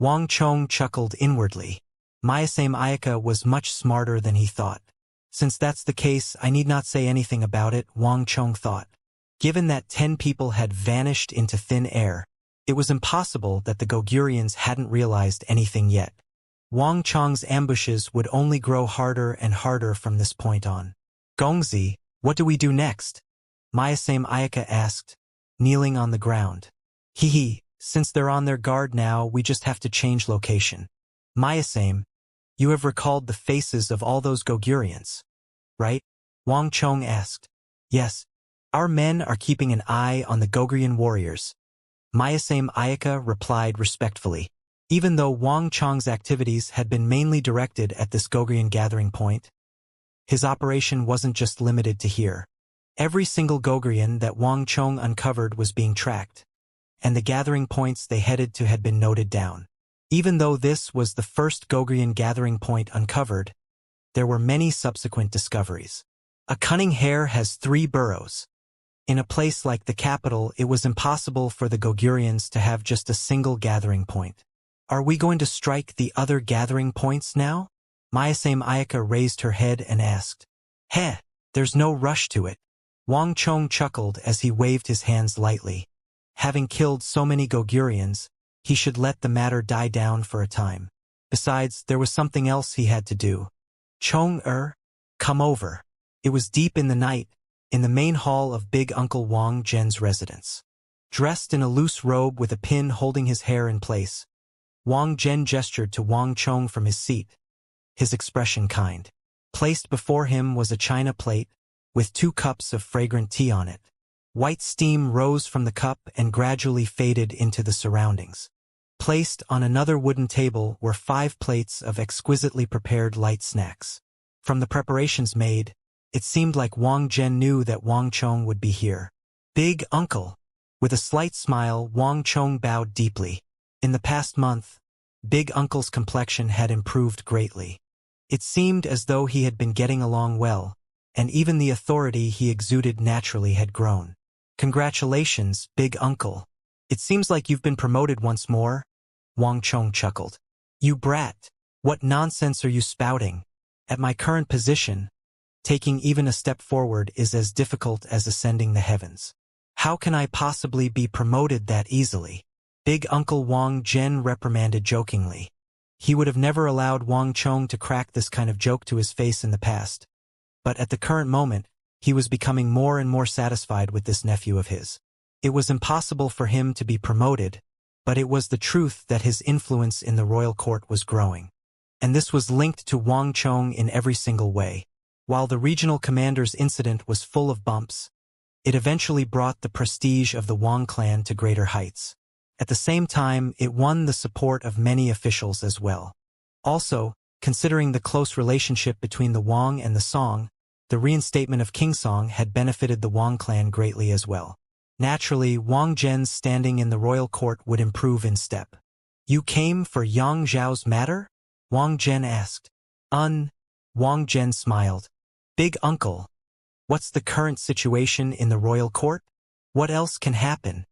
Wang Chong chuckled inwardly. Mayasame Ayaka was much smarter than he thought. Since that's the case, I need not say anything about it, Wang Chong thought. Given that 10 people had vanished into thin air, it was impossible that the Gogurians hadn't realized anything yet. Wang Chong's ambushes would only grow harder and harder from this point on. Gongzi, what do we do next? Mayasame Ayaka asked, kneeling on the ground. Hee, since they're on their guard now, we just have to change location. Mayasame, you have recalled the faces of all those Gogurians, right? Wang Chong asked. Yes. Our men are keeping an eye on the Gogurian warriors. Mayasame Ayaka replied respectfully. Even though Wang Chong's activities had been mainly directed at this Gogurian gathering point, his operation wasn't just limited to here. Every single Gogurian that Wang Chong uncovered was being tracked, and the gathering points they headed to had been noted down. Even though this was the first Gogurian gathering point uncovered, there were many subsequent discoveries. A cunning hare has 3 burrows. In a place like the capital, it was impossible for the Gogurians to have just a single gathering point. Are we going to strike the other gathering points now? Mayasame Ayaka raised her head and asked. Heh, there's no rush to it. Wang Chong chuckled as he waved his hands lightly. Having killed so many Gogurians, he should let the matter die down for a time. Besides, there was something else he had to do. Chong-er, come over. It was deep in the night, in the main hall of Big Uncle Wang Zhen's residence. Dressed in a loose robe with a pin holding his hair in place, Wang Zhen gestured to Wang Chong from his seat, his expression kind. Placed before him was a china plate, with 2 cups of fragrant tea on it. White steam rose from the cup and gradually faded into the surroundings. Placed on another wooden table were 5 plates of exquisitely prepared light snacks. From the preparations made, it seemed like Wang Zhen knew that Wang Chong would be here. Big Uncle. With a slight smile, Wang Chong bowed deeply. In the past month, Big Uncle's complexion had improved greatly. It seemed as though he had been getting along well, and even the authority he exuded naturally had grown. Congratulations, Big Uncle. It seems like you've been promoted once more. Wang Chong chuckled. You brat. What nonsense are you spouting? At my current position, taking even a step forward is as difficult as ascending the heavens. How can I possibly be promoted that easily? Big Uncle Wang Zhen reprimanded jokingly. He would have never allowed Wang Chong to crack this kind of joke to his face in the past. But at the current moment, he was becoming more and more satisfied with this nephew of his. It was impossible for him to be promoted, but it was the truth that his influence in the royal court was growing. And this was linked to Wang Chong in every single way. While the regional commander's incident was full of bumps, it eventually brought the prestige of the Wang clan to greater heights. At the same time, it won the support of many officials as well. Also, considering the close relationship between the Wang and the Song, the reinstatement of King Song had benefited the Wang clan greatly as well. Naturally, Wang Zhen's standing in the royal court would improve in step. You came for Yang Zhao's matter? Wang Zhen asked. Wang Zhen smiled. Big Uncle, what's the current situation in the royal court? What else can happen?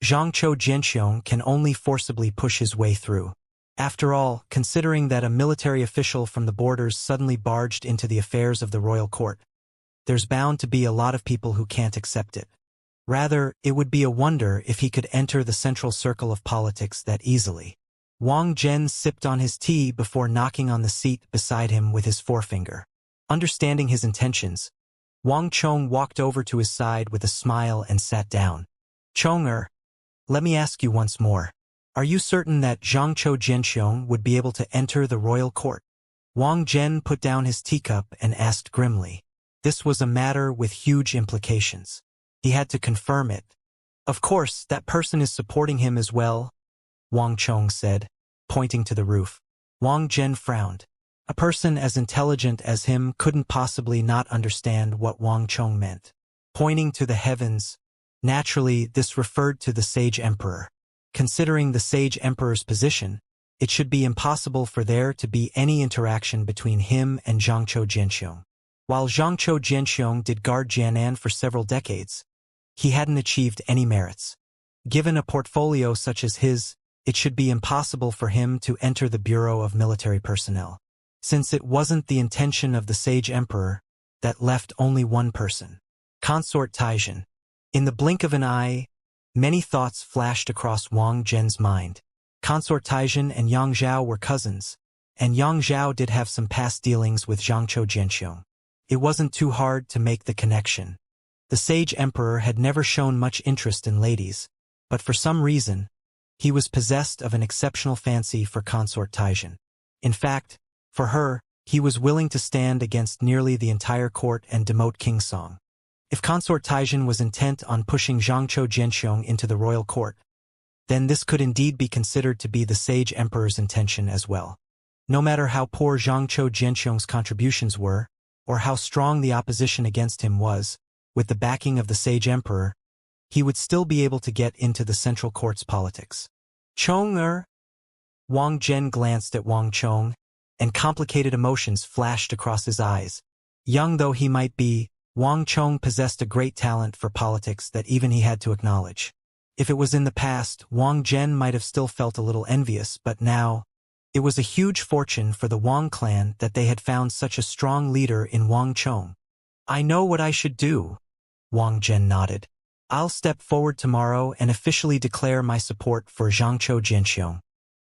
Xianxia Jianxiong can only forcibly push his way through. After all, considering that a military official from the borders suddenly barged into the affairs of the royal court, there's bound to be a lot of people who can't accept it. Rather, it would be a wonder if he could enter the central circle of politics that easily. Wang Zhen sipped on his tea before knocking on the seat beside him with his forefinger. Understanding his intentions, Wang Chong walked over to his side with a smile and sat down. Chong-er, let me ask you once more. Are you certain that Xianxia Jianxiong would be able to enter the royal court? Wang Zhen put down his teacup and asked grimly. This was a matter with huge implications. He had to confirm it. Of course, that person is supporting him as well, Wang Chong said, pointing to the roof. Wang Zhen frowned. A person as intelligent as him couldn't possibly not understand what Wang Chong meant. Pointing to the heavens, naturally this referred to the Sage Emperor. Considering the Sage Emperor's position, it should be impossible for there to be any interaction between him and Xianxia Jianxiong. While Xianxia Jianxiong did guard Jianan for several decades, he hadn't achieved any merits. Given a portfolio such as his, it should be impossible for him to enter the Bureau of Military Personnel, since it wasn't the intention of the Sage Emperor that left only one person. Consort Taizhen. In the blink of an eye, many thoughts flashed across Wang Zhen's mind. Consort Taizhen and Yang Zhao were cousins, and Yang Zhao did have some past dealings with Zhangqiu Jianxiong. It wasn't too hard to make the connection. The Sage Emperor had never shown much interest in ladies, but for some reason, he was possessed of an exceptional fancy for Consort Taizhen. In fact, for her, he was willing to stand against nearly the entire court and demote King Song. If Consort Taizhen was intent on pushing Zhangqiu Jianxiong into the royal court, then this could indeed be considered to be the Sage Emperor's intention as well. No matter how poor Zhangqiu Jianxiong's contributions were, or how strong the opposition against him was, with the backing of the Sage Emperor, he would still be able to get into the central court's politics. Chong-er? Wang Zhen glanced at Wang Chong, and complicated emotions flashed across his eyes. Young though he might be, Wang Chong possessed a great talent for politics that even he had to acknowledge. If it was in the past, Wang Zhen might have still felt a little envious, but now, it was a huge fortune for the Wang clan that they had found such a strong leader in Wang Chong. I know what I should do. Wang Zhen nodded. I'll step forward tomorrow and officially declare my support for Zhangqiu Jianxiong.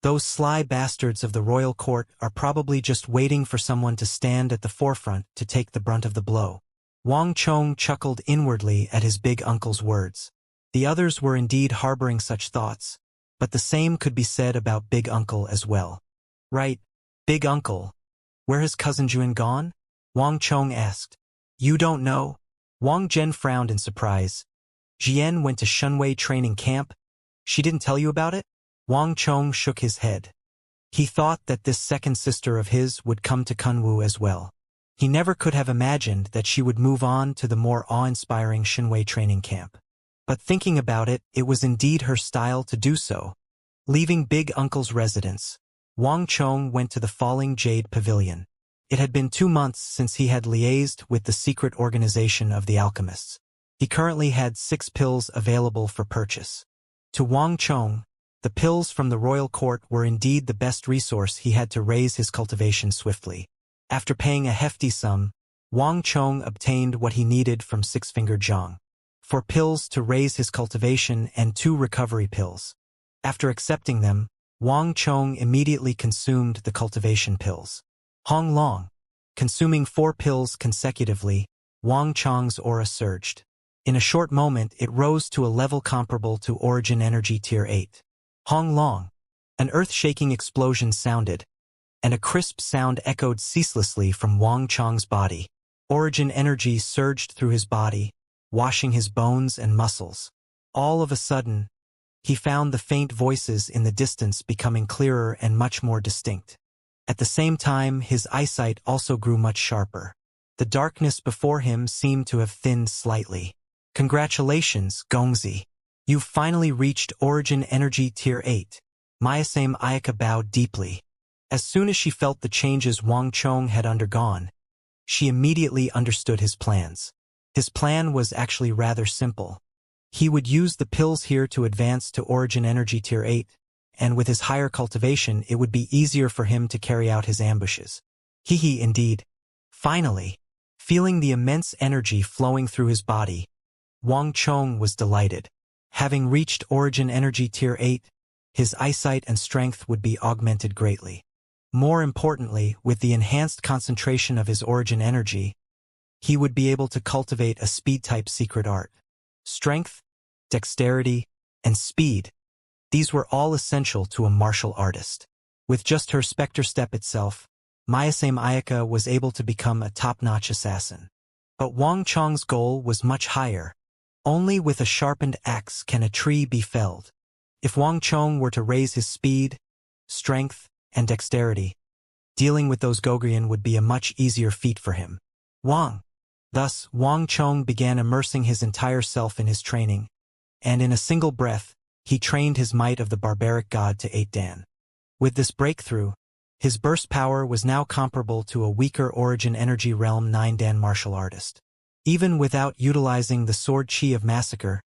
Those sly bastards of the royal court are probably just waiting for someone to stand at the forefront to take the brunt of the blow. Wang Chong chuckled inwardly at his big uncle's words. The others were indeed harboring such thoughts, but the same could be said about Big Uncle as well. Right, Big Uncle. Where has Cousin Juan gone? Wang Chong asked. You don't know? Wang Zhen frowned in surprise. Jian went to Shunwei training camp? She didn't tell you about it? Wang Chong shook his head. He thought that this second sister of his would come to Kunwu as well. He never could have imagined that she would move on to the more awe-inspiring Shunwei training camp. But thinking about it, it was indeed her style to do so. Leaving Big Uncle's residence, Wang Chong went to the Falling Jade Pavilion. It had been 2 months since he had liaised with the secret organization of the alchemists. He currently had 6 pills available for purchase. To Wang Chong, the pills from the royal court were indeed the best resource he had to raise his cultivation swiftly. After paying a hefty sum, Wang Chong obtained what he needed from Six-Fingered Zhang. 4 pills to raise his cultivation and 2 recovery pills. After accepting them, Wang Chong immediately consumed the cultivation pills. Hong Long. Consuming 4 pills consecutively, Wang Chong's aura surged. In a short moment it rose to a level comparable to Origin Energy Tier 8. Hong Long. An earth-shaking explosion sounded, and a crisp sound echoed ceaselessly from Wang Chong's body. Origin energy surged through his body, washing his bones and muscles. All of a sudden, he found the faint voices in the distance becoming clearer and much more distinct. At the same time, his eyesight also grew much sharper. The darkness before him seemed to have thinned slightly. Congratulations, Gongzi. You've finally reached Origin Energy Tier 8. Mayasame Ayaka bowed deeply. As soon as she felt the changes Wang Chong had undergone, she immediately understood his plans. His plan was actually rather simple. He would use the pills here to advance to Origin Energy Tier 8, and with his higher cultivation it would be easier for him to carry out his ambushes. Hee indeed. Finally, feeling the immense energy flowing through his body, Wang Chong was delighted. Having reached Origin Energy Tier 8, his eyesight and strength would be augmented greatly. More importantly, with the enhanced concentration of his origin energy, he would be able to cultivate a speed-type secret art. Strength, dexterity, and speed. These were all essential to a martial artist. With just her Spectre Step itself, Mayasame Ayaka was able to become a top-notch assassin. But Wang Chong's goal was much higher. Only with a sharpened axe can a tree be felled. If Wang Chong were to raise his speed, strength, and dexterity, dealing with those Gogrian would be a much easier feat for him. Thus, Wang Chong began immersing his entire self in his training, and in a single breath, he trained his might of the barbaric god to 8 Dan. With this breakthrough, his burst power was now comparable to a weaker Origin Energy Realm 9 Dan martial artist. Even without utilizing the sword chi of Massacre,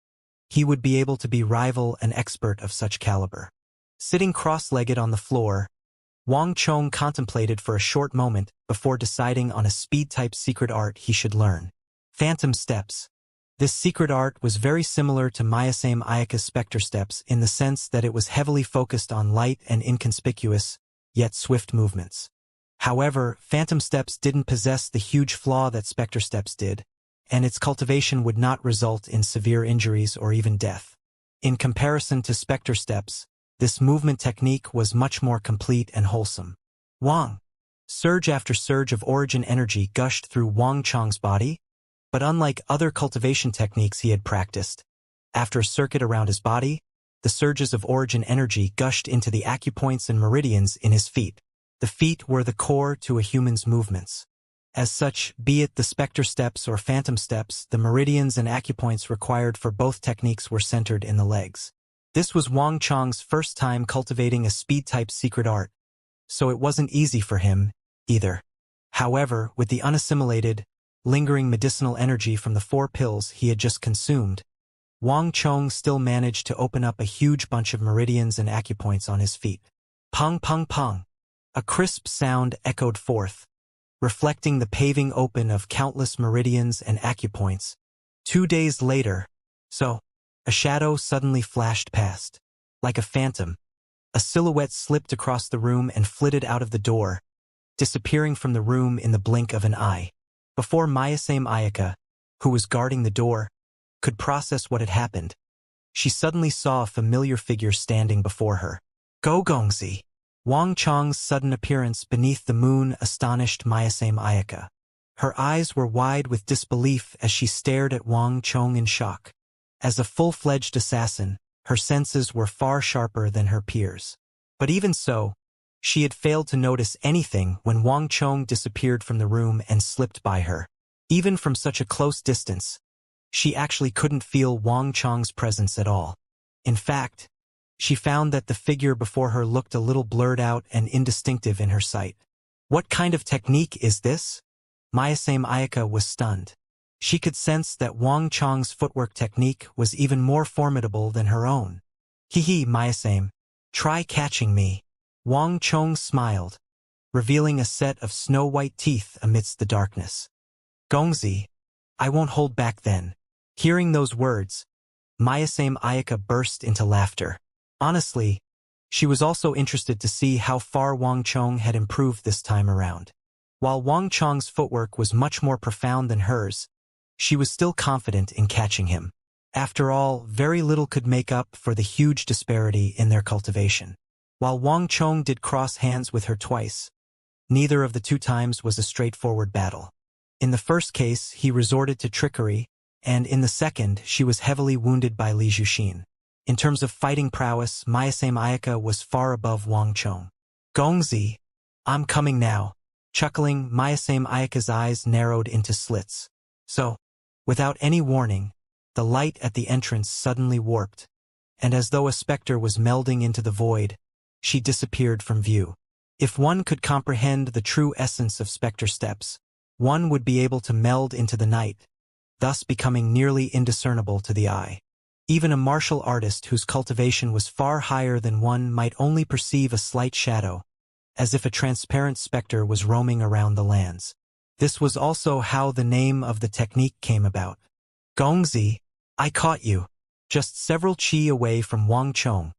he would be able to be rival an expert of such caliber. Sitting cross-legged on the floor, Wang Chong contemplated for a short moment before deciding on a speed-type secret art he should learn. Phantom Steps. This secret art was very similar to Mayasame Ayaka's Spectre Steps in the sense that it was heavily focused on light and inconspicuous, yet swift movements. However, Phantom Steps didn't possess the huge flaw that Spectre Steps did, and its cultivation would not result in severe injuries or even death. In comparison to Spectre Steps, this movement technique was much more complete and wholesome. Wang. Surge after surge of origin energy gushed through Wang Chong's body, but unlike other cultivation techniques he had practiced, after a circuit around his body, the surges of origin energy gushed into the acupoints and meridians in his feet. The feet were the core to a human's movements. As such, be it the Spectre Steps or Phantom Steps, the meridians and acupoints required for both techniques were centered in the legs. This was Wang Chong's first time cultivating a speed-type secret art, so it wasn't easy for him, either. However, with the unassimilated, lingering medicinal energy from the 4 pills he had just consumed, Wang Chong still managed to open up a huge bunch of meridians and acupoints on his feet. Pong pong pong. A crisp sound echoed forth, reflecting the paving open of countless meridians and acupoints. 2 days later, a shadow suddenly flashed past. Like a phantom, a silhouette slipped across the room and flitted out of the door, disappearing from the room in the blink of an eye. Before Mayasame Ayaka, who was guarding the door, could process what had happened, she suddenly saw a familiar figure standing before her. Go Gongzi! Wang Chong's sudden appearance beneath the moon astonished Mayasame Ayaka. Her eyes were wide with disbelief as she stared at Wang Chong in shock. As a full-fledged assassin, her senses were far sharper than her peers. But even so, she had failed to notice anything when Wang Chong disappeared from the room and slipped by her. Even from such a close distance, she actually couldn't feel Wang Chong's presence at all. In fact, she found that the figure before her looked a little blurred out and indistinctive in her sight. What kind of technique is this? Mayasame Ayaka was stunned. She could sense that Wang Chong's footwork technique was even more formidable than her own. Hee Mayasame, try catching me. Wang Chong smiled, revealing a set of snow-white teeth amidst the darkness. Gongzi, I won't hold back then. Hearing those words, Mayasame Ayaka burst into laughter. Honestly, she was also interested to see how far Wang Chong had improved this time around. While Wang Chong's footwork was much more profound than hers, she was still confident in catching him. After all, very little could make up for the huge disparity in their cultivation. While Wang Chong did cross hands with her twice, neither of the 2 times was a straightforward battle. In the first case, he resorted to trickery, and in the second, she was heavily wounded by Li Zhuxin. In terms of fighting prowess, Mayasame Ayaka was far above Wang Chong. Gongzi, I'm coming now. Chuckling, Mayasame Ayaka's eyes narrowed into slits. Without any warning, the light at the entrance suddenly warped, and as though a specter was melding into the void, she disappeared from view. If one could comprehend the true essence of Spectre Steps, one would be able to meld into the night, thus becoming nearly indiscernible to the eye. Even a martial artist whose cultivation was far higher than one might only perceive a slight shadow, as if a transparent specter was roaming around the lands. This was also how the name of the technique came about. Gongzi, I caught you. Just several chi away from Wang Chong,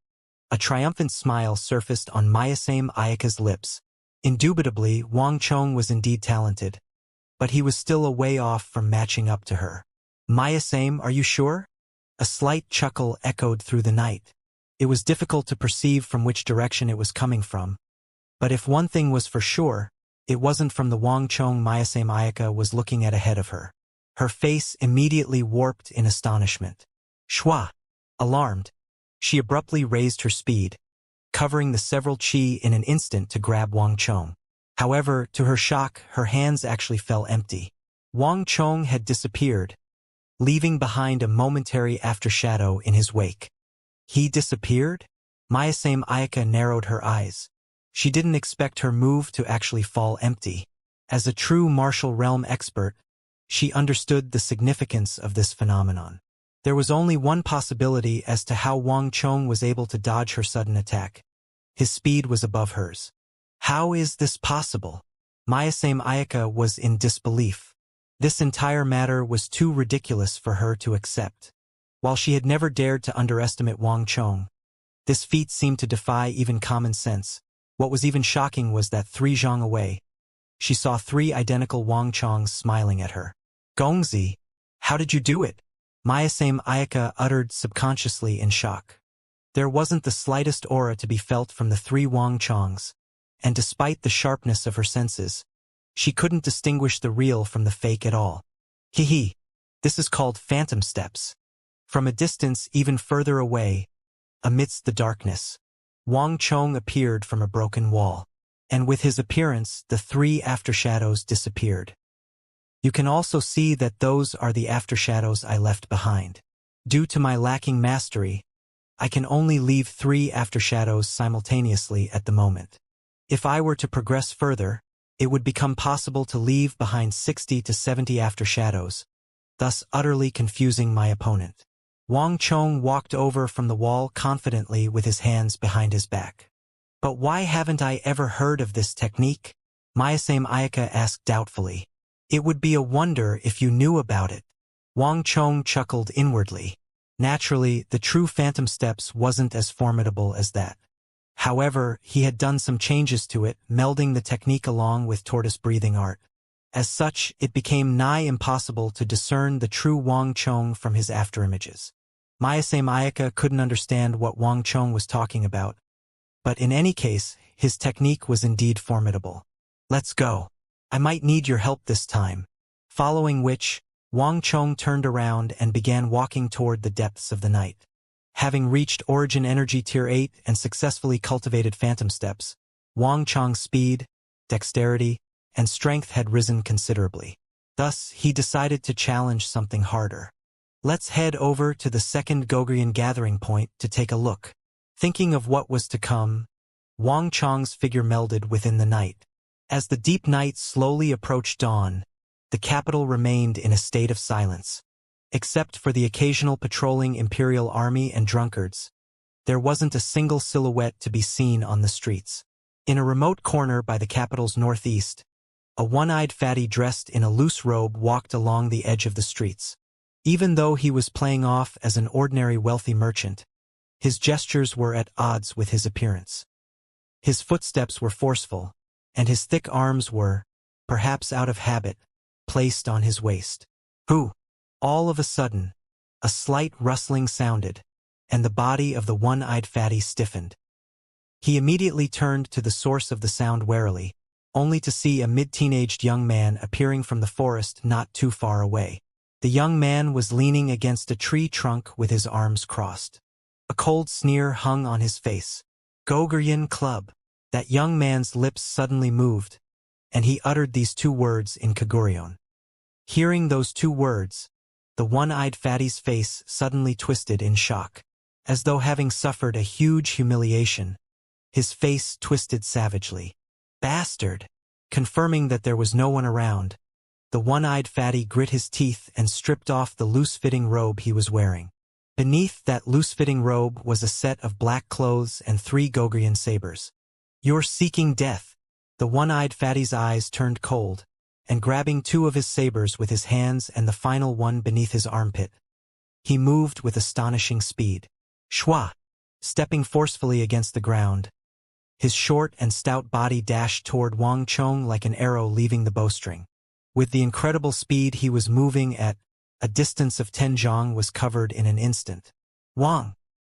a triumphant smile surfaced on Mayasame Ayaka's lips. Indubitably, Wang Chong was indeed talented, but he was still a way off from matching up to her. Mayasame, are you sure? A slight chuckle echoed through the night. It was difficult to perceive from which direction it was coming from, but if one thing was for sure, it wasn't from the Wang Chong Mayasame Ayaka was looking at ahead of her. Her face immediately warped in astonishment. Shwa! Alarmed, she abruptly raised her speed, covering the several chi in an instant to grab Wang Chong. However, to her shock, her hands actually fell empty. Wang Chong had disappeared, leaving behind a momentary aftershadow in his wake. He disappeared? Mayasame Ayaka narrowed her eyes. She didn't expect her move to actually fall empty. As a true martial realm expert, she understood the significance of this phenomenon. There was only one possibility as to how Wang Chong was able to dodge her sudden attack. His speed was above hers. How is this possible? Mayasame Ayaka was in disbelief. This entire matter was too ridiculous for her to accept. While she had never dared to underestimate Wang Chong, this feat seemed to defy even common sense. What was even shocking was that 3 zhang away, she saw 3 identical Wang Chongs smiling at her. Gongzi, how did you do it? Mayasame Ayaka uttered subconsciously in shock. There wasn't the slightest aura to be felt from the 3 Wang Chongs, and despite the sharpness of her senses, she couldn't distinguish the real from the fake at all. Hee, this is called phantom steps. From a distance even further away, amidst the darkness, Wang Chong appeared from a broken wall, and with his appearance the 3 aftershadows disappeared. You can also see that those are the aftershadows I left behind. Due to my lacking mastery, I can only leave 3 aftershadows simultaneously at the moment. If I were to progress further, it would become possible to leave behind 60 to 70 aftershadows, thus utterly confusing my opponent. Wang Chong walked over from the wall confidently with his hands behind his back. But why haven't I ever heard of this technique? Mayasame Ayaka asked doubtfully. It would be a wonder if you knew about it. Wang Chong chuckled inwardly. Naturally, the true phantom steps wasn't as formidable as that. However, he had done some changes to it, melding the technique along with tortoise breathing art. As such, it became nigh impossible to discern the true Wang Chong from his afterimages. Mayasame Ayaka couldn't understand what Wang Chong was talking about, but in any case, his technique was indeed formidable. Let's go. I might need your help this time. Following which, Wang Chong turned around and began walking toward the depths of the night. Having reached Origin Energy Tier 8 and successfully cultivated Phantom Steps, Wang Chong's speed, dexterity, and strength had risen considerably. Thus, he decided to challenge something harder. Let's head over to the second Gogrian gathering point to take a look. Thinking of what was to come, Wang Chong's figure melded within the night. As the deep night slowly approached dawn, the capital remained in a state of silence. Except for the occasional patrolling Imperial Army and drunkards, there wasn't a single silhouette to be seen on the streets. In a remote corner by the capital's northeast, a one-eyed fatty dressed in a loose robe walked along the edge of the streets. Even though he was playing off as an ordinary wealthy merchant, his gestures were at odds with his appearance. His footsteps were forceful, and his thick arms were, perhaps out of habit, placed on his waist. Who? All of a sudden, a slight rustling sounded, and the body of the one-eyed fatty stiffened. He immediately turned to the source of the sound warily, only to see a mid-teenaged young man appearing from the forest not too far away. The young man was leaning against a tree trunk with his arms crossed. A cold sneer hung on his face. Gogrian Club. That young man's lips suddenly moved, and he uttered these 2 words in Kagurion. Hearing those 2 words, the one-eyed fatty's face suddenly twisted in shock. As though having suffered a huge humiliation, his face twisted savagely. Bastard! Confirming that there was no one around, the one-eyed fatty grit his teeth and stripped off the loose-fitting robe he was wearing. Beneath that loose-fitting robe was a set of black clothes and 3 Gogrian sabers. You're seeking death. The one-eyed fatty's eyes turned cold, and grabbing 2 of his sabers with his hands and the final one beneath his armpit, he moved with astonishing speed. Shwa! Stepping forcefully against the ground, his short and stout body dashed toward Wang Chong like an arrow leaving the bowstring. With the incredible speed he was moving at, a distance of 10 zhang was covered in an instant. Wang!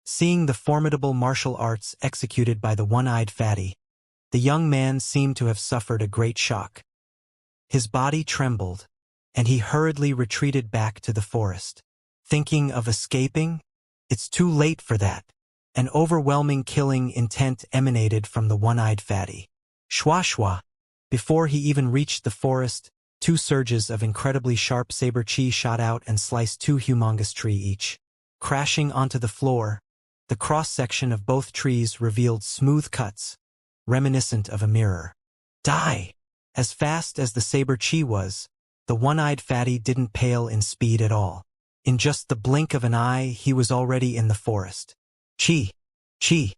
Seeing the formidable martial arts executed by the one-eyed fatty, the young man seemed to have suffered a great shock. His body trembled, and he hurriedly retreated back to the forest. Thinking of escaping? It's too late for that. An overwhelming killing intent emanated from the one-eyed fatty. Shwa shwa! Before he even reached the forest, 2 surges of incredibly sharp saber chi shot out and sliced 2 humongous trees each. Crashing onto the floor, the cross-section of both trees revealed smooth cuts, reminiscent of a mirror. Die! As fast as the saber chi was, the one-eyed fatty didn't pale in speed at all. In just the blink of an eye, he was already in the forest. Chi! Chi!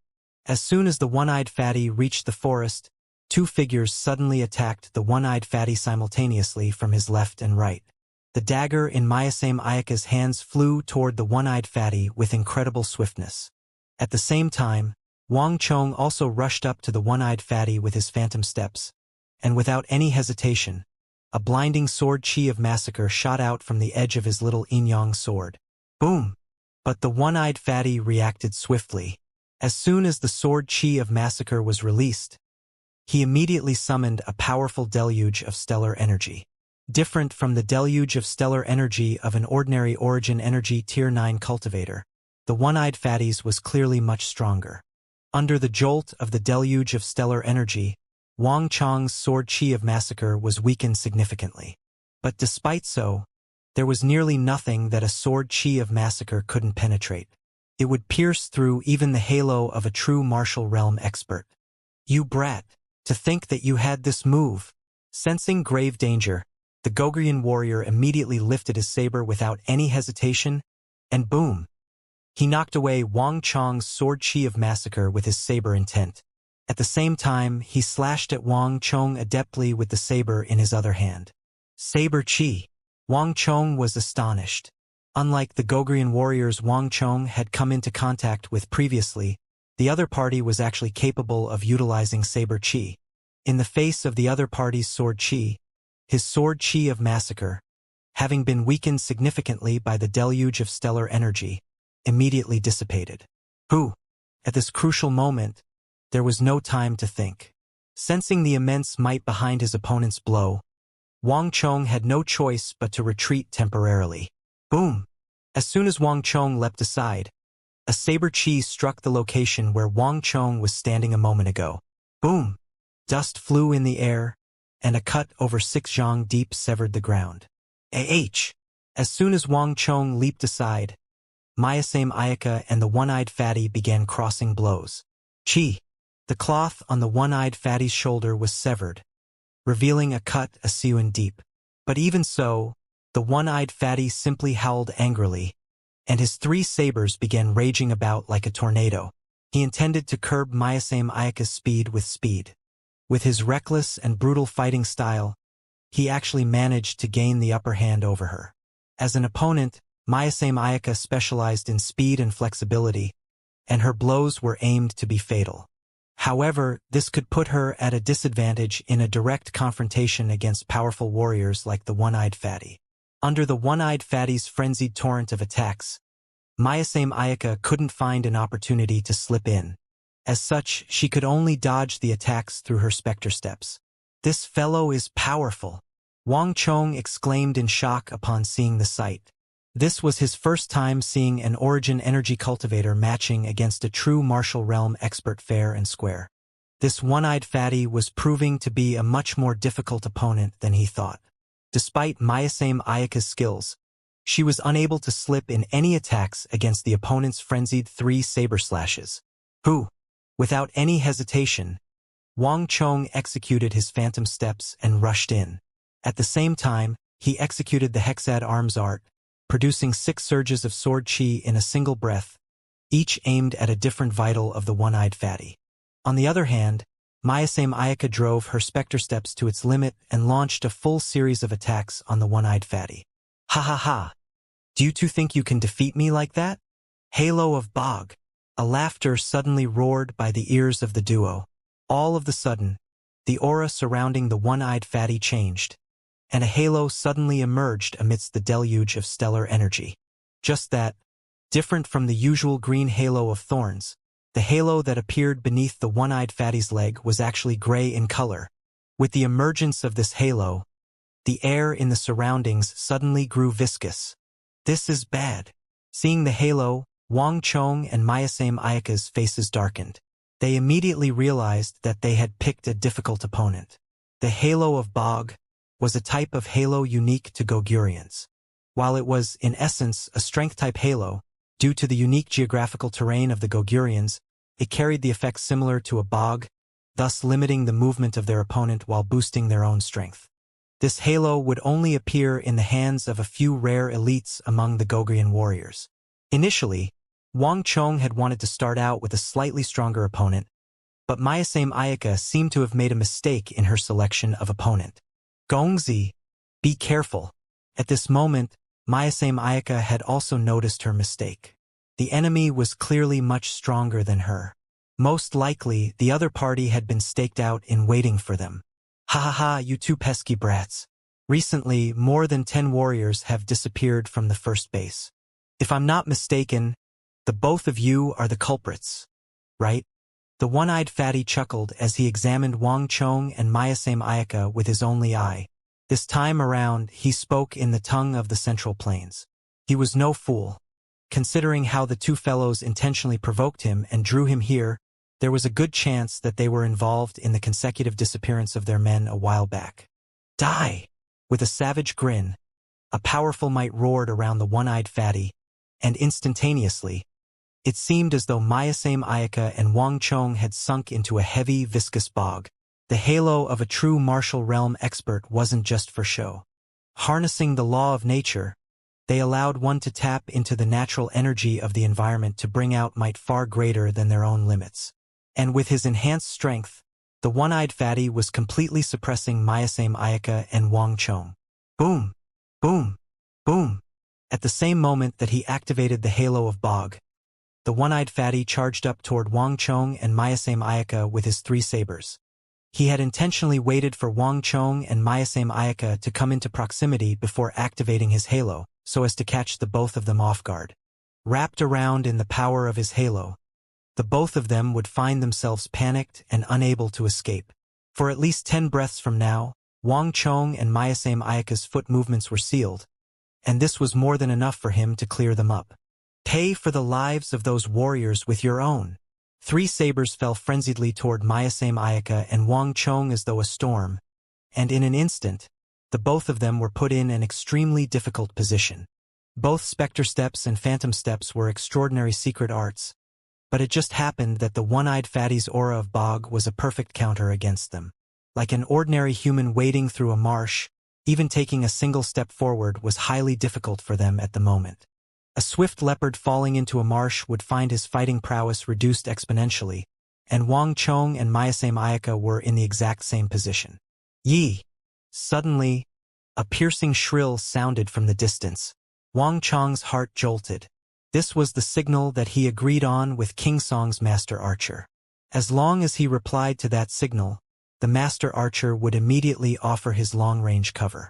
As soon as the one-eyed fatty reached the forest, two figures suddenly attacked the one-eyed fatty simultaneously from his left and right. The dagger in Mayasame Ayaka's hands flew toward the one-eyed fatty with incredible swiftness. At the same time, Wang Chong also rushed up to the one-eyed fatty with his phantom steps, and without any hesitation, a blinding sword chi of massacre shot out from the edge of his little yin-yang sword. Boom! But the one-eyed fatty reacted swiftly. As soon as the sword chi of massacre was released, he immediately summoned a powerful deluge of stellar energy. Different from the deluge of stellar energy of an ordinary origin energy Tier 9 cultivator, the one-eyed fatty's was clearly much stronger. Under the jolt of the deluge of stellar energy, Wang Chong's sword chi of massacre was weakened significantly. But despite so, there was nearly nothing that a sword chi of massacre couldn't penetrate. It would pierce through even the halo of a true martial realm expert. You brat, to think that you had this move. Sensing grave danger, the Gogrian warrior immediately lifted his saber without any hesitation, and boom! He knocked away Wang Chong's sword chi of massacre with his saber intent. At the same time, he slashed at Wang Chong adeptly with the saber in his other hand. Saber chi! Wang Chong was astonished. Unlike the Gogrian warriors Wang Chong had come into contact with previously, the other party was actually capable of utilizing saber chi. In the face of the other party's sword chi, his sword chi of massacre, having been weakened significantly by the deluge of stellar energy, immediately dissipated. Who? At this crucial moment, there was no time to think. Sensing the immense might behind his opponent's blow, Wang Chong had no choice but to retreat temporarily. Boom! As soon as Wang Chong leapt aside, a saber chi struck the location where Wang Chong was standing a moment ago. Boom! Dust flew in the air, and a cut over 6 zhang deep severed the ground. As soon as Wang Chong leaped aside, Mayasame Ayaka and the one-eyed fatty began crossing blows. Chi! The cloth on the one-eyed fatty's shoulder was severed, revealing a cut a siuan deep. But even so, the one-eyed fatty simply howled angrily, and his 3 sabers began raging about like a tornado. He intended to curb Mayasame Ayaka's speed with speed. With his reckless and brutal fighting style, he actually managed to gain the upper hand over her. As an opponent, Mayasame Ayaka specialized in speed and flexibility, and her blows were aimed to be fatal. However, this could put her at a disadvantage in a direct confrontation against powerful warriors like the one-eyed fatty. Under the one-eyed fatty's frenzied torrent of attacks, Mayasame Ayaka couldn't find an opportunity to slip in. As such, she could only dodge the attacks through her specter steps. This fellow is powerful, Wang Chong exclaimed in shock upon seeing the sight. This was his first time seeing an origin energy cultivator matching against a true martial realm expert fair and square. This one-eyed fatty was proving to be a much more difficult opponent than he thought. Despite Mayasame Ayaka's skills, she was unable to slip in any attacks against the opponent's frenzied 3 saber slashes. Without any hesitation, Wang Chong executed his phantom steps and rushed in. At the same time, he executed the hexad arms art, producing 6 surges of sword chi in a single breath, each aimed at a different vital of the one-eyed fatty. On the other hand, Mayasame Ayaka drove her specter steps to its limit and launched a full series of attacks on the one-eyed fatty. Ha ha ha! Do you two think you can defeat me like that? Halo of Bog! A laughter suddenly roared by the ears of the duo. All of the sudden, the aura surrounding the one-eyed fatty changed, and a halo suddenly emerged amidst the deluge of stellar energy. Just that, different from the usual green halo of thorns, the halo that appeared beneath the one-eyed fatty's leg was actually gray in color. With the emergence of this halo, the air in the surroundings suddenly grew viscous. This is bad. Seeing the halo, Wang Chong and Mayasame Ayaka's faces darkened. They immediately realized that they had picked a difficult opponent. The halo of Bog was a type of halo unique to Gogurians. While it was, in essence, a strength-type halo, due to the unique geographical terrain of the Gogurians, it carried the effect similar to a bog, thus limiting the movement of their opponent while boosting their own strength. This halo would only appear in the hands of a few rare elites among the Gogrian warriors. Initially, Wang Chong had wanted to start out with a slightly stronger opponent, but Mayasame Ayaka seemed to have made a mistake in her selection of opponent. Gongzi, be careful. At this moment, Mayasame Ayaka had also noticed her mistake. The enemy was clearly much stronger than her. Most likely, the other party had been staked out in waiting for them. Ha ha ha, you two pesky brats. Recently, more than 10 warriors have disappeared from the first base. If I'm not mistaken, the both of you are the culprits, right? The one-eyed fatty chuckled as he examined Wang Chong and Mayasame Ayaka with his only eye. This time around, he spoke in the tongue of the Central Plains. He was no fool. Considering how the two fellows intentionally provoked him and drew him here, there was a good chance that they were involved in the consecutive disappearance of their men a while back. Die! With a savage grin, a powerful might roared around the one-eyed fatty, and instantaneously, it seemed as though Mayasame Ayaka and Wang Chong had sunk into a heavy, viscous bog. The halo of a true martial realm expert wasn't just for show. Harnessing the law of nature, they allowed one to tap into the natural energy of the environment to bring out might far greater than their own limits. And with his enhanced strength, the one-eyed fatty was completely suppressing Mayasame Ayaka and Wang Chong. Boom! Boom! Boom! At the same moment that he activated the halo of bog, the one-eyed fatty charged up toward Wang Chong and Mayasame Ayaka with his 3 sabers. He had intentionally waited for Wang Chong and Mayasame Ayaka to come into proximity before activating his halo, so as to catch the both of them off guard. Wrapped around in the power of his halo, the both of them would find themselves panicked and unable to escape. For at least 10 breaths from now, Wang Chong and Mayasame Ayaka's foot movements were sealed, and this was more than enough for him to clear them up. Pay for the lives of those warriors with your own. 3 sabers fell frenziedly toward Mayasame Ayaka and Wang Chong as though a storm, and in an instant, the both of them were put in an extremely difficult position. Both Spectre Steps and Phantom Steps were extraordinary secret arts, but it just happened that the one-eyed fatty's aura of bog was a perfect counter against them. Like an ordinary human wading through a marsh, even taking a single step forward was highly difficult for them at the moment. A swift leopard falling into a marsh would find his fighting prowess reduced exponentially, and Wang Chong and Mayasame Ayaka were in the exact same position. Yi! Suddenly, a piercing shrill sounded from the distance. Wang Chong's heart jolted. This was the signal that he agreed on with King Song's master archer. As long as he replied to that signal, the master archer would immediately offer his long-range cover.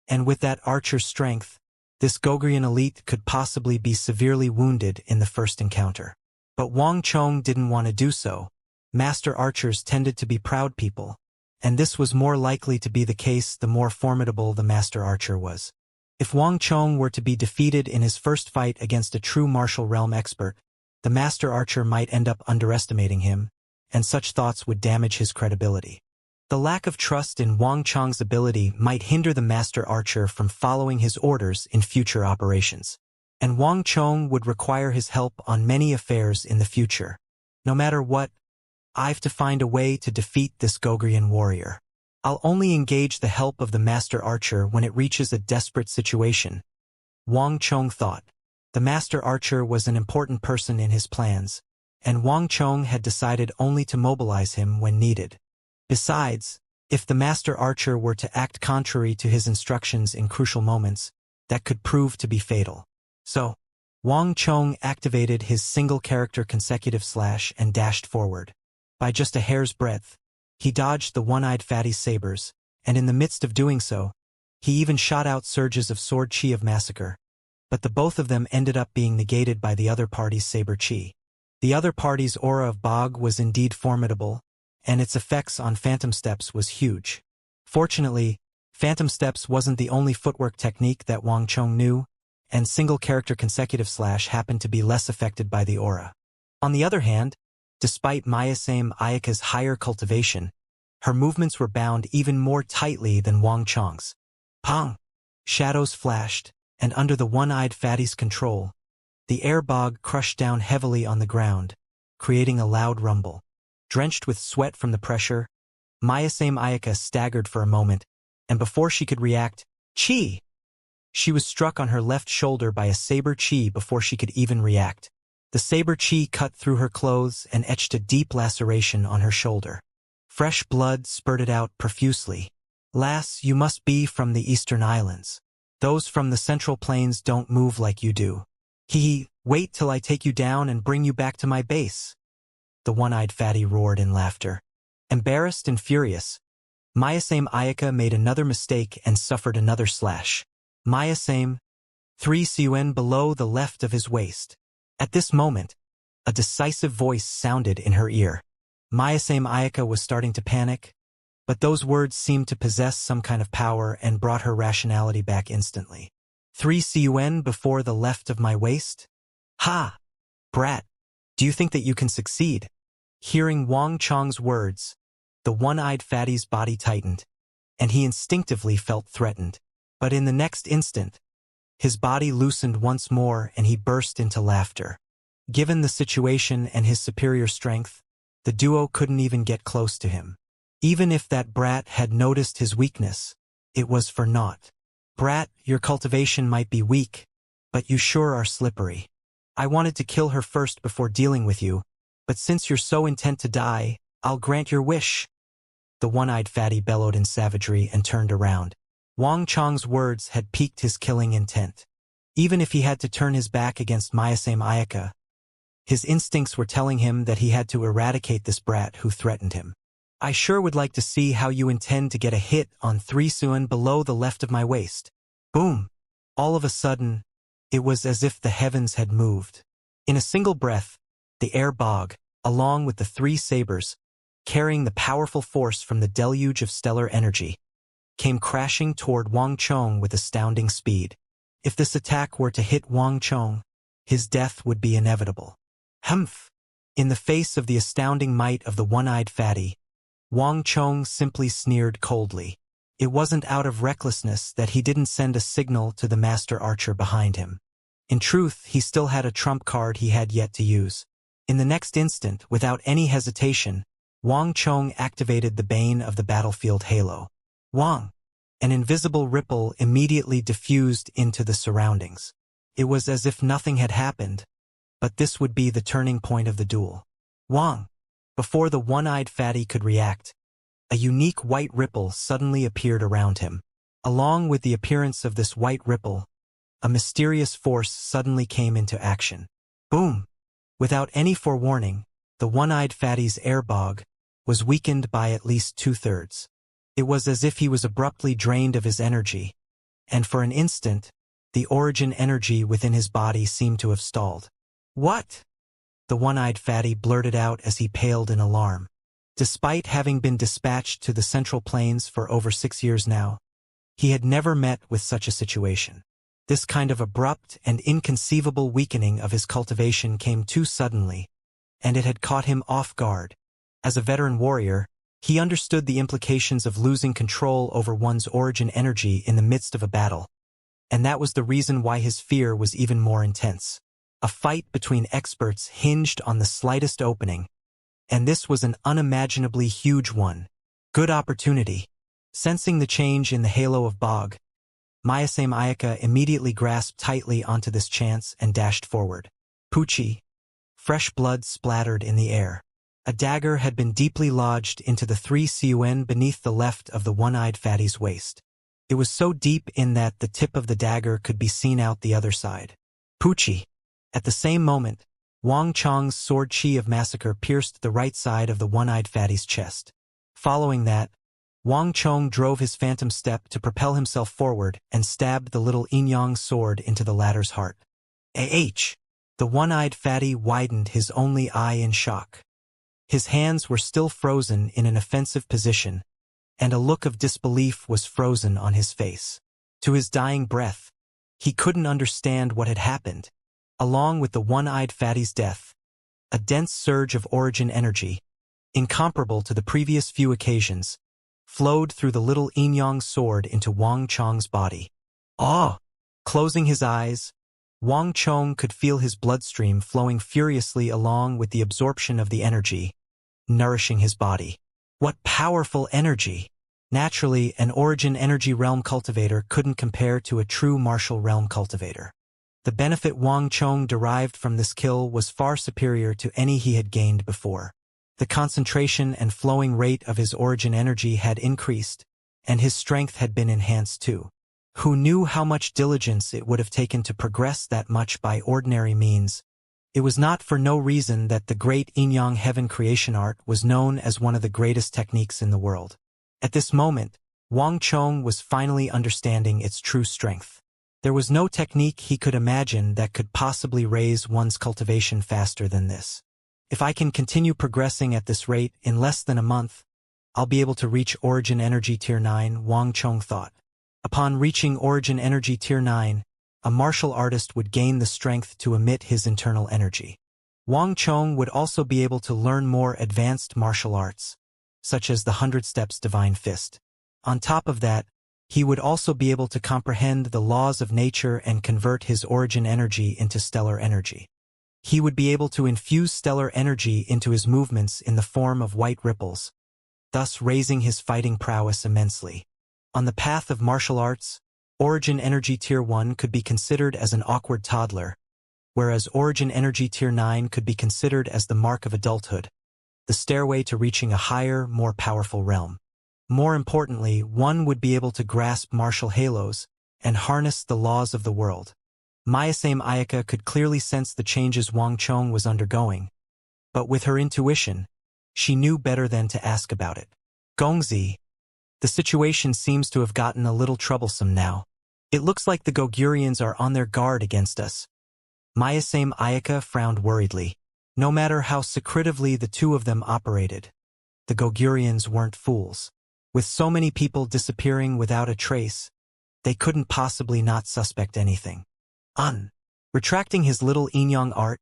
And with that archer's strength, this Gogrian elite could possibly be severely wounded in the first encounter. But Wang Chong didn't want to do so. Master archers tended to be proud people, and this was more likely to be the case the more formidable the master archer was. If Wang Chong were to be defeated in his first fight against a true martial realm expert, the master archer might end up underestimating him, and such thoughts would damage his credibility. The lack of trust in Wang Chong's ability might hinder the master archer from following his orders in future operations, and Wang Chong would require his help on many affairs in the future. No matter what, I've to find a way to defeat this Gogrian warrior. I'll only engage the help of the master archer when it reaches a desperate situation, Wang Chong thought. The master archer was an important person in his plans, and Wang Chong had decided only to mobilize him when needed. Besides, if the master archer were to act contrary to his instructions in crucial moments, that could prove to be fatal. So, Wang Chong activated his single-character consecutive slash and dashed forward. By just a hair's breadth, he dodged the one-eyed fatty's sabers, and in the midst of doing so, he even shot out surges of sword chi of massacre. But the both of them ended up being negated by the other party's saber chi. The other party's aura of bog was indeed formidable, and its effects on Phantom Steps was huge. Fortunately, Phantom Steps wasn't the only footwork technique that Wang Chong knew, and single-character consecutive slash happened to be less affected by the aura. On the other hand, despite Mayasame Ayaka's higher cultivation, her movements were bound even more tightly than Wang Chong's. Pong! Shadows flashed, and under the one-eyed fatty's control, the air bog crushed down heavily on the ground, creating a loud rumble. Drenched with sweat from the pressure, Mayasame Ayaka staggered for a moment, and before she could react, chi! She was struck on her left shoulder by a saber chi before she could even react. The saber chi cut through her clothes and etched a deep laceration on her shoulder. Fresh blood spurted out profusely. Lass, you must be from the eastern islands. Those from the central plains don't move like you do. Wait till I take you down and bring you back to my base. The one-eyed fatty roared in laughter. Embarrassed and furious, Mayasame Ayaka made another mistake and suffered another slash. Mayasame, 3 cun below the left of his waist. At this moment, a decisive voice sounded in her ear. Mayasame Ayaka was starting to panic, but those words seemed to possess some kind of power and brought her rationality back instantly. 3 cun before the left of my waist? Ha! Brat, do you think that you can succeed? Hearing Wang Chong's words, the one-eyed fatty's body tightened, and he instinctively felt threatened. But in the next instant, his body loosened once more and he burst into laughter. Given the situation and his superior strength, the duo couldn't even get close to him. Even if that brat had noticed his weakness, it was for naught. Brat, your cultivation might be weak, but you sure are slippery. I wanted to kill her first before dealing with you, but since you're so intent to die, I'll grant your wish. The one-eyed fatty bellowed in savagery and turned around. Wang Chong's words had piqued his killing intent. Even if he had to turn his back against Mayasame Ayaka, his instincts were telling him that he had to eradicate this brat who threatened him. I sure would like to see how you intend to get a hit on 3 cun below the left of my waist. Boom! All of a sudden, it was as if the heavens had moved. In a single breath, the air bog, along with the 3 sabers, carrying the powerful force from the deluge of stellar energy, came crashing toward Wang Chong with astounding speed. If this attack were to hit Wang Chong, his death would be inevitable. Humph! In the face of the astounding might of the one-eyed fatty, Wang Chong simply sneered coldly. It wasn't out of recklessness that he didn't send a signal to the master archer behind him. In truth, he still had a trump card he had yet to use. In the next instant, without any hesitation, Wang Chong activated the bane of the battlefield halo. Wang! An invisible ripple immediately diffused into the surroundings. It was as if nothing had happened, but this would be the turning point of the duel. Wang! Before the one-eyed fatty could react, a unique white ripple suddenly appeared around him. Along with the appearance of this white ripple, a mysterious force suddenly came into action. Boom! Without any forewarning, the one-eyed fatty's air bog was weakened by at least 2/3. It was as if he was abruptly drained of his energy, and for an instant, the origin energy within his body seemed to have stalled. What? The one-eyed fatty blurted out as he paled in alarm. Despite having been dispatched to the Central Plains for over 6 years now, he had never met with such a situation. This kind of abrupt and inconceivable weakening of his cultivation came too suddenly, and it had caught him off guard. As a veteran warrior, he understood the implications of losing control over one's origin energy in the midst of a battle, and that was the reason why his fear was even more intense. A fight between experts hinged on the slightest opening, and this was an unimaginably huge one. Good opportunity. Sensing the change in the halo of bog, Mayasame Ayaka immediately grasped tightly onto this chance and dashed forward. Poochie. Fresh blood splattered in the air. A dagger had been deeply lodged into the 3 cun beneath the left of the one-eyed fatty's waist. It was so deep in that the tip of the dagger could be seen out the other side. Poochie. At the same moment, Wang Chong's sword chi of massacre pierced the right side of the one-eyed fatty's chest. Following that, Wang Chong drove his phantom step to propel himself forward and stabbed the little yin-yang sword into the latter's heart. The one-eyed fatty widened his only eye in shock. His hands were still frozen in an offensive position, and a look of disbelief was frozen on his face. To his dying breath, he couldn't understand what had happened. Along with the one-eyed fatty's death, a dense surge of origin energy, incomparable to the previous few occasions, flowed through the little yin-yang sword into Wang Chong's body. Closing his eyes, Wang Chong could feel his bloodstream flowing furiously along with the absorption of the energy, nourishing his body. What powerful energy! Naturally, an origin energy realm cultivator couldn't compare to a true martial realm cultivator. The benefit Wang Chong derived from this kill was far superior to any he had gained before. The concentration and flowing rate of his origin energy had increased, and his strength had been enhanced too. Who knew how much diligence it would have taken to progress that much by ordinary means? It was not for no reason that the great Yin-Yang heaven creation art was known as one of the greatest techniques in the world. At this moment, Wang Chong was finally understanding its true strength. There was no technique he could imagine that could possibly raise one's cultivation faster than this. If I can continue progressing at this rate in less than a month, I'll be able to reach Origin Energy Tier 9, Wang Chong thought. Upon reaching Origin Energy Tier 9, a martial artist would gain the strength to emit his internal energy. Wang Chong would also be able to learn more advanced martial arts, such as the 100 Steps Divine Fist. On top of that, he would also be able to comprehend the laws of nature and convert his origin energy into stellar energy. He would be able to infuse stellar energy into his movements in the form of white ripples, thus raising his fighting prowess immensely. On the path of martial arts, Origin Energy Tier 1 could be considered as an awkward toddler, whereas Origin Energy Tier 9 could be considered as the mark of adulthood, the stairway to reaching a higher, more powerful realm. More importantly, one would be able to grasp martial halos and harness the laws of the world. Mayasame Ayaka could clearly sense the changes Wang Chong was undergoing, but with her intuition, she knew better than to ask about it. Gongzi, the situation seems to have gotten a little troublesome now. It looks like the Gogurians are on their guard against us. Mayasame Ayaka frowned worriedly. No matter how secretively the two of them operated, the Gogurians weren't fools. With so many people disappearing without a trace, they couldn't possibly not suspect anything. Retracting his little yin-yang art,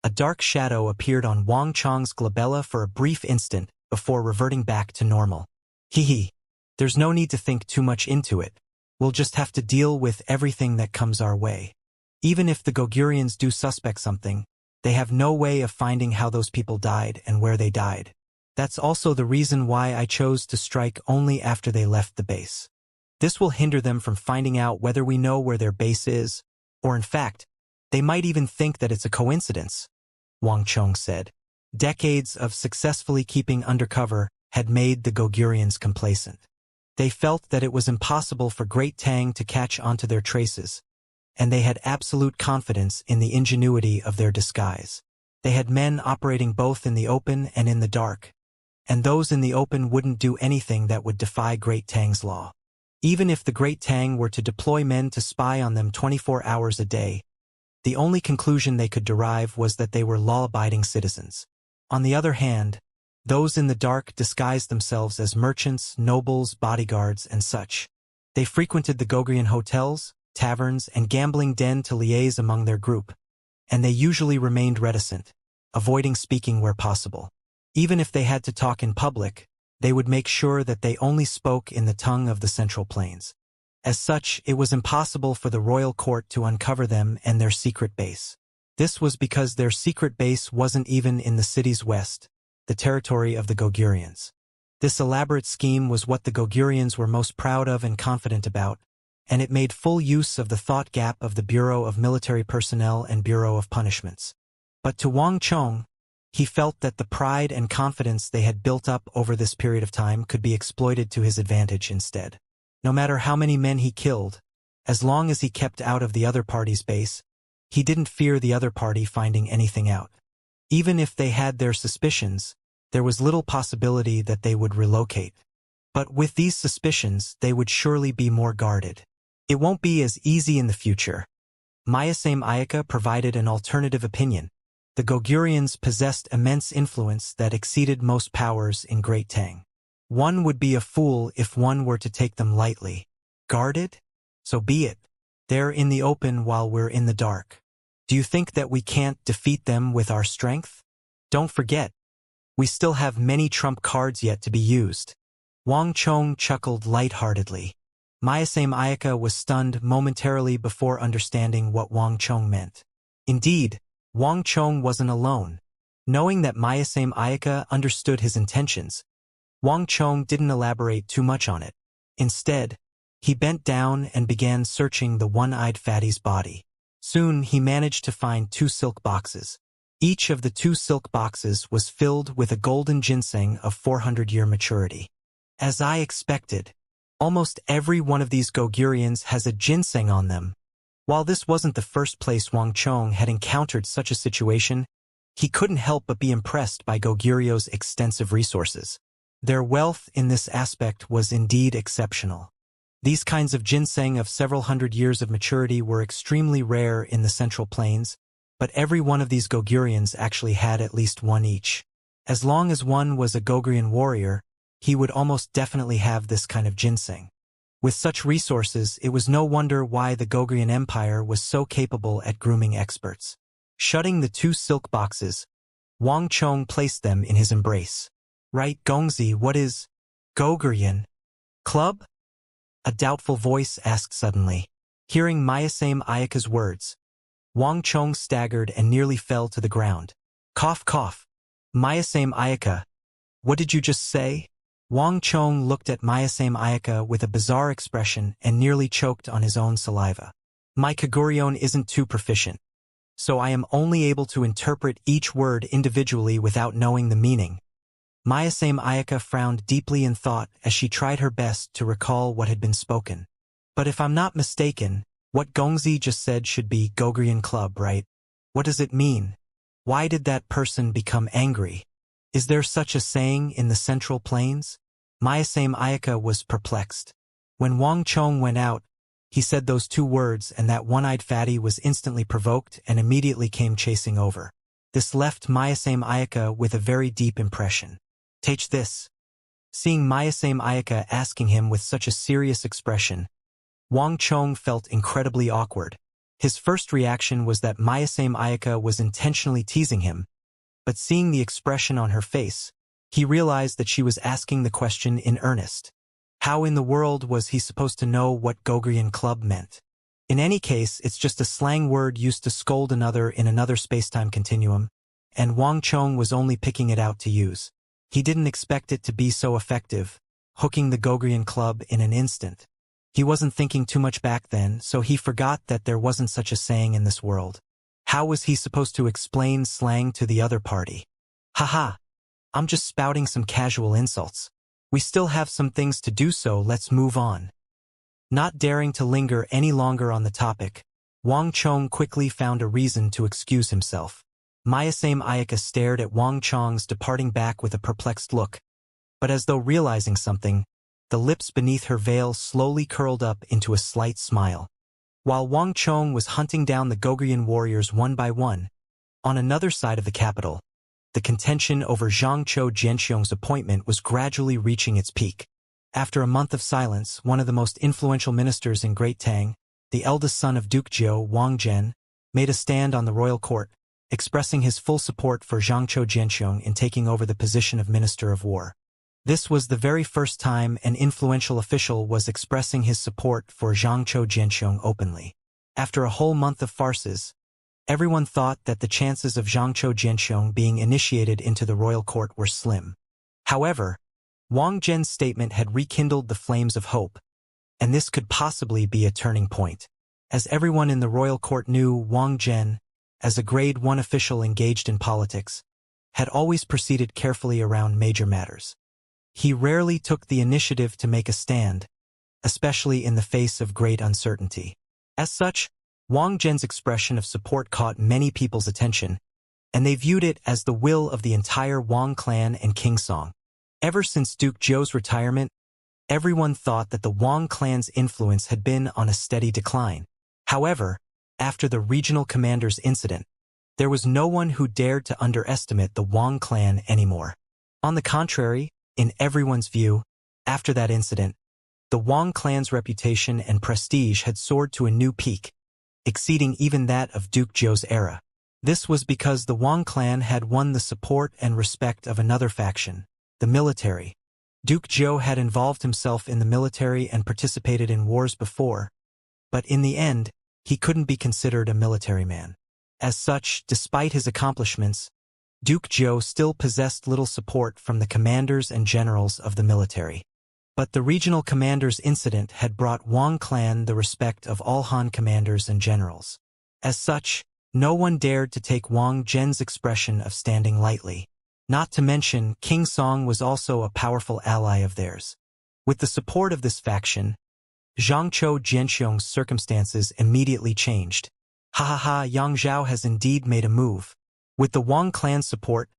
a dark shadow appeared on Wang Chong's glabella for a brief instant before reverting back to normal. Hee. There's no need to think too much into it. We'll just have to deal with everything that comes our way. Even if the Gogurians do suspect something, they have no way of finding how those people died and where they died. That's also the reason why I chose to strike only after they left the base. This will hinder them from finding out whether we know where their base is, or in fact, they might even think that it's a coincidence, Wang Chong said. Decades of successfully keeping undercover had made the Gogurians complacent. They felt that it was impossible for Great Tang to catch onto their traces, and they had absolute confidence in the ingenuity of their disguise. They had men operating both in the open and in the dark, and those in the open wouldn't do anything that would defy Great Tang's law. Even if the Great Tang were to deploy men to spy on them 24 hours a day, the only conclusion they could derive was that they were law-abiding citizens. On the other hand, those in the dark disguised themselves as merchants, nobles, bodyguards, and such. They frequented the Gogurian hotels, taverns, and gambling den to liaise among their group, and they usually remained reticent, avoiding speaking where possible. Even if they had to talk in public, they would make sure that they only spoke in the tongue of the Central Plains. As such, it was impossible for the royal court to uncover them and their secret base. This was because their secret base wasn't even in the city's west, the territory of the Gogurians. This elaborate scheme was what the Gogurians were most proud of and confident about, and it made full use of the thought gap of the Bureau of Military Personnel and Bureau of Punishments. But to Wang Chong, he felt that the pride and confidence they had built up over this period of time could be exploited to his advantage instead. No matter how many men he killed, as long as he kept out of the other party's base, he didn't fear the other party finding anything out. Even if they had their suspicions, there was little possibility that they would relocate. But with these suspicions, they would surely be more guarded. It won't be as easy in the future. Mayasame Ayaka provided an alternative opinion. The Gogurians possessed immense influence that exceeded most powers in Great Tang. One would be a fool if one were to take them lightly. Guarded? So be it. They're in the open while we're in the dark. Do you think that we can't defeat them with our strength? Don't forget, we still have many trump cards yet to be used. Wang Chong chuckled lightheartedly. Mayasame Ayaka was stunned momentarily before understanding what Wang Chong meant. Indeed, Wang Chong wasn't alone. Knowing that Mayasame Ayaka understood his intentions, Wang Chong didn't elaborate too much on it. Instead, he bent down and began searching the one-eyed fatty's body. Soon he managed to find 2 silk boxes. Each of the 2 silk boxes was filled with a golden ginseng of 400-year maturity. As I expected, almost every one of these Gogurians has a ginseng on them. While this wasn't the first place Wang Chong had encountered such a situation, he couldn't help but be impressed by Gogurio's extensive resources. Their wealth in this aspect was indeed exceptional. These kinds of ginseng of several hundred years of maturity were extremely rare in the Central Plains, but every one of these Gogurians actually had at least one each. As long as one was a Gogurian warrior, he would almost definitely have this kind of ginseng. With such resources, it was no wonder why the Gogurian Empire was so capable at grooming experts. Shutting the 2 silk boxes, Wang Chong placed them in his embrace. Right, Gongzi, what is Gogurian Club? A doubtful voice asked suddenly. Hearing Mayasame Ayaka's words, Wang Chong staggered and nearly fell to the ground. Cough, cough. Mayasame Ayaka, what did you just say? Wang Chong looked at Mayasame Ayaka with a bizarre expression and nearly choked on his own saliva. My Kagurion isn't too proficient, so I am only able to interpret each word individually without knowing the meaning. Mayasame Ayaka frowned deeply in thought as she tried her best to recall what had been spoken. But if I'm not mistaken, what Gongzi just said should be Gogurian Club, right? What does it mean? Why did that person become angry? Is there such a saying in the Central Plains? Mayasame Ayaka was perplexed. When Wang Chong went out, he said those 2 words and that one-eyed fatty was instantly provoked and immediately came chasing over. This left Mayasame Ayaka with a very deep impression. Take this. Seeing Mayasame Ayaka asking him with such a serious expression, Wang Chong felt incredibly awkward. His first reaction was that Mayasame Ayaka was intentionally teasing him, but seeing the expression on her face, he realized that she was asking the question in earnest. How in the world was he supposed to know what Gogurian Club meant? In any case, it's just a slang word used to scold another in another space-time continuum, and Wang Chong was only picking it out to use. He didn't expect it to be so effective, hooking the Gogurian Club in an instant. He wasn't thinking too much back then, so he forgot that there wasn't such a saying in this world. How was he supposed to explain slang to the other party? Haha, I'm just spouting some casual insults. We still have some things to do, so let's move on. Not daring to linger any longer on the topic, Wang Chong quickly found a reason to excuse himself. Mayasame Ayaka stared at Wang Chong's departing back with a perplexed look, but as though realizing something, the lips beneath her veil slowly curled up into a slight smile. While Wang Chong was hunting down the Gogurian warriors one by one, on another side of the capital, the contention over Xianxia Jianxiong's appointment was gradually reaching its peak. After a month of silence, one of the most influential ministers in Great Tang, the eldest son of Duke Jiu, Wang Zhen, made a stand on the royal court, expressing his full support for Xianxia Jianxiong in taking over the position of Minister of War. This was the very first time an influential official was expressing his support for Xianxia Jianxiong openly. After a whole month of farces, everyone thought that the chances of Xianxia Jianxiong being initiated into the royal court were slim. However, Wang Zhen's statement had rekindled the flames of hope, and this could possibly be a turning point. As everyone in the royal court knew, Wang Zhen, as a grade 1 official engaged in politics, had always proceeded carefully around major matters. He rarely took the initiative to make a stand, especially in the face of great uncertainty. As such, Wang Zhen's expression of support caught many people's attention, and they viewed it as the will of the entire Wang clan and King Song. Ever since Duke Zhou's retirement, everyone thought that the Wang clan's influence had been on a steady decline. However, after the regional commander's incident, there was no one who dared to underestimate the Wang clan anymore. On the contrary, in everyone's view, after that incident, the Wang clan's reputation and prestige had soared to a new peak, exceeding even that of Duke Zhou's era. This was because the Wang clan had won the support and respect of another faction, the military. Duke Zhou had involved himself in the military and participated in wars before, but in the end, he couldn't be considered a military man. As such, despite his accomplishments, Duke Zhou still possessed little support from the commanders and generals of the military. But the regional commander's incident had brought Wang clan the respect of all Han commanders and generals. As such, no one dared to take Wang Zhen's expression of standing lightly. Not to mention, King Song was also a powerful ally of theirs. With the support of this faction, Xianxia Jianxiong's circumstances immediately changed. Ha ha ha, Yang Zhao has indeed made a move. With the Wang clan's support,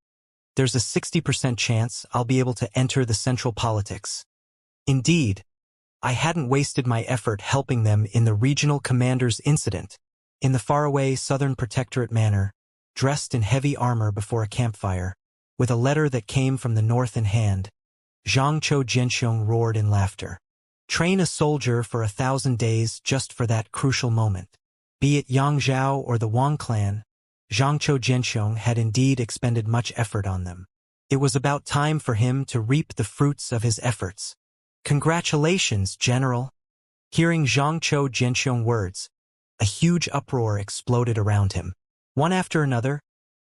there's a 60% chance I'll be able to enter the central politics. Indeed, I hadn't wasted my effort helping them in the regional commander's incident. In the faraway southern protectorate manor, dressed in heavy armor before a campfire, with a letter that came from the north in hand, Xianxia Jianxiong roared in laughter. Train a soldier for 1,000 days just for that crucial moment. Be it Yang Zhao or the Wang clan, Xianxia Jianxiong had indeed expended much effort on them. It was about time for him to reap the fruits of his efforts. Congratulations, General! Hearing Xianxia Jianxiong words, a huge uproar exploded around him. One after another,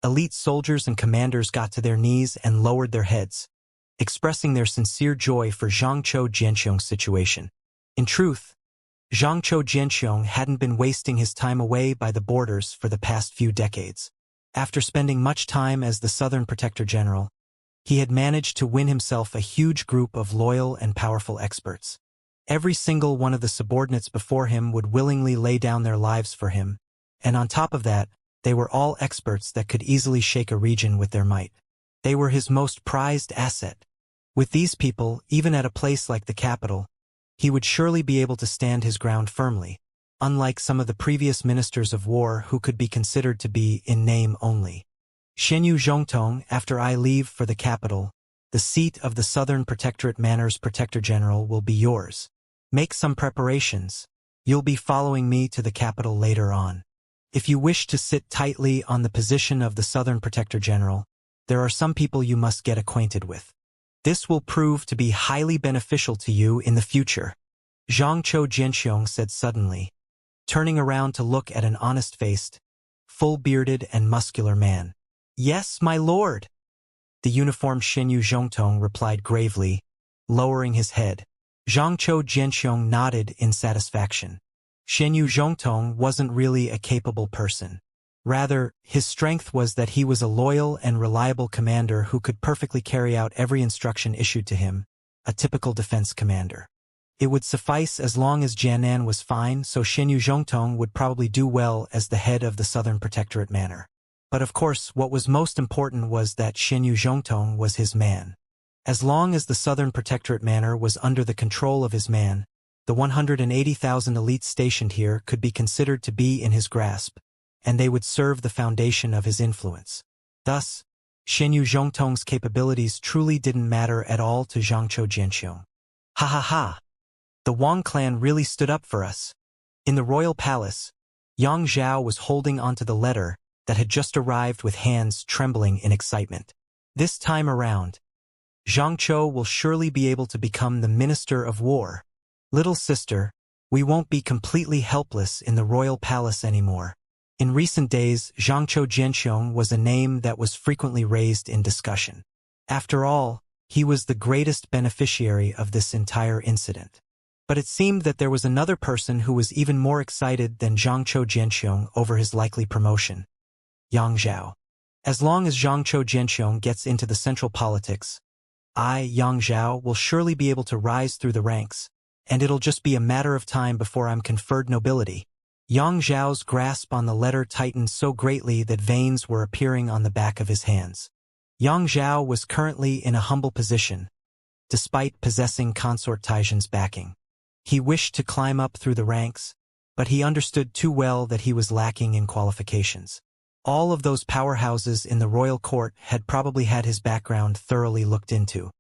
elite soldiers and commanders got to their knees and lowered their heads, expressing their sincere joy for Xianxia Jianxiong's situation. In truth, Xianxia Jianxiong hadn't been wasting his time away by the borders for the past few decades. After spending much time as the Southern Protector General, he had managed to win himself a huge group of loyal and powerful experts. Every single one of the subordinates before him would willingly lay down their lives for him, and on top of that, they were all experts that could easily shake a region with their might. They were his most prized asset. With these people, even at a place like the capital, he would surely be able to stand his ground firmly, unlike some of the previous ministers of war who could be considered to be in name only. Shenyu Zhongtong, after I leave for the capital, the seat of the Southern Protectorate Manor's Protector General will be yours. Make some preparations. You'll be following me to the capital later on. If you wish to sit tightly on the position of the Southern Protector General, there are some people you must get acquainted with. This will prove to be highly beneficial to you in the future, Xianxia Jianxiong said suddenly, turning around to look at an honest-faced, full-bearded and muscular man. Yes, my lord, the uniformed Shenyu Zhongtong replied gravely, lowering his head. Xianxia Jianxiong nodded in satisfaction. Shenyu Zhongtong wasn't really a capable person. Rather, his strength was that he was a loyal and reliable commander who could perfectly carry out every instruction issued to him, a typical defense commander. It would suffice as long as Jianan was fine, so Shenyu Zhongtong would probably do well as the head of the Southern Protectorate Manor. But of course, what was most important was that Shenyu Zhongtong was his man. As long as the Southern Protectorate Manor was under the control of his man, the 180,000 elites stationed here could be considered to be in his grasp, and they would serve the foundation of his influence. Thus, Shenyu Zhongtong's capabilities truly didn't matter at all to Xianxia Jianxiong. Ha ha ha! The Wang clan really stood up for us. In the royal palace, Yang Zhao was holding onto the letter that had just arrived with hands trembling in excitement. This time around, Xianxia will surely be able to become the Minister of War. Little sister, we won't be completely helpless in the royal palace anymore. In recent days, Xianxia Jianxiong was a name that was frequently raised in discussion. After all, he was the greatest beneficiary of this entire incident. But it seemed that there was another person who was even more excited than Xianxia Jianxiong over his likely promotion. Yang Zhao. As long as Xianxia Jianxiong gets into the central politics, I, Yang Zhao, will surely be able to rise through the ranks, and it'll just be a matter of time before I'm conferred nobility. Yang Zhao's grasp on the letter tightened so greatly that veins were appearing on the back of his hands. Yang Zhao was currently in a humble position, despite possessing Consort Taizhen's backing. He wished to climb up through the ranks, but he understood too well that he was lacking in qualifications. All of those powerhouses in the royal court had probably had his background thoroughly looked into.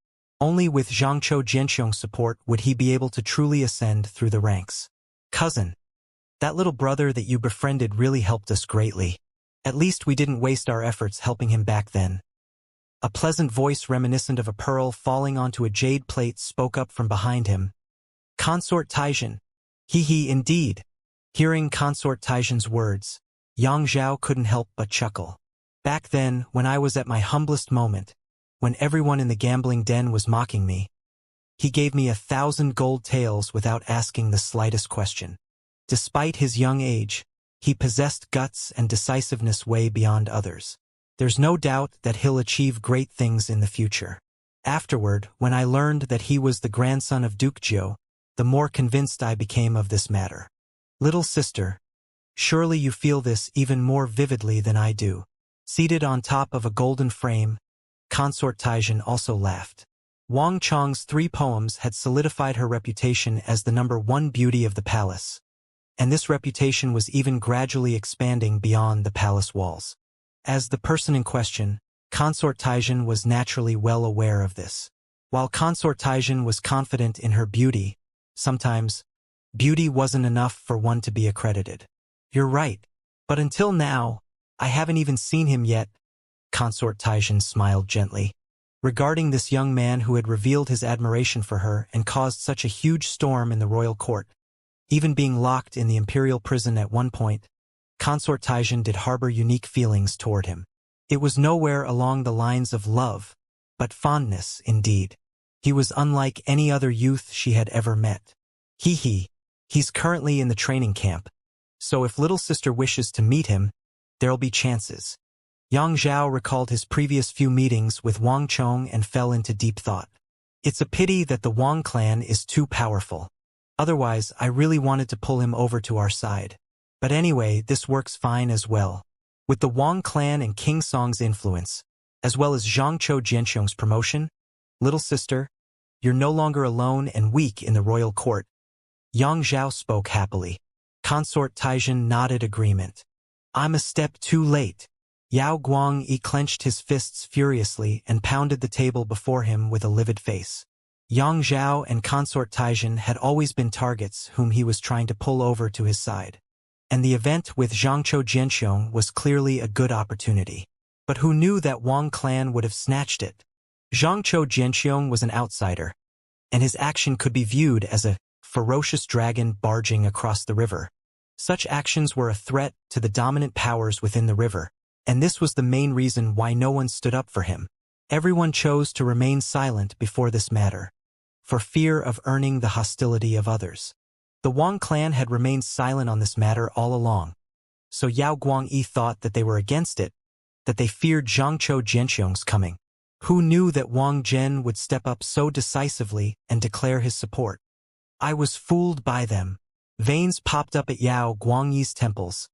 Only with Xianxia Jianxiong's support would he be able to truly ascend through the ranks. Cousin, that little brother that you befriended really helped us greatly. At least we didn't waste our efforts helping him back then. A pleasant voice reminiscent of a pearl falling onto a jade plate spoke up from behind him. Consort Taizhen. He indeed. Hearing Consort Taizhen's words, Yang Zhao couldn't help but chuckle. Back then, when I was at my humblest moment, when everyone in the gambling den was mocking me, he gave me 1,000 gold taels without asking the slightest question. Despite his young age, He possessed guts and decisiveness way beyond others. There's no doubt that he'll achieve great things in the future. Afterward, when I learned that he was the grandson of Duke Jiu, the more convinced I became of this matter. Little sister, surely you feel this even more vividly than I do. Seated on top of a golden frame, Consort Taijin also laughed. Wang Chong's 3 poems had solidified her reputation as the #1 beauty of the palace, and this reputation was even gradually expanding beyond the palace walls. As the person in question, Consort Taijin was naturally well aware of this. While Consort Taijin was confident in her beauty, sometimes, beauty wasn't enough for one to be accredited. You're right, but until now, I haven't even seen him yet. Consort Taijin smiled gently. Regarding this young man who had revealed his admiration for her and caused such a huge storm in the royal court, even being locked in the imperial prison at one point, Consort Taijin did harbor unique feelings toward him. It was nowhere along the lines of love, but fondness indeed. He was unlike any other youth she had ever met. He's currently in the training camp, so if little sister wishes to meet him, there'll be chances. Yang Zhao recalled his previous few meetings with Wang Chong and fell into deep thought. It's a pity that the Wang clan is too powerful. Otherwise, I really wanted to pull him over to our side. But anyway, this works fine as well. With the Wang clan and King Song's influence, as well as Zhangzhou Jianxiong's promotion, little sister, you're no longer alone and weak in the royal court. Yang Zhao spoke happily. Consort Taijin nodded agreement. I'm a step too late. Yao Guangyi clenched his fists furiously and pounded the table before him with a livid face. Yang Zhao and Consort Taijin had always been targets whom he was trying to pull over to his side. And the event with Zhangzhou Jianxiong was clearly a good opportunity. But who knew that Wang clan would have snatched it? Zhangzhou Jianxiong was an outsider, and his action could be viewed as a ferocious dragon barging across the river. Such actions were a threat to the dominant powers within the river, and this was the main reason why no one stood up for him. Everyone chose to remain silent before this matter, for fear of earning the hostility of others. The Wang clan had remained silent on this matter all along, so Yao Guangyi thought that they were against it, that they feared Zhangzhou Jianxiong's coming. Who knew that Wang Zhen would step up so decisively and declare his support? I was fooled by them. Veins popped up at Yao Guangyi's temples,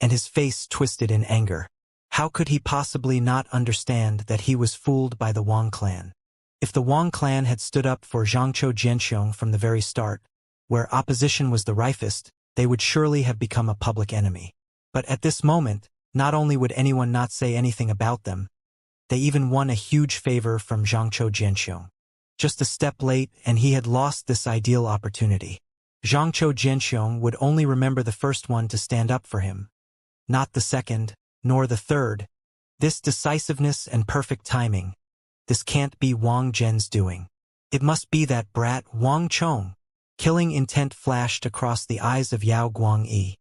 and his face twisted in anger. How could he possibly not understand that he was fooled by the Wang clan? If the Wang clan had stood up for Zhangzhou Jianxiong from the very start, where opposition was the rifest, they would surely have become a public enemy. But at this moment, not only would anyone not say anything about them, they even won a huge favor from Zhangzhou Jianxiong. Just a step late and he had lost this ideal opportunity. Zhangzhou Jianxiong would only remember the first one to stand up for him, not the second, nor the third. This decisiveness and perfect timing, this can't be Wang Zhen's doing. It must be that brat Wang Chong. Killing intent flashed across the eyes of Yao Guangyi.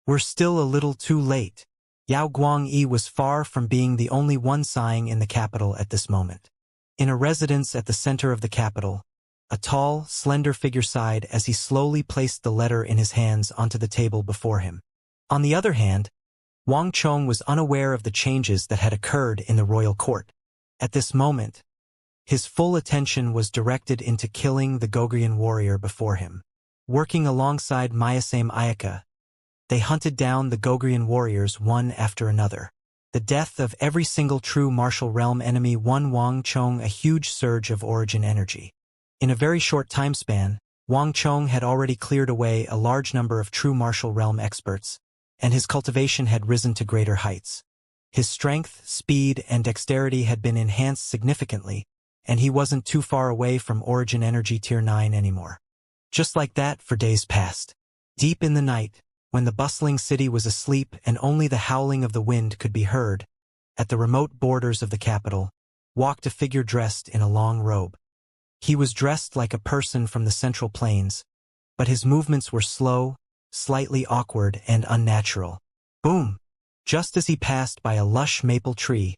We're still a little too late. Yao Guangyi was far from being the only one sighing in the capital at this moment. In a residence at the center of the capital, a tall, slender figure sighed as he slowly placed the letter in his hands onto the table before him. On the other hand, Wang Chong was unaware of the changes that had occurred in the royal court. At this moment, his full attention was directed into killing the Gogrian warrior before him. Working alongside Mayasame Ayaka, they hunted down the Gogrian warriors one after another. The death of every single true martial realm enemy won Wang Chong a huge surge of origin energy. In a very short time span, Wang Chong had already cleared away a large number of true martial realm experts, and his cultivation had risen to greater heights. His strength, speed, and dexterity had been enhanced significantly, and he wasn't too far away from Origin Energy Tier 9 anymore. Just like that for days past. Deep in the night, when the bustling city was asleep and only the howling of the wind could be heard, at the remote borders of the capital, walked a figure dressed in a long robe. He was dressed like a person from the Central Plains, but his movements were slow, slightly awkward, and unnatural. Boom! Just as he passed by a lush maple tree,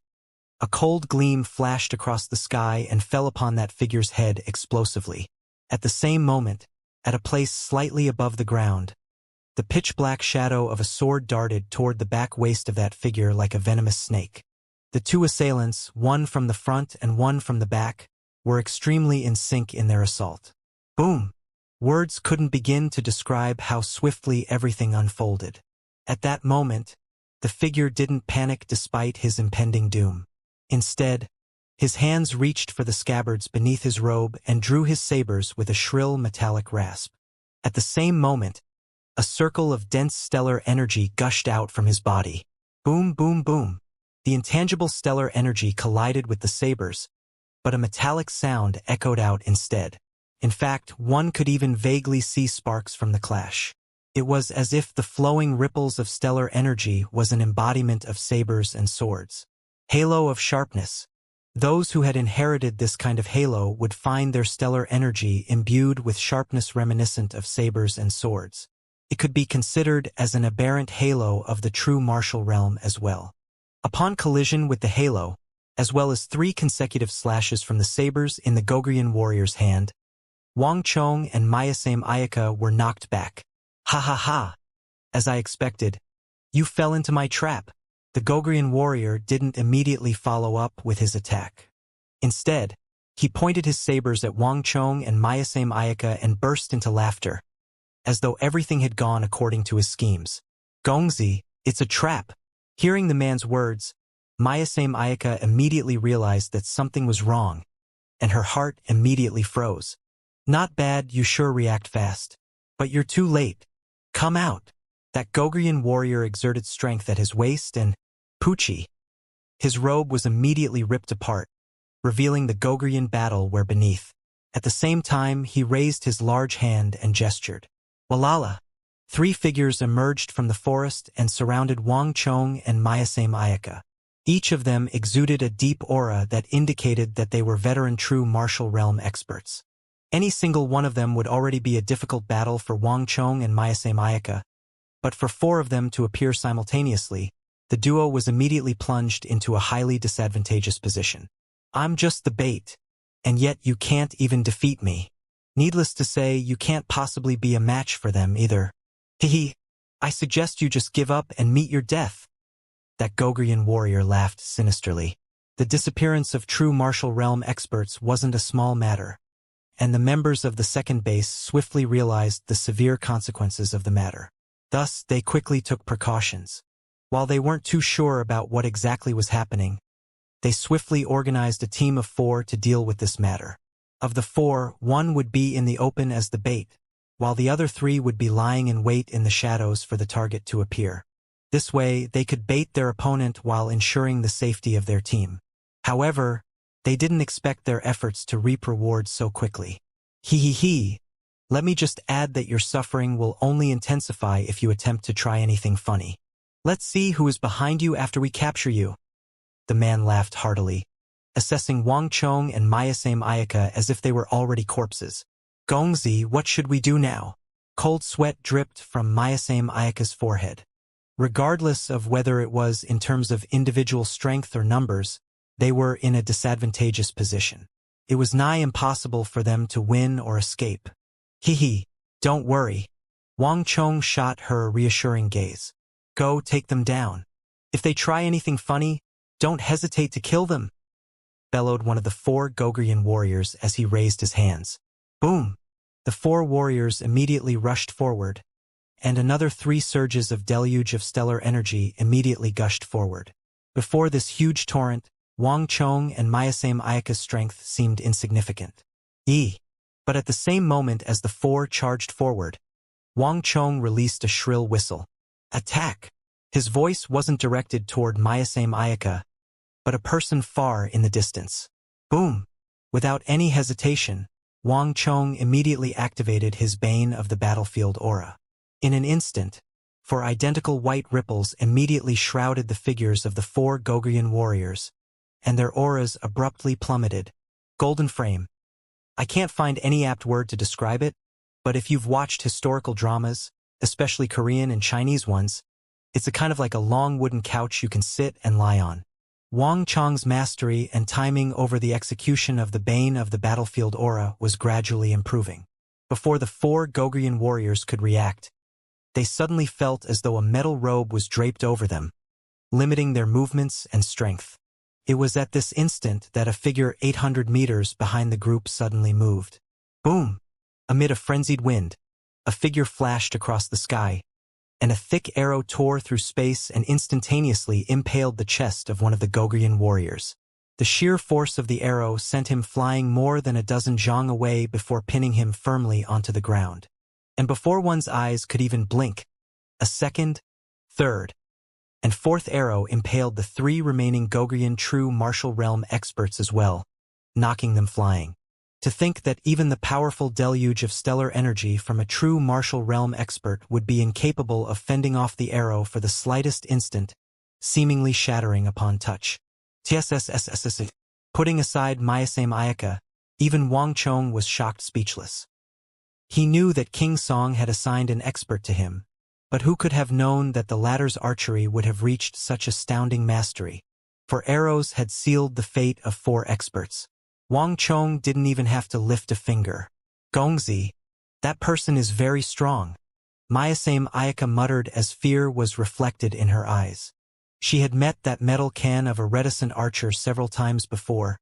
a cold gleam flashed across the sky and fell upon that figure's head explosively. At the same moment, at a place slightly above the ground, The pitch-black shadow of a sword darted toward the back waist of that figure like a venomous snake. The two assailants, one from the front and one from the back, were extremely in sync in their assault. Boom! Words couldn't begin to describe how swiftly everything unfolded. At that moment, the figure didn't panic despite his impending doom. Instead, his hands reached for the scabbards beneath his robe and drew his sabers with a shrill metallic rasp. At the same moment, a circle of dense stellar energy gushed out from his body. Boom, boom, boom. The intangible stellar energy collided with the sabers, but a metallic sound echoed out instead. In fact, one could even vaguely see sparks from the clash. It was as if the flowing ripples of stellar energy was an embodiment of sabers and swords. Halo of sharpness. Those who had inherited this kind of halo would find their stellar energy imbued with sharpness reminiscent of sabers and swords. It could be considered as an aberrant halo of the true martial realm as well. Upon collision with the halo, as well as 3 consecutive slashes from the sabers in the Gogrian warrior's hand, Wang Chong and Mayasame Ayaka were knocked back. Ha ha ha! As I expected, you fell into my trap. The Gogrian warrior didn't immediately follow up with his attack. Instead, he pointed his sabers at Wang Chong and Mayasame Ayaka and burst into laughter, as though everything had gone according to his schemes. Gongzi, it's a trap. Hearing the man's words, Mayasame Ayaka immediately realized that something was wrong, and her heart immediately froze. Not bad, you sure react fast. But you're too late. Come out. That Gogrian warrior exerted strength at his waist and, Poochie. His robe was immediately ripped apart, revealing the Gogrian battle where beneath. At the same time, he raised his large hand and gestured. Walala. 3 figures emerged from the forest and surrounded Wang Chong and Mayasame Ayaka. Each of them exuded a deep aura that indicated that they were veteran true martial realm experts. Any single one of them would already be a difficult battle for Wang Chong and Mayasame Ayaka, but for 4 of them to appear simultaneously, the duo was immediately plunged into a highly disadvantageous position. I'm just the bait, and yet you can't even defeat me. Needless to say, you can't possibly be a match for them either. Hehe, I suggest you just give up and meet your death. That Gogrian warrior laughed sinisterly. The disappearance of true martial realm experts wasn't a small matter, and the members of the second base swiftly realized the severe consequences of the matter. Thus, they quickly took precautions. While they weren't too sure about what exactly was happening, they swiftly organized a team of 4 to deal with this matter. Of the 4, 1 would be in the open as the bait, while the other 3 would be lying in wait in the shadows for the target to appear. This way, they could bait their opponent while ensuring the safety of their team. However, they didn't expect their efforts to reap rewards so quickly. Hee. Let me just add that your suffering will only intensify if you attempt to try anything funny. Let's see who is behind you after we capture you. The man laughed heartily, assessing Wang Chong and Mayasame Ayaka as if they were already corpses. Gongzi, what should we do now? Cold sweat dripped from Mayasame Ayaka's forehead. Regardless of whether it was in terms of individual strength or numbers, they were in a disadvantageous position. It was nigh impossible for them to win or escape. Hehe, don't worry. Wang Chong shot her a reassuring gaze. Go take them down. If they try anything funny, don't hesitate to kill them, bellowed one of the 4 Gogrian warriors as he raised his hands. Boom! The 4 warriors immediately rushed forward, and another 3 surges of deluge of stellar energy immediately gushed forward. Before this huge torrent, Wang Chong and Mayasame Ayaka's strength seemed insignificant. But at the same moment as the 4 charged forward, Wang Chong released a shrill whistle. Attack! His voice wasn't directed toward Mayasame Ayaka, but a person far in the distance. Boom! Without any hesitation, Wang Chong immediately activated his Bane of the Battlefield aura. In an instant, 4 identical white ripples immediately shrouded the figures of the 4 Gogrian warriors, and their auras abruptly plummeted. Golden frame. I can't find any apt word to describe it, but if you've watched historical dramas, especially Korean and Chinese ones, it's a kind of like a long wooden couch you can sit and lie on. Wang Chong's mastery and timing over the execution of the Bane of the Battlefield aura was gradually improving. Before the 4 Gogrian warriors could react, They suddenly felt as though a metal robe was draped over them, limiting their movements and strength. It was at this instant that a figure 800 meters behind the group suddenly moved. Boom! Amid a frenzied wind, a figure flashed across the sky, and a thick arrow tore through space and instantaneously impaled the chest of one of the Gogrian warriors. The sheer force of the arrow sent him flying more than a dozen zhang away before pinning him firmly onto the ground. And before one's eyes could even blink, a second, third, and fourth arrow impaled the 3 remaining Gogrian true martial realm experts as well, knocking them flying. To think that even the powerful deluge of stellar energy from a true martial realm expert would be incapable of fending off the arrow for the slightest instant, seemingly shattering upon touch. TSSSSS. Putting aside Myasame Ayaka, even Wang Chong was shocked speechless. He knew that King Song had assigned an expert to him, but who could have known that the latter's archery would have reached such astounding mastery? For arrows had sealed the fate of 4 experts. Wang Chong didn't even have to lift a finger. Gongzi, that person is very strong, Myasame Ayaka muttered as fear was reflected in her eyes. She had met that metal can of a reticent archer several times before,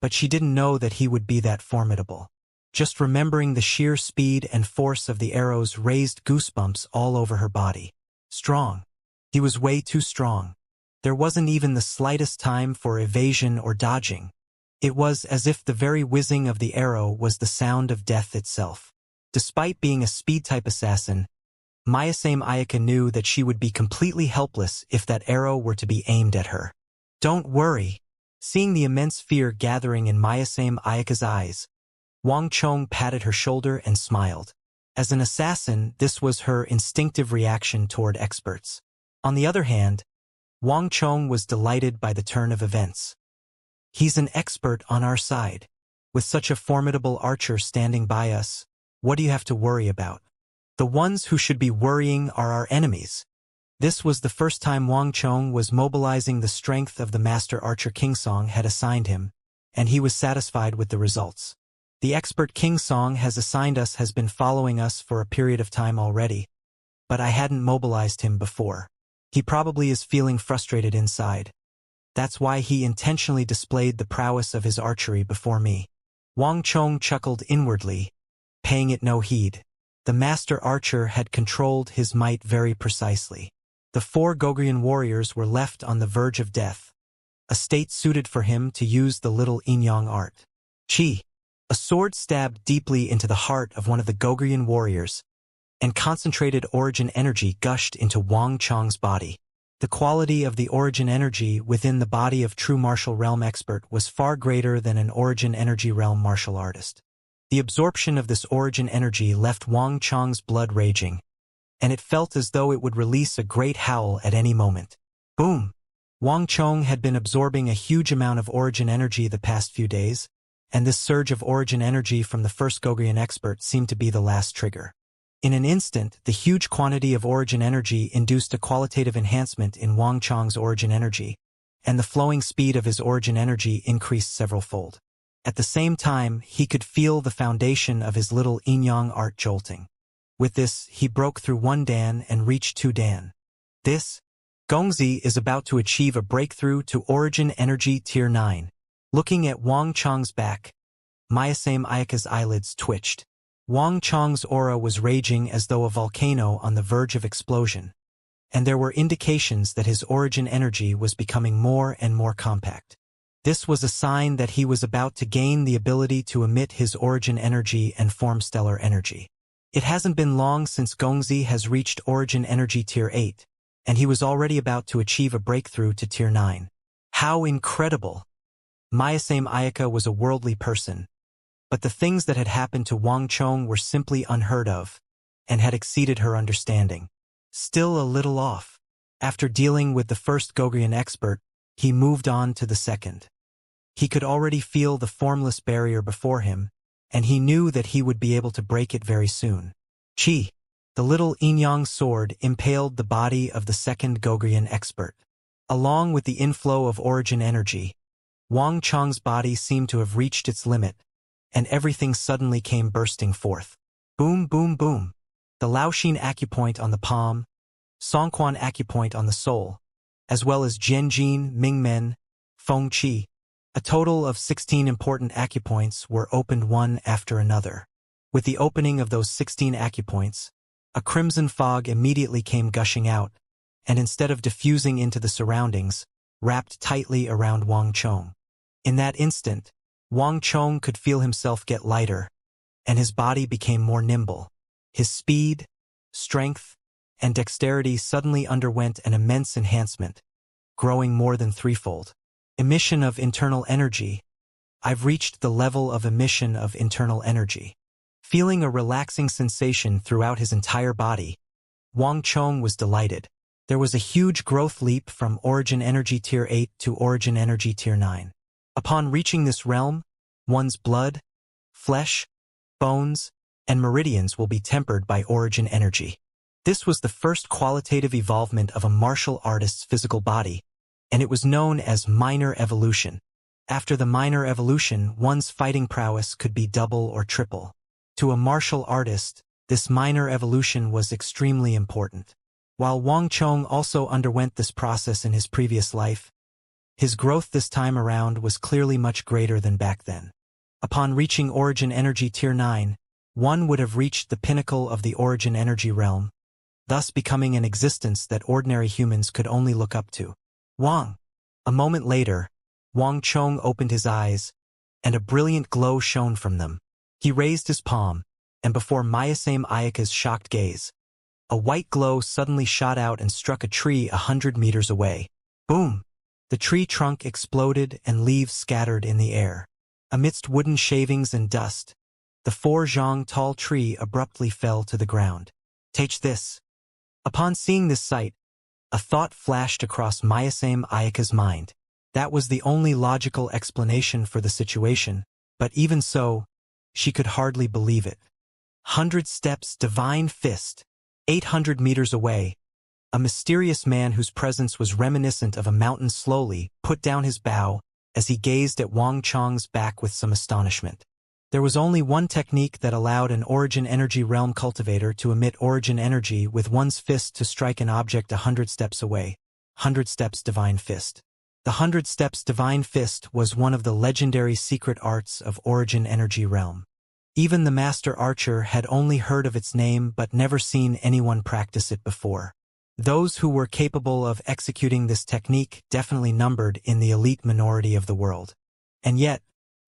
but she didn't know that he would be that formidable. Just remembering the sheer speed and force of the arrows raised goosebumps all over her body. Strong. He was way too strong. There wasn't even the slightest time for evasion or dodging. It was as if the very whizzing of the arrow was the sound of death itself. Despite being a speed-type assassin, Myasame Ayaka knew that she would be completely helpless if that arrow were to be aimed at her. Don't worry. Seeing the immense fear gathering in Myasame Ayaka's eyes, Wang Chong patted her shoulder and smiled. As an assassin, this was her instinctive reaction toward experts. On the other hand, Wang Chong was delighted by the turn of events. He's an expert on our side. With such a formidable archer standing by us, what do you have to worry about? The ones who should be worrying are our enemies. This was the first time Wang Chong was mobilizing the strength of the master archer King Song had assigned him, and he was satisfied with the results. The expert King Song has assigned us has been following us for a period of time already, but I hadn't mobilized him before. He probably is feeling frustrated inside. That's why he intentionally displayed the prowess of his archery before me. Wang Chong chuckled inwardly, paying it no heed. The master archer had controlled his might very precisely. The 4 Gogrian warriors were left on the verge of death, a state suited for him to use the little Yin-Yang art. Chi. A sword stabbed deeply into the heart of one of the Gogrian warriors, and concentrated origin energy gushed into Wang Chong's body. The quality of the origin energy within the body of true martial realm expert was far greater than an origin energy realm martial artist. The absorption of this origin energy left Wang Chong's blood raging, and it felt as though it would release a great howl at any moment. Boom! Wang Chong had been absorbing a huge amount of origin energy the past few days, and this surge of origin energy from the first Gogrian expert seemed to be the last trigger. In an instant, the huge quantity of origin energy induced a qualitative enhancement in Wang Chong's origin energy, and the flowing speed of his origin energy increased several-fold. At the same time, he could feel the foundation of his little Yin-Yang art jolting. With this, he broke through 1 dan and reached 2 dan. This, Gongzi is about to achieve a breakthrough to origin energy tier 9. Looking at Wang Chong's back, Myasame Ayaka's eyelids twitched. Wang Chong's aura was raging as though a volcano on the verge of explosion, and there were indications that his origin energy was becoming more and more compact. This was a sign that he was about to gain the ability to emit his origin energy and form stellar energy. It hasn't been long since Gongzi has reached origin energy tier 8, and he was already about to achieve a breakthrough to tier 9. How incredible! Myasame Ayaka was a worldly person, but the things that had happened to Wang Chong were simply unheard of, and had exceeded her understanding. Still a little off. After dealing with the first Gogrian expert, he moved on to the second. He could already feel the formless barrier before him, and he knew that he would be able to break it very soon. Chi. The little Yin-Yang sword impaled the body of the second Gogrian expert. Along with the inflow of origin energy, Wang Chong's body seemed to have reached its limit, and everything suddenly came bursting forth. Boom, boom, boom. the Laoxin acupoint on the palm, Songquan acupoint on the sole, as well as Jianjin, Mingmen, Fengqi. A total of 16 important acupoints were opened one after another. With the opening of those 16 acupoints, a crimson fog immediately came gushing out, and instead of diffusing into the surroundings, wrapped tightly around Wang Chong. In that instant, Wang Chong could feel himself get lighter, and his body became more nimble. His speed, strength, and dexterity suddenly underwent an immense enhancement, growing more than threefold. Emission of internal energy. I've reached the level of emission of internal energy. Feeling a relaxing sensation throughout his entire body, Wang Chong was delighted. There was a huge growth leap from Origin Energy Tier 8 to Origin Energy Tier 9. Upon reaching this realm, one's blood, flesh, bones, and meridians will be tempered by Origin Energy. This was the first qualitative evolvement of a martial artist's physical body, and it was known as minor evolution. After the minor evolution, one's fighting prowess could be double or triple. To a martial artist, this minor evolution was extremely important. While Wang Chong also underwent this process in his previous life, his growth this time around was clearly much greater than back then. Upon reaching Origin Energy Tier 9, one would have reached the pinnacle of the Origin Energy realm, thus becoming an existence that ordinary humans could only look up to. Wang. A moment later, Wang Chong opened his eyes, and a brilliant glow shone from them. He raised his palm, and before Mayasame Ayaka's shocked gaze, a white glow suddenly shot out and struck a tree 100 meters away. Boom! The tree trunk exploded and leaves scattered in the air. Amidst wooden shavings and dust, the 4-zhang tall tree abruptly fell to the ground. Take this. Upon seeing this sight, a thought flashed across Mayasame Ayaka's mind. That was the only logical explanation for the situation, but even so, she could hardly believe it. 100 steps divine fist. 800 meters away, a mysterious man whose presence was reminiscent of a mountain slowly put down his bow as he gazed at Wang Chong's back with some astonishment. There was only one technique that allowed an Origin Energy Realm cultivator to emit Origin Energy with one's fist to strike an object 100 steps away. 100 Steps Divine Fist. The 100 Steps Divine Fist was one of the legendary secret arts of Origin Energy Realm. Even the Master Archer had only heard of its name but never seen anyone practice it before. Those who were capable of executing this technique definitely numbered in the elite minority of the world. And yet,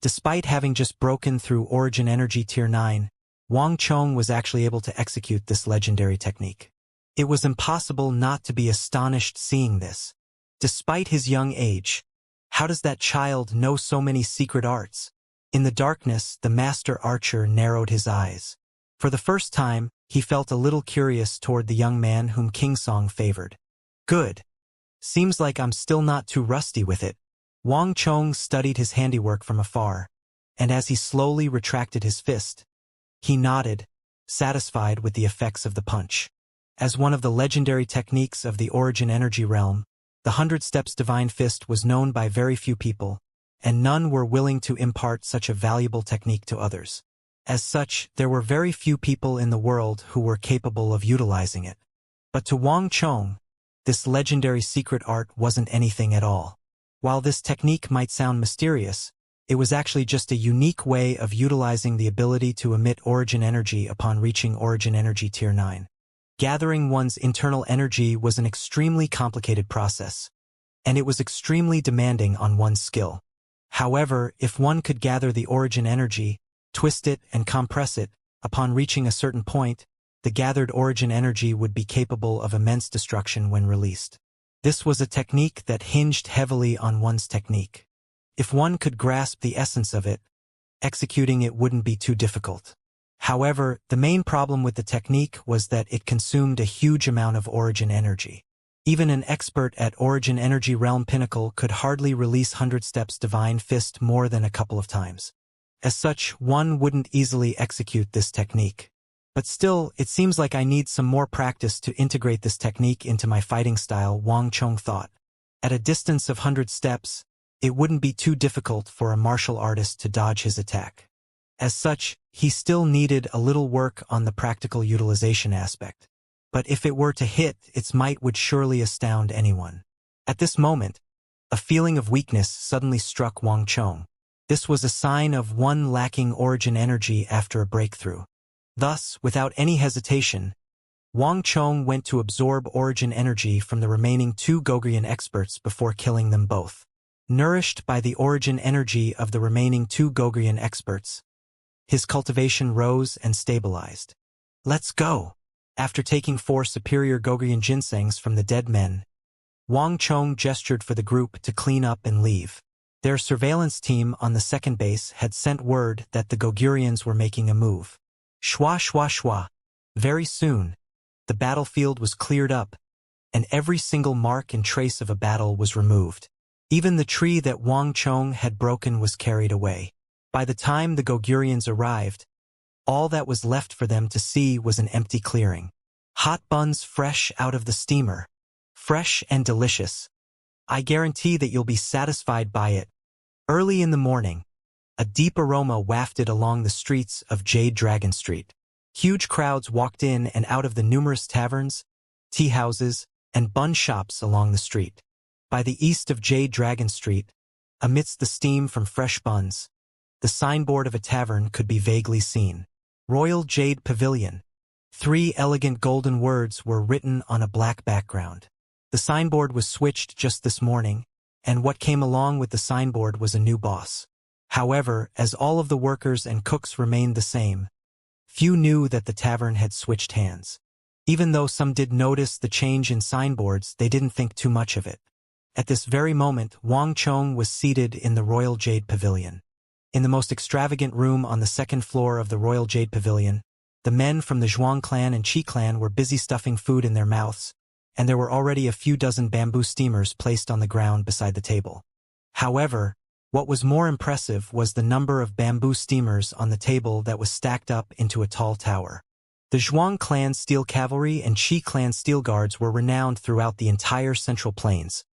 despite having just broken through Origin Energy Tier 9, Wang Chong was actually able to execute this legendary technique. It was impossible not to be astonished seeing this. Despite his young age, how does that child know so many secret arts? In the darkness, the Master Archer narrowed his eyes. For the first time, he felt a little curious toward the young man whom King Song favored. Good. Seems like I'm still not too rusty with it. Wang Chong studied his handiwork from afar, and as he slowly retracted his fist, he nodded, satisfied with the effects of the punch. As one of the legendary techniques of the Origin Energy Realm, the 100 Steps Divine Fist was known by very few people, and none were willing to impart such a valuable technique to others. As such, there were very few people in the world who were capable of utilizing it. But to Wang Chong, this legendary secret art wasn't anything at all. While this technique might sound mysterious, it was actually just a unique way of utilizing the ability to emit Origin Energy upon reaching Origin Energy Tier 9. Gathering one's internal energy was an extremely complicated process, and it was extremely demanding on one's skill. However, if one could gather the Origin Energy, twist it and compress it, upon reaching a certain point, the gathered Origin Energy would be capable of immense destruction when released. This was a technique that hinged heavily on one's technique. If one could grasp the essence of it, executing it wouldn't be too difficult. However, the main problem with the technique was that it consumed a huge amount of Origin Energy. Even an expert at Origin Energy Realm Pinnacle could hardly release 100 Steps Divine Fist more than a couple of times. As such, one wouldn't easily execute this technique. But still, it seems like I need some more practice to integrate this technique into my fighting style, Wang Chong thought. At a distance of 100 steps, it wouldn't be too difficult for a martial artist to dodge his attack. As such, he still needed a little work on the practical utilization aspect. But if it were to hit, its might would surely astound anyone. At this moment, a feeling of weakness suddenly struck Wang Chong. This was a sign of one lacking origin energy after a breakthrough. Thus, without any hesitation, Wang Chong went to absorb origin energy from the remaining 2 Gogrian experts before killing them both. Nourished by the origin energy of the remaining 2 Gogrian experts, his cultivation rose and stabilized. Let's go! After taking 4 superior Gogrian ginsengs from the dead men, Wang Chong gestured for the group to clean up and leave. Their surveillance team on the second base had sent word that the Gogurians were making a move. Shwa shwa shwa. Very soon, the battlefield was cleared up, and every single mark and trace of a battle was removed. Even the tree that Wang Chong had broken was carried away. By the time the Gogurians arrived, all that was left for them to see was an empty clearing. Hot buns fresh out of the steamer. Fresh and delicious. I guarantee that you'll be satisfied by it. Early in the morning, a deep aroma wafted along the streets of Jade Dragon Street. Huge crowds walked in and out of the numerous taverns, tea houses, and bun shops along the street. By the east of Jade Dragon Street, amidst the steam from fresh buns, the signboard of a tavern could be vaguely seen. Royal Jade Pavilion. 3 elegant golden words were written on a black background. The signboard was switched just this morning, and what came along with the signboard was a new boss. However, as all of the workers and cooks remained the same, few knew that the tavern had switched hands. Even though some did notice the change in signboards, they didn't think too much of it. At this very moment, Wang Chong was seated in the Royal Jade Pavilion. In the most extravagant room on the 2nd floor of the Royal Jade Pavilion, the men from the Zhuang clan and Qi clan were busy stuffing food in their mouths, and there were already a few dozen bamboo steamers placed on the ground beside the table. However, what was more impressive was the number of bamboo steamers on the table that was stacked up into a tall tower. The Zhuang clan steel cavalry and Qi clan steel guards were renowned throughout the entire Central Plains.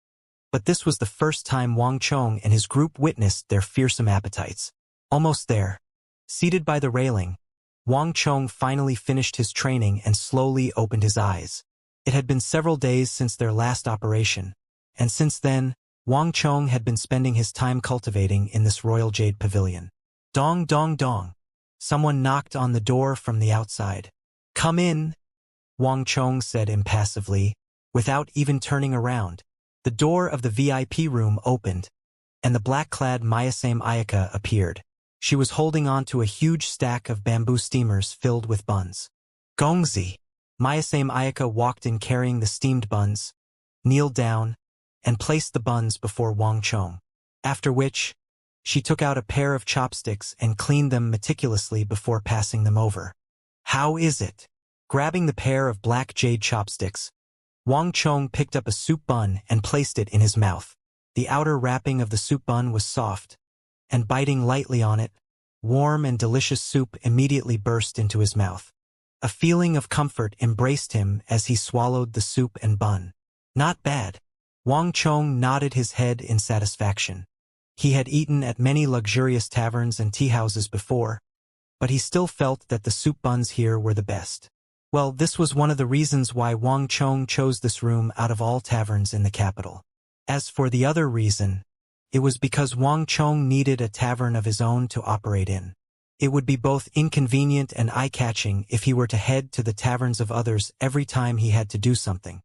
But this was the first time Wang Chong and his group witnessed their fearsome appetites. Almost there, seated by the railing, Wang Chong finally finished his training and slowly opened his eyes. It had been several days since their last operation, and since then, Wang Chong had been spending his time cultivating in this Royal Jade Pavilion. Dong dong dong. Someone knocked on the door from the outside. Come in, Wang Chong said impassively, without even turning around. The door of the VIP room opened, and the black-clad Mayasame Ayaka appeared. She was holding on to a huge stack of bamboo steamers filled with buns. Gongzi! Mayasame Ayaka walked in carrying the steamed buns, kneeled down, and placed the buns before Wang Chong. After which, she took out a pair of chopsticks and cleaned them meticulously before passing them over. How is it? Grabbing the pair of black jade chopsticks, Wang Chong picked up a soup bun and placed it in his mouth. The outer wrapping of the soup bun was soft, and biting lightly on it, warm and delicious soup immediately burst into his mouth. A feeling of comfort embraced him as he swallowed the soup and bun. Not bad. Wang Chong nodded his head in satisfaction. He had eaten at many luxurious taverns and tea houses before, but he still felt that the soup buns here were the best. Well, this was one of the reasons why Wang Chong chose this room out of all taverns in the capital. As for the other reason, it was because Wang Chong needed a tavern of his own to operate in. It would be both inconvenient and eye-catching if he were to head to the taverns of others every time he had to do something.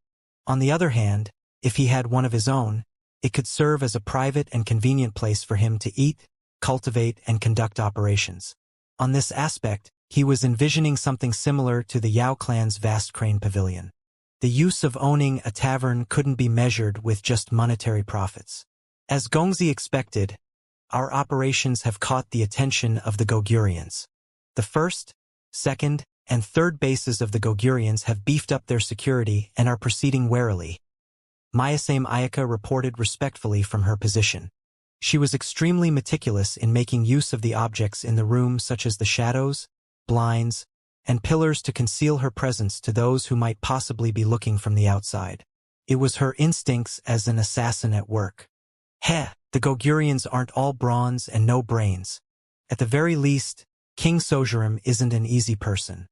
On the other hand, if he had one of his own, it could serve as a private and convenient place for him to eat, cultivate, and conduct operations. On this aspect, he was envisioning something similar to the Yao clan's vast crane pavilion. The use of owning a tavern couldn't be measured with just monetary profits. As Gongzi expected, our operations have caught the attention of the Gogurians. The 1st, 2nd, and 3rd bases of the Gogurians have beefed up their security and are proceeding warily. Mayasame Ayaka reported respectfully from her position. She was extremely meticulous in making use of the objects in the room such as the shadows, blinds, and pillars to conceal her presence to those who might possibly be looking from the outside. It was her instincts as an assassin at work. The Gogurians aren't all bronze and no brains. At the very least, King Sojurim isn't an easy person.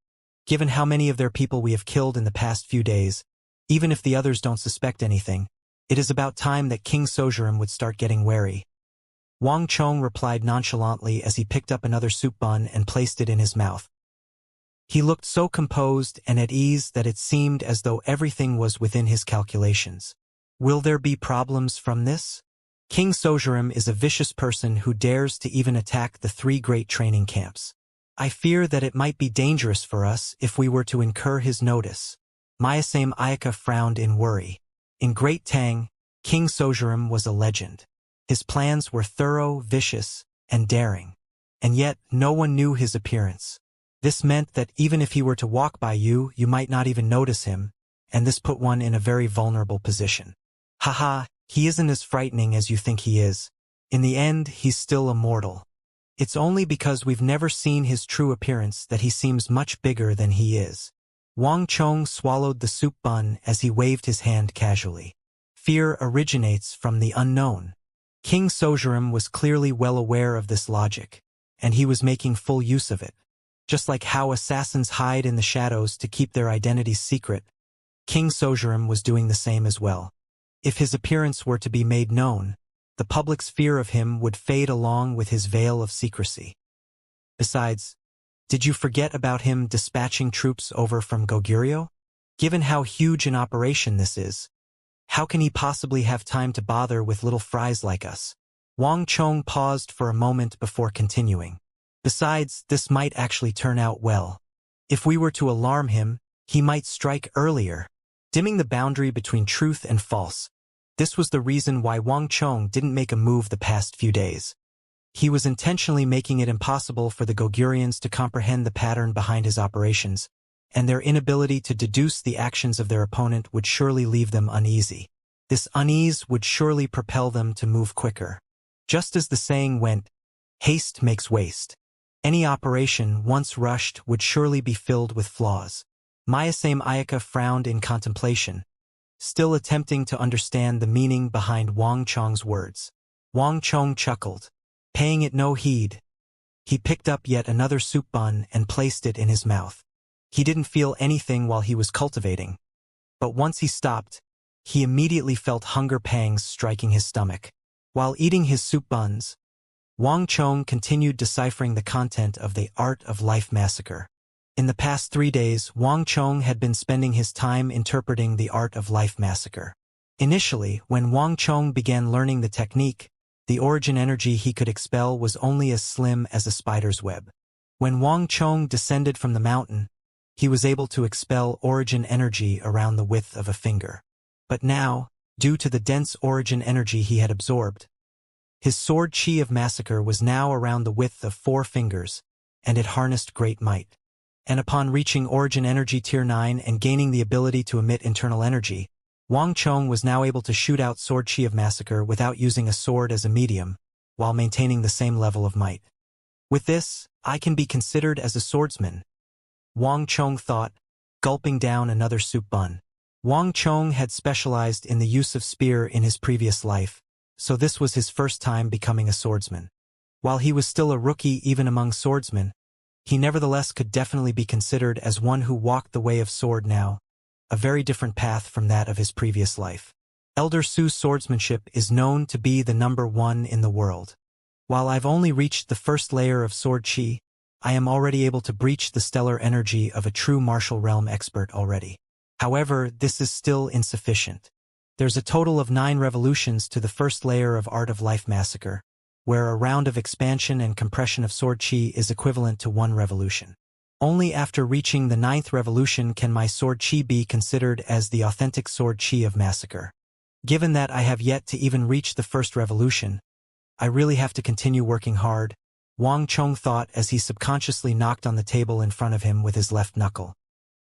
Given how many of their people we have killed in the past few days, even if the others don't suspect anything, it is about time that King Sojurim would start getting wary. Wang Chong replied nonchalantly as he picked up another soup bun and placed it in his mouth. He looked so composed and at ease that it seemed as though everything was within his calculations. Will there be problems from this? King Sojurim is a vicious person who dares to even attack the 3 great training camps. I fear that it might be dangerous for us if we were to incur his notice. Myasame Ayaka frowned in worry. In Great Tang, King Sojurim was a legend. His plans were thorough, vicious, and daring. And yet, no one knew his appearance. This meant that even if he were to walk by you, you might not even notice him, and this put one in a very vulnerable position. Haha, he isn't as frightening as you think he is. In the end, he's still a mortal. It's only because we've never seen his true appearance that he seems much bigger than he is. Wang Chong swallowed the soup bun as he waved his hand casually. Fear originates from the unknown. King Sojurim was clearly well aware of this logic, and he was making full use of it. Just like how assassins hide in the shadows to keep their identities secret, King Sojurim was doing the same as well. If his appearance were to be made known, the public's fear of him would fade along with his veil of secrecy. Besides, did you forget about him dispatching troops over from Goguryeo? Given how huge an operation this is, how can he possibly have time to bother with little fries like us? Wang Chong paused for a moment before continuing. Besides, this might actually turn out well. If we were to alarm him, he might strike earlier, dimming the boundary between truth and false. This was the reason why Wang Chong didn't make a move the past few days. He was intentionally making it impossible for the Goguryans to comprehend the pattern behind his operations, and their inability to deduce the actions of their opponent would surely leave them uneasy. This unease would surely propel them to move quicker. Just as the saying went, haste makes waste. Any operation, once rushed, would surely be filled with flaws. Myasame Ayaka frowned in contemplation, still attempting to understand the meaning behind Wang Chong's words. Wang Chong chuckled, paying it no heed. He picked up yet another soup bun and placed it in his mouth. He didn't feel anything while he was cultivating, but once he stopped, he immediately felt hunger pangs striking his stomach. While eating his soup buns, Wang Chong continued deciphering the content of the Art of Life Massacre. In the past 3 days, Wang Chong had been spending his time interpreting the Art of Life Massacre. Initially, when Wang Chong began learning the technique, the origin energy he could expel was only as slim as a spider's web. When Wang Chong descended from the mountain, he was able to expel origin energy around the width of a finger. But now, due to the dense origin energy he had absorbed, his sword chi of massacre was now around the width of 4 fingers, and it harnessed great might. And upon reaching origin energy tier 9 and gaining the ability to emit internal energy, Wang Chong was now able to shoot out sword chi of massacre without using a sword as a medium, while maintaining the same level of might. With this, I can be considered as a swordsman, Wang Chong thought, gulping down another soup bun. Wang Chong had specialized in the use of spear in his previous life, so this was his first time becoming a swordsman. While he was still a rookie even among swordsmen, he nevertheless could definitely be considered as one who walked the way of sword now, a very different path from that of his previous life. Elder Su's swordsmanship is known to be the #1 in the world. While I've only reached the first layer of sword chi, I am already able to breach the stellar energy of a true martial realm expert already. However, this is still insufficient. There's a total of 9 revolutions to the first layer of Art of Life Massacre, where a round of expansion and compression of sword chi is equivalent to 1 revolution. Only after reaching the 9th revolution can my sword chi be considered as the authentic sword chi of massacre. Given that I have yet to even reach the first revolution, I really have to continue working hard, Wang Chong thought as he subconsciously knocked on the table in front of him with his left knuckle.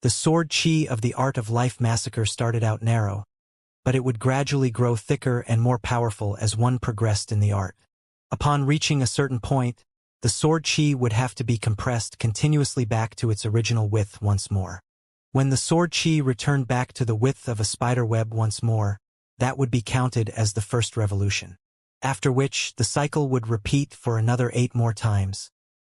The sword chi of the Art of Life Massacre started out narrow, but it would gradually grow thicker and more powerful as one progressed in the art. Upon reaching a certain point, the sword chi would have to be compressed continuously back to its original width once more. When the sword chi returned back to the width of a spider web once more, that would be counted as the first revolution. After which, the cycle would repeat for another 8 more times.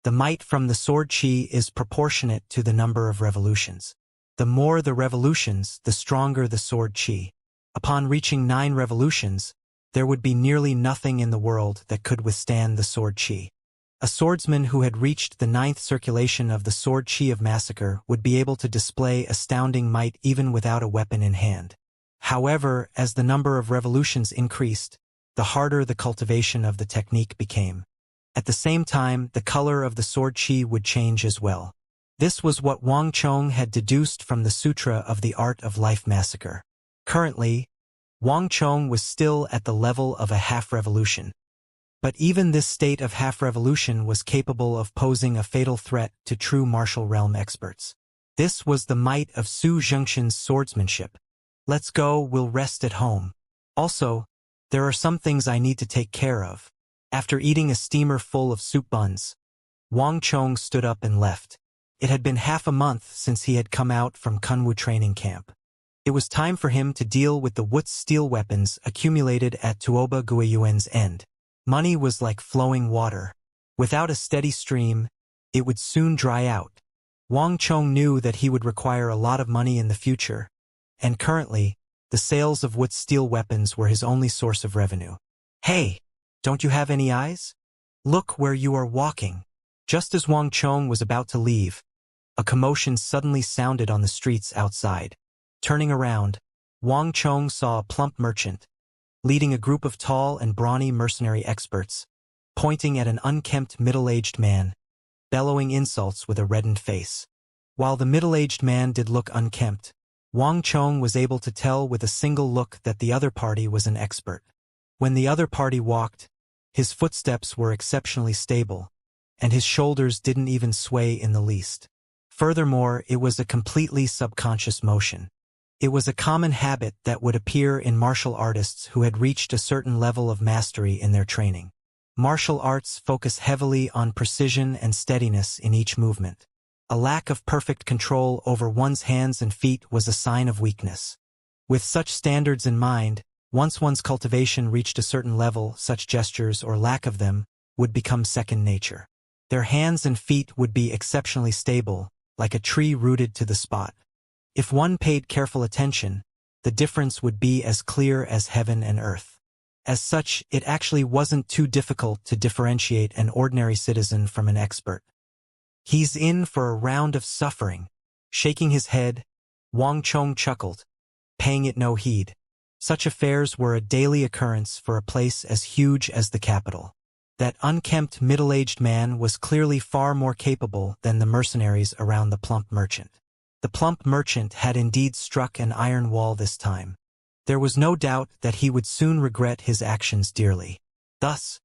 The might from the sword chi is proportionate to the number of revolutions. The more the revolutions, the stronger the sword chi. Upon reaching 9 revolutions, there would be nearly nothing in the world that could withstand the sword chi. A swordsman who had reached the 9th circulation of the sword chi of massacre would be able to display astounding might even without a weapon in hand. However, as the number of revolutions increased, the harder the cultivation of the technique became. At the same time, the color of the sword chi would change as well. This was what Wang Chong had deduced from the Sutra of the Art of Life Massacre. Currently, Wang Chong was still at the level of a half-revolution. But even this state of half-revolution was capable of posing a fatal threat to true martial realm experts. This was the might of Su Zhengxin's swordsmanship. Let's go, we'll rest at home. Also, there are some things I need to take care of. After eating a steamer full of soup buns, Wang Chong stood up and left. It had been half a month since he had come out from Kunwu training camp. It was time for him to deal with the Wuxia steel weapons accumulated at Tuoba Guiyuan's end. Money was like flowing water. Without a steady stream, it would soon dry out. Wang Chong knew that he would require a lot of money in the future, and currently, the sales of Wuxia steel weapons were his only source of revenue. Hey, don't you have any eyes? Look where you are walking. Just as Wang Chong was about to leave, a commotion suddenly sounded on the streets outside. Turning around, Wang Chong saw a plump merchant, leading a group of tall and brawny mercenary experts, pointing at an unkempt middle-aged man, bellowing insults with a reddened face. While the middle-aged man did look unkempt, Wang Chong was able to tell with a single look that the other party was an expert. When the other party walked, his footsteps were exceptionally stable, and his shoulders didn't even sway in the least. Furthermore, it was a completely subconscious motion. It was a common habit that would appear in martial artists who had reached a certain level of mastery in their training. Martial arts focus heavily on precision and steadiness in each movement. A lack of perfect control over one's hands and feet was a sign of weakness. With such standards in mind, once one's cultivation reached a certain level, such gestures or lack of them would become second nature. Their hands and feet would be exceptionally stable, like a tree rooted to the spot. If one paid careful attention, the difference would be as clear as heaven and earth. As such, it actually wasn't too difficult to differentiate an ordinary citizen from an expert. He's in for a round of suffering. Shaking his head, Wang Chong chuckled, paying it no heed. Such affairs were a daily occurrence for a place as huge as the capital. That unkempt middle-aged man was clearly far more capable than the mercenaries around the plump merchant. The plump merchant had indeed struck an iron wall this time. There was no doubt that he would soon regret his actions dearly. Thus,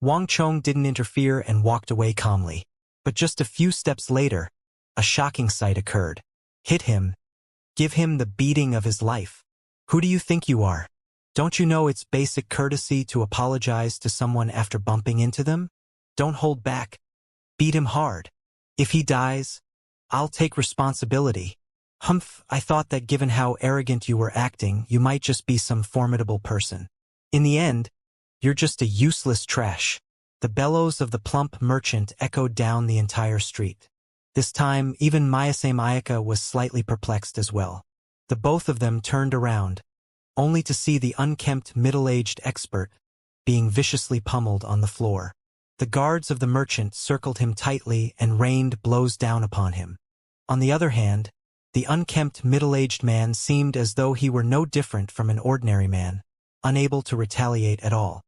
Wang Chong didn't interfere and walked away calmly. But just a few steps later, a shocking sight occurred. Hit him. Give him the beating of his life. Who do you think you are? Don't you know it's basic courtesy to apologize to someone after bumping into them? Don't hold back. Beat him hard. If he dies, I'll take responsibility. Humph, I thought that given how arrogant you were acting, you might just be some formidable person. In the end, you're just a useless trash. The bellows of the plump merchant echoed down the entire street. This time, even Mayase Mayaka was slightly perplexed as well. The both of them turned around, only to see the unkempt middle-aged expert being viciously pummeled on the floor. The guards of the merchant circled him tightly and rained blows down upon him. On the other hand, the unkempt middle-aged man seemed as though he were no different from an ordinary man, unable to retaliate at all.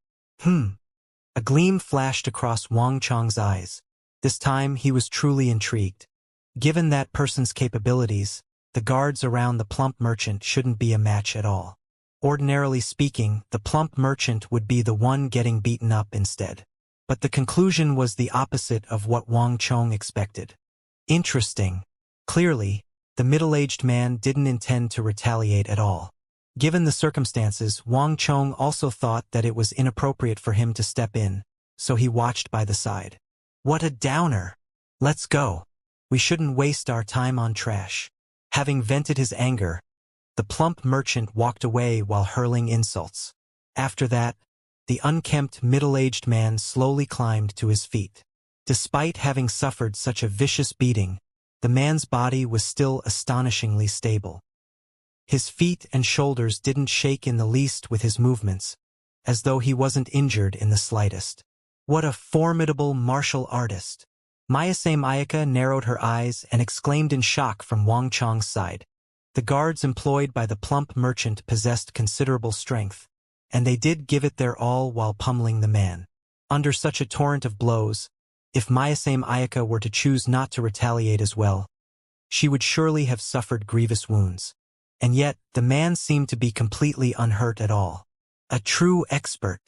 A gleam flashed across Wang Chong's eyes. This time he was truly intrigued. Given that person's capabilities, the guards around the plump merchant shouldn't be a match at all. Ordinarily speaking, the plump merchant would be the one getting beaten up instead. But the conclusion was the opposite of what Wang Chong expected. Interesting. Clearly, the middle-aged man didn't intend to retaliate at all. Given the circumstances, Wang Chong also thought that it was inappropriate for him to step in, so he watched by the side. What a downer! Let's go. We shouldn't waste our time on trash. Having vented his anger, the plump merchant walked away while hurling insults. After that, the unkempt middle-aged man slowly climbed to his feet. Despite having suffered such a vicious beating, the man's body was still astonishingly stable. His feet and shoulders didn't shake in the least with his movements, as though he wasn't injured in the slightest. What a formidable martial artist! Mayasame Ayaka narrowed her eyes and exclaimed in shock from Wang Chong's side. The guards employed by the plump merchant possessed considerable strength, and they did give it their all while pummeling the man. Under such a torrent of blows, if Mayasame Ayaka were to choose not to retaliate as well, she would surely have suffered grievous wounds. And yet, the man seemed to be completely unhurt at all. A true expert.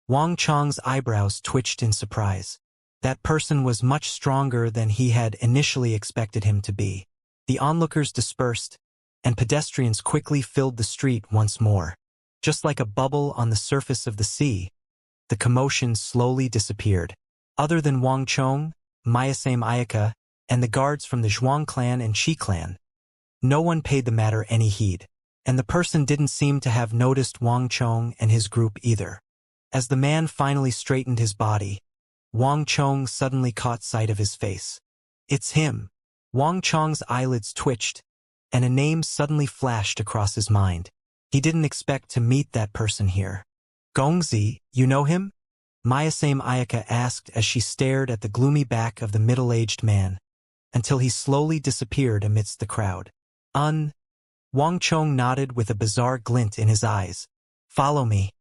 Wang Chong's eyebrows twitched in surprise. That person was much stronger than he had initially expected him to be. The onlookers dispersed, and pedestrians quickly filled the street once more. Just like a bubble on the surface of the sea, the commotion slowly disappeared. Other than Wang Chong, Mayasame Ayaka, and the guards from the Zhuang clan and Qi clan, no one paid the matter any heed, and the person didn't seem to have noticed Wang Chong and his group either. As the man finally straightened his body, Wang Chong suddenly caught sight of his face. It's him. Wang Chong's eyelids twitched, and a name suddenly flashed across his mind. He didn't expect to meet that person here. Gongzi, you know him? Mayasame Ayaka asked as she stared at the gloomy back of the middle-aged man, until he slowly disappeared amidst the crowd. Wang Chong nodded with a bizarre glint in his eyes. Follow me.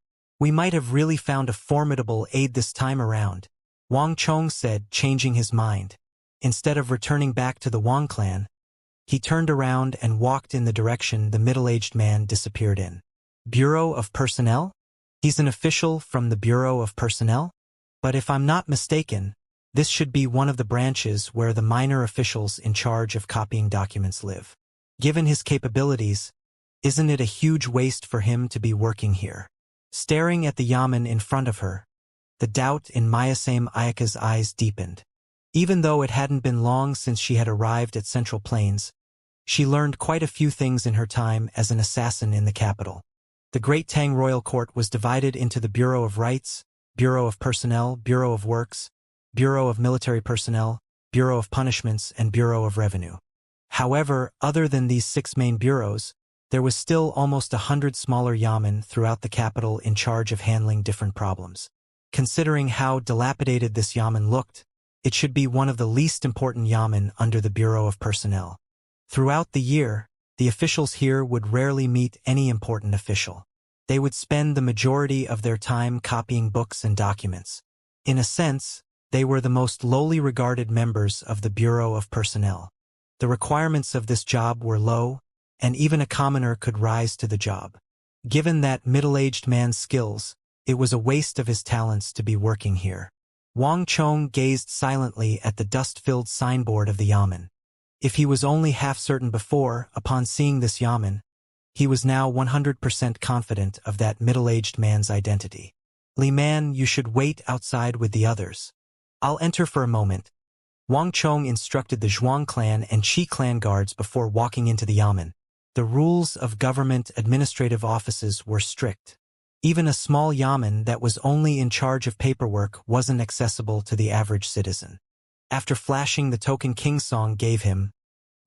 We might have really found a formidable aid this time around, Wang Chong said, changing his mind. Instead of returning back to the Wang clan, he turned around and walked in the direction the middle-aged man disappeared in. Bureau of Personnel? He's an official from the Bureau of Personnel? But if I'm not mistaken, this should be one of the branches where the minor officials in charge of copying documents live. Given his capabilities, isn't it a huge waste for him to be working here? Staring at the yamen in front of her, the doubt in Mayasame Ayaka's eyes deepened. Even though it hadn't been long since she had arrived at Central Plains, she learned quite a few things in her time as an assassin in the capital. The Great Tang Royal Court was divided into the Bureau of Rights, Bureau of Personnel, Bureau of Works, Bureau of Military Personnel, Bureau of Punishments, and Bureau of Revenue. However, other than these 6 main bureaus, there was still almost 100 smaller yamen throughout the capital in charge of handling different problems. Considering how dilapidated this yamen looked, it should be one of the least important yamen under the Bureau of Personnel. Throughout the year, the officials here would rarely meet any important official. They would spend the majority of their time copying books and documents. In a sense, they were the most lowly regarded members of the Bureau of Personnel. The requirements of this job were low, and even a commoner could rise to the job. Given that middle-aged man's skills, it was a waste of his talents to be working here. Wang Chong gazed silently at the dust-filled signboard of the yamen. If he was only half certain before, upon seeing this yamen, he was now 100% confident of that middle-aged man's identity. Li Man, you should wait outside with the others. I'll enter for a moment. Wang Chong instructed the Zhuang clan and Qi clan guards before walking into the yamen. The rules of government administrative offices were strict. Even a small yamen that was only in charge of paperwork wasn't accessible to the average citizen. After flashing the token King Song gave him,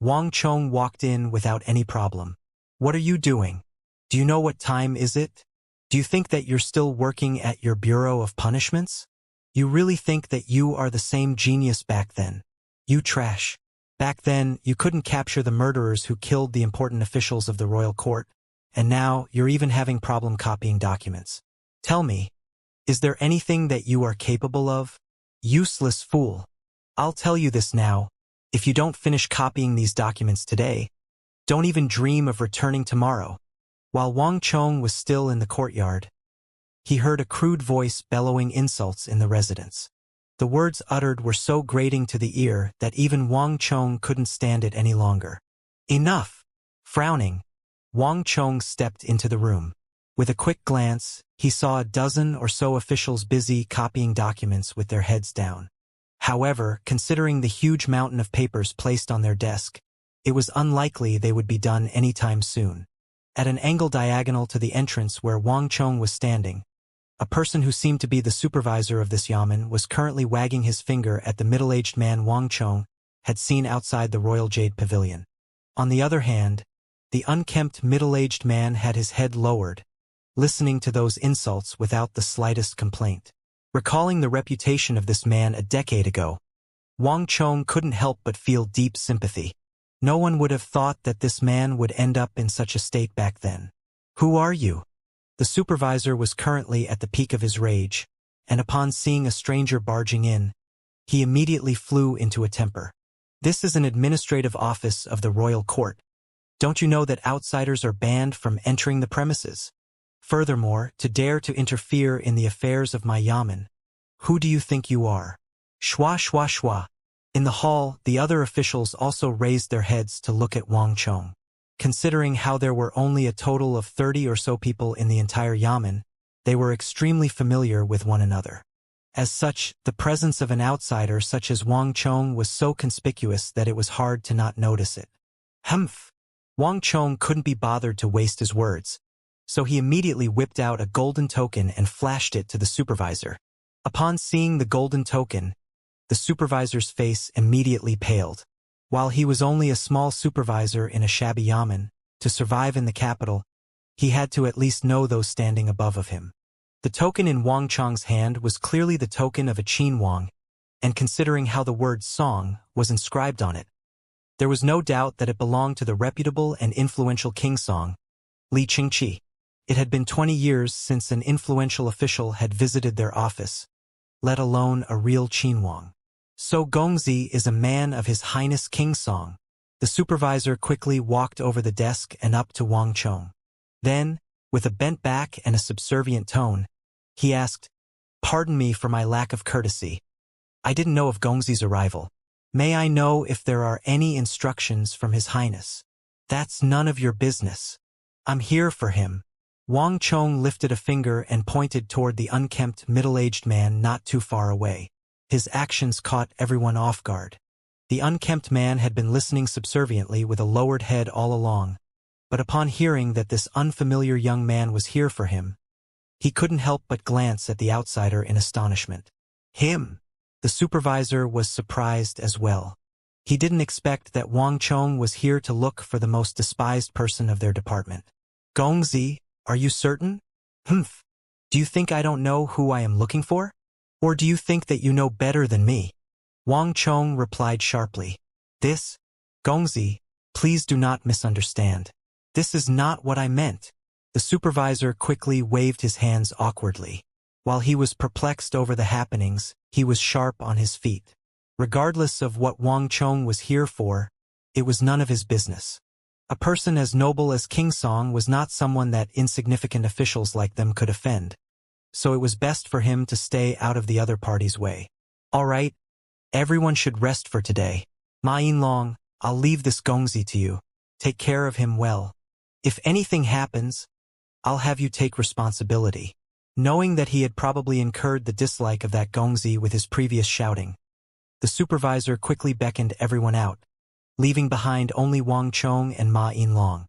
Wang Chong walked in without any problem. What are you doing? Do you know what time is it? Do you think that you're still working at your Bureau of Punishments? You really think that you are the same genius back then? You trash. Back then, you couldn't capture the murderers who killed the important officials of the royal court, and now you're even having problem copying documents. Tell me, is there anything that you are capable of? Useless fool. I'll tell you this now, if you don't finish copying these documents today, don't even dream of returning tomorrow. While Wang Chong was still in the courtyard, he heard a crude voice bellowing insults in the residence. The words uttered were so grating to the ear that even Wang Chong couldn't stand it any longer. Enough! Frowning, Wang Chong stepped into the room. With a quick glance, he saw a dozen or so officials busy copying documents with their heads down. However, considering the huge mountain of papers placed on their desk, it was unlikely they would be done anytime soon. At an angle diagonal to the entrance where Wang Chong was standing, A person who seemed to be the supervisor of this yamen was currently wagging his finger at the middle-aged man Wang Chong had seen outside the Royal Jade Pavilion. On the other hand, the unkempt middle-aged man had his head lowered, listening to those insults without the slightest complaint. Recalling the reputation of this man a decade ago, Wang Chong couldn't help but feel deep sympathy. No one would have thought that this man would end up in such a state back then. "Who are you?" The supervisor was currently at the peak of his rage, and upon seeing a stranger barging in, he immediately flew into a temper. "This is an administrative office of the royal court. Don't you know that outsiders are banned from entering the premises? Furthermore, to dare to interfere in the affairs of my yamen, who do you think you are?" Shwa shwa shwa. In the hall, the other officials also raised their heads to look at Wang Chong. Considering how there were only a total of 30 or so people in the entire yamen, they were extremely familiar with one another. As such, the presence of an outsider such as Wang Chong was so conspicuous that it was hard to not notice it. Humph! Wang Chong couldn't be bothered to waste his words, so he immediately whipped out a golden token and flashed it to the supervisor. Upon seeing the golden token, the supervisor's face immediately paled. While he was only a small supervisor in a shabby yamen, to survive in the capital, he had to at least know those standing above of him. The token in Wang Chong's hand was clearly the token of a Qin Wang, and considering how the word song was inscribed on it, there was no doubt that it belonged to the reputable and influential King Song, Li Qingqi. It had been 20 years since an influential official had visited their office, let alone a real Qin Wang. "So Gongzi is a man of His Highness King Song." The supervisor quickly walked over the desk and up to Wang Chong. Then, with a bent back and a subservient tone, he asked, "Pardon me for my lack of courtesy. I didn't know of Gongzi's arrival. May I know if there are any instructions from His Highness?" "That's none of your business. I'm here for him." Wang Chong lifted a finger and pointed toward the unkempt middle-aged man not too far away. His actions caught everyone off guard. The unkempt man had been listening subserviently with a lowered head all along, but upon hearing that this unfamiliar young man was here for him, he couldn't help but glance at the outsider in astonishment. Him! The supervisor was surprised as well. He didn't expect that Wang Chong was here to look for the most despised person of their department. "Gongzi, are you certain?" "Humph! Do you think I don't know who I am looking for? Or do you think that you know better than me?" Wang Chong replied sharply. Gongzi, please do not misunderstand. This is not what I meant." The supervisor quickly waved his hands awkwardly. While he was perplexed over the happenings, he was sharp on his feet. Regardless of what Wang Chong was here for, it was none of his business. A person as noble as King Song was not someone that insignificant officials like them could offend, so it was best for him to stay out of the other party's way. "All right, everyone should rest for today. Ma Yinlong, I'll leave this Gongzi to you. Take care of him well. If anything happens, I'll have you take responsibility." Knowing that he had probably incurred the dislike of that Gongzi with his previous shouting, the supervisor quickly beckoned everyone out, leaving behind only Wang Chong and Ma Yinlong.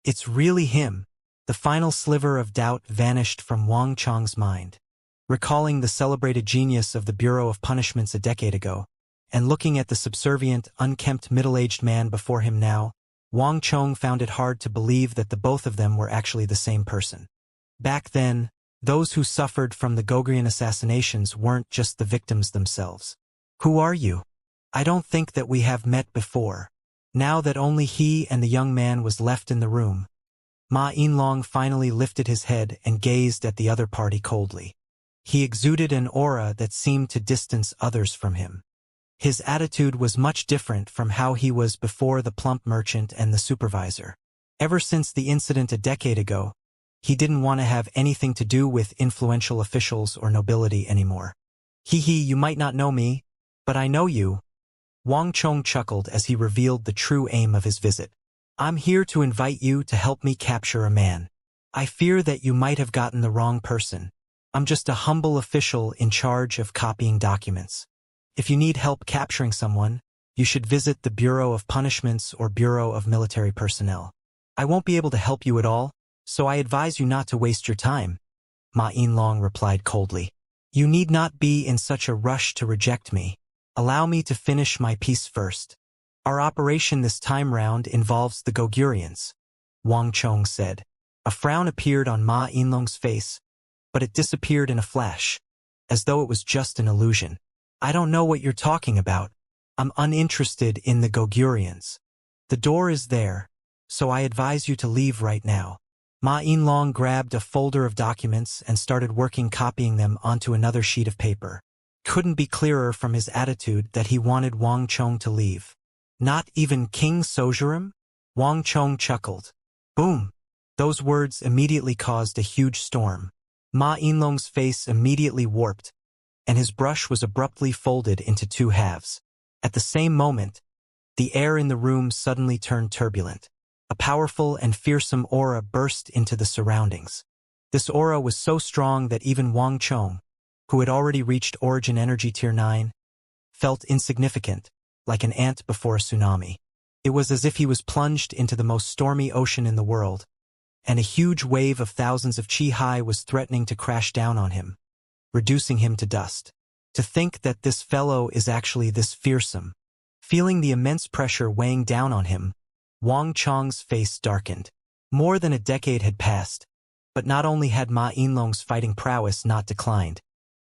"It's really him." The final sliver of doubt vanished from Wang Chong's mind. Recalling the celebrated genius of the Bureau of Punishments a decade ago, and looking at the subservient, unkempt middle-aged man before him now, Wang Chong found it hard to believe that the both of them were actually the same person. Back then, those who suffered from the Gogrian assassinations weren't just the victims themselves. "Who are you? I don't think that we have met before." Now that only he and the young man was left in the room, Ma Yinlong finally lifted his head and gazed at the other party coldly. He exuded an aura that seemed to distance others from him. His attitude was much different from how he was before the plump merchant and the supervisor. Ever since the incident a decade ago, he didn't want to have anything to do with influential officials or nobility anymore. "Hee, you might not know me, but I know you." Wang Chong chuckled as he revealed the true aim of his visit. "I'm here to invite you to help me capture a man. I fear that you might have gotten the wrong person. I'm just a humble official in charge of copying documents. If you need help capturing someone, you should visit the Bureau of Punishments or Bureau of Military Personnel. I won't be able to help you at all, so I advise you not to waste your time." Ma Yinlong replied coldly. You need not be in such a rush to reject me. Allow me to finish my piece first. Our operation this time round involves the Gogurians, Wang Chong said. A frown appeared on Ma Yinlong's face, but it disappeared in a flash, as though it was just an illusion. I don't know what you're talking about. I'm uninterested in the Gogurians. The door is there, so I advise you to leave right now. Ma Yinlong grabbed a folder of documents and started working copying them onto another sheet of paper. Couldn't be clearer from his attitude that he wanted Wang Chong to leave. Not even King Sojurim? Wang Chong chuckled. Boom! Those words immediately caused a huge storm. Ma Yinlong's face immediately warped, and his brush was abruptly folded into two halves. At the same moment, the air in the room suddenly turned turbulent. A powerful and fearsome aura burst into the surroundings. This aura was so strong that even Wang Chong, who had already reached Origin Energy Tier 9, felt insignificant, like an ant before a tsunami. It was as if he was plunged into the most stormy ocean in the world, and a huge wave of thousands of chi high was threatening to crash down on him, reducing him to dust. To think that this fellow is actually this fearsome. Feeling the immense pressure weighing down on him, Wang Chong's face darkened. More than a decade had passed, but not only had Ma Yinlong's fighting prowess not declined,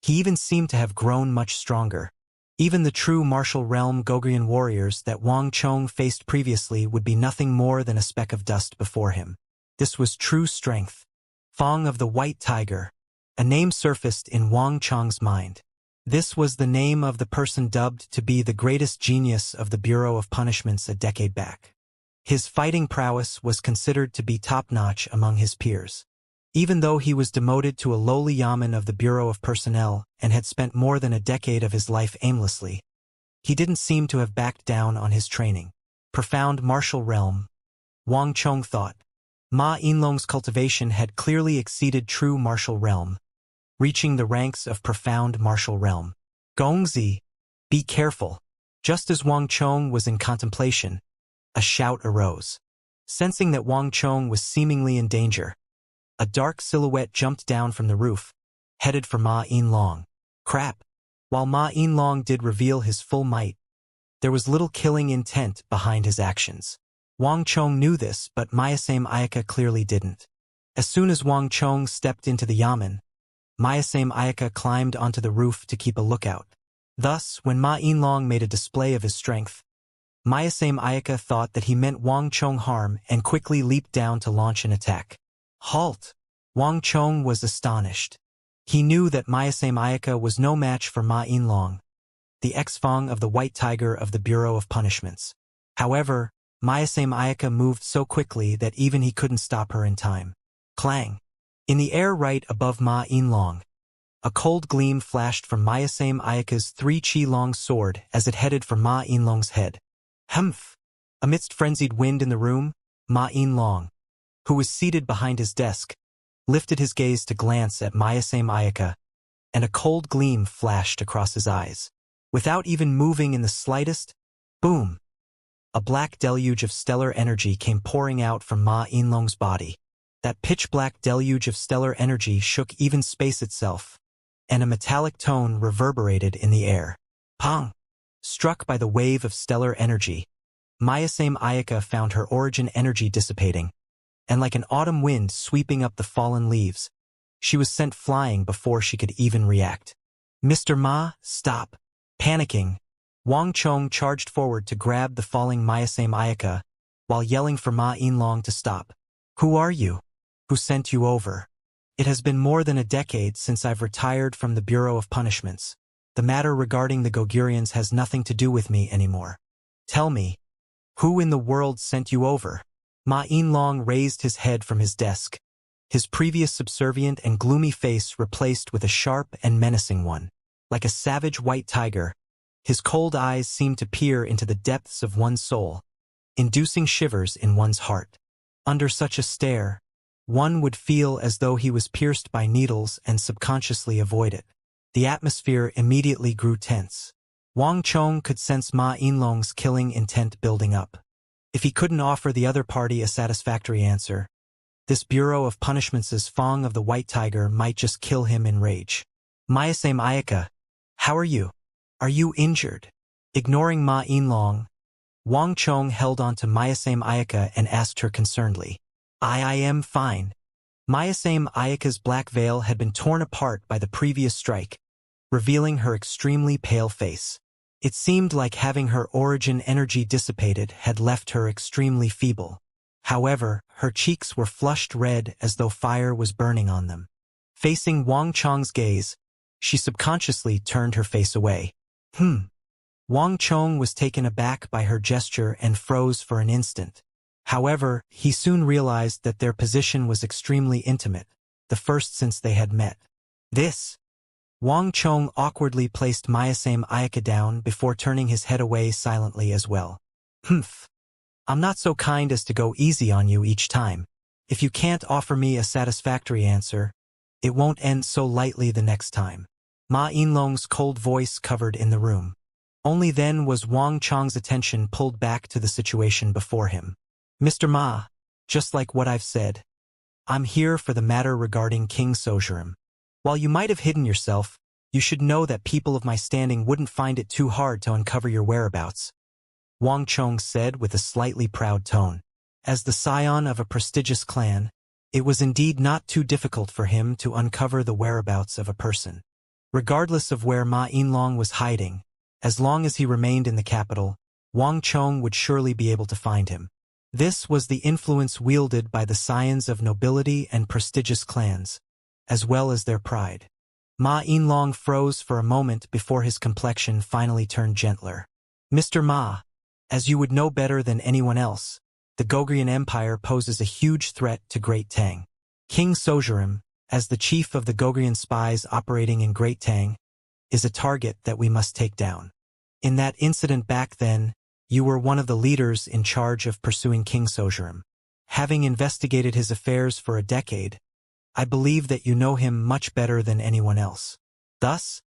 he even seemed to have grown much stronger. Even the true martial realm Gogurian warriors that Wang Chong faced previously would be nothing more than a speck of dust before him. This was true strength. Fong of the White Tiger. A name surfaced in Wang Chong's mind. This was the name of the person dubbed to be the greatest genius of the Bureau of Punishments a decade back. His fighting prowess was considered to be top-notch among his peers. Even though he was demoted to a lowly yamen of the Bureau of Personnel and had spent more than a decade of his life aimlessly, he didn't seem to have backed down on his training. Profound martial realm, Wang Chong thought. Ma Yinlong's cultivation had clearly exceeded true martial realm, reaching the ranks of profound martial realm. Gongzi, be careful. Just as Wang Chong was in contemplation, a shout arose. Sensing that Wang Chong was seemingly in danger, a dark silhouette jumped down from the roof, headed for Ma Yinlong. Crap! While Ma Yinlong did reveal his full might, there was little killing intent behind his actions. Wang Chong knew this, but Mayasame Ayaka clearly didn't. As soon as Wang Chong stepped into the yamen, Mayasame Ayaka climbed onto the roof to keep a lookout. Thus, when Ma Yinlong made a display of his strength, Mayasame Ayaka thought that he meant Wang Chong harm and quickly leaped down to launch an attack. Halt! Wang Chong was astonished. He knew that Mayasame Ayaka was no match for Ma Yinlong, the ex-Fong of the White Tiger of the Bureau of Punishments. However, Mayasame Ayaka moved so quickly that even he couldn't stop her in time. Clang! In the air right above Ma Yinlong, a cold gleam flashed from Mayasame Ayaka's 3-chi-long sword as it headed for Ma Yinlong's head. Humph! Amidst frenzied wind in the room, Ma Yinlong, who was seated behind his desk, lifted his gaze to glance at Mayasame Ayaka, and a cold gleam flashed across his eyes. Without even moving in the slightest, boom! A black deluge of stellar energy came pouring out from Ma Yinlong's body. That pitch-black deluge of stellar energy shook even space itself, and a metallic tone reverberated in the air. Pong! Struck by the wave of stellar energy, Mayasame Ayaka found her origin energy dissipating, and like an autumn wind sweeping up the fallen leaves, she was sent flying before she could even react. Mr. Ma, stop! Panicking, Wang Chong charged forward to grab the falling Mayasame Ayaka, while yelling for Ma Yinlong to stop. Who are you? Who sent you over? It has been more than a decade since I've retired from the Bureau of Punishments. The matter regarding the Gogurians has nothing to do with me anymore. Tell me, who in the world sent you over? Ma Yinlong raised his head from his desk, his previous subservient and gloomy face replaced with a sharp and menacing one. Like a savage white tiger, his cold eyes seemed to peer into the depths of one's soul, inducing shivers in one's heart. Under such a stare, one would feel as though he was pierced by needles and subconsciously avoid it. The atmosphere immediately grew tense. Wang Chong could sense Ma Yinlong's killing intent building up. If he couldn't offer the other party a satisfactory answer, this Bureau of Punishments' Fong of the White Tiger might just kill him in rage. Mayasame Ayaka, how are you? Are you injured? Ignoring Ma Yinlong, Wang Chong held on to Mayasame Ayaka and asked her concernedly. I am fine. Mayasame Ayaka's black veil had been torn apart by the previous strike, revealing her extremely pale face. It seemed like having her origin energy dissipated had left her extremely feeble. However, her cheeks were flushed red as though fire was burning on them. Facing Wang Chong's gaze, she subconsciously turned her face away. Wang Chong was taken aback by her gesture and froze for an instant. However, he soon realized that their position was extremely intimate, the first since they had met. Wang Chong awkwardly placed Mayasame Ayaka down before turning his head away silently as well. I'm not so kind as to go easy on you each time. If you can't offer me a satisfactory answer, it won't end so lightly the next time. Ma Yinlong's cold voice covered in the room. Only then was Wang Chong's attention pulled back to the situation before him. Mr. Ma, just like what I've said, I'm here for the matter regarding King Sojurim. While you might have hidden yourself, you should know that people of my standing wouldn't find it too hard to uncover your whereabouts. Wang Chong said with a slightly proud tone. As the scion of a prestigious clan, it was indeed not too difficult for him to uncover the whereabouts of a person. Regardless of where Ma Yinlong was hiding, as long as he remained in the capital, Wang Chong would surely be able to find him. This was the influence wielded by the scions of nobility and prestigious clans, as well as their pride. Ma Yinlong froze for a moment before his complexion finally turned gentler. Mr. Ma, as you would know better than anyone else, the Goguryeo Empire poses a huge threat to Great Tang. King Sojurim, as the chief of the Goguryeo spies operating in Great Tang, is a target that we must take down. In that incident back then, you were one of the leaders in charge of pursuing King Sojurim. Having investigated his affairs for a decade, I believe that you know him much better than anyone else. Thus,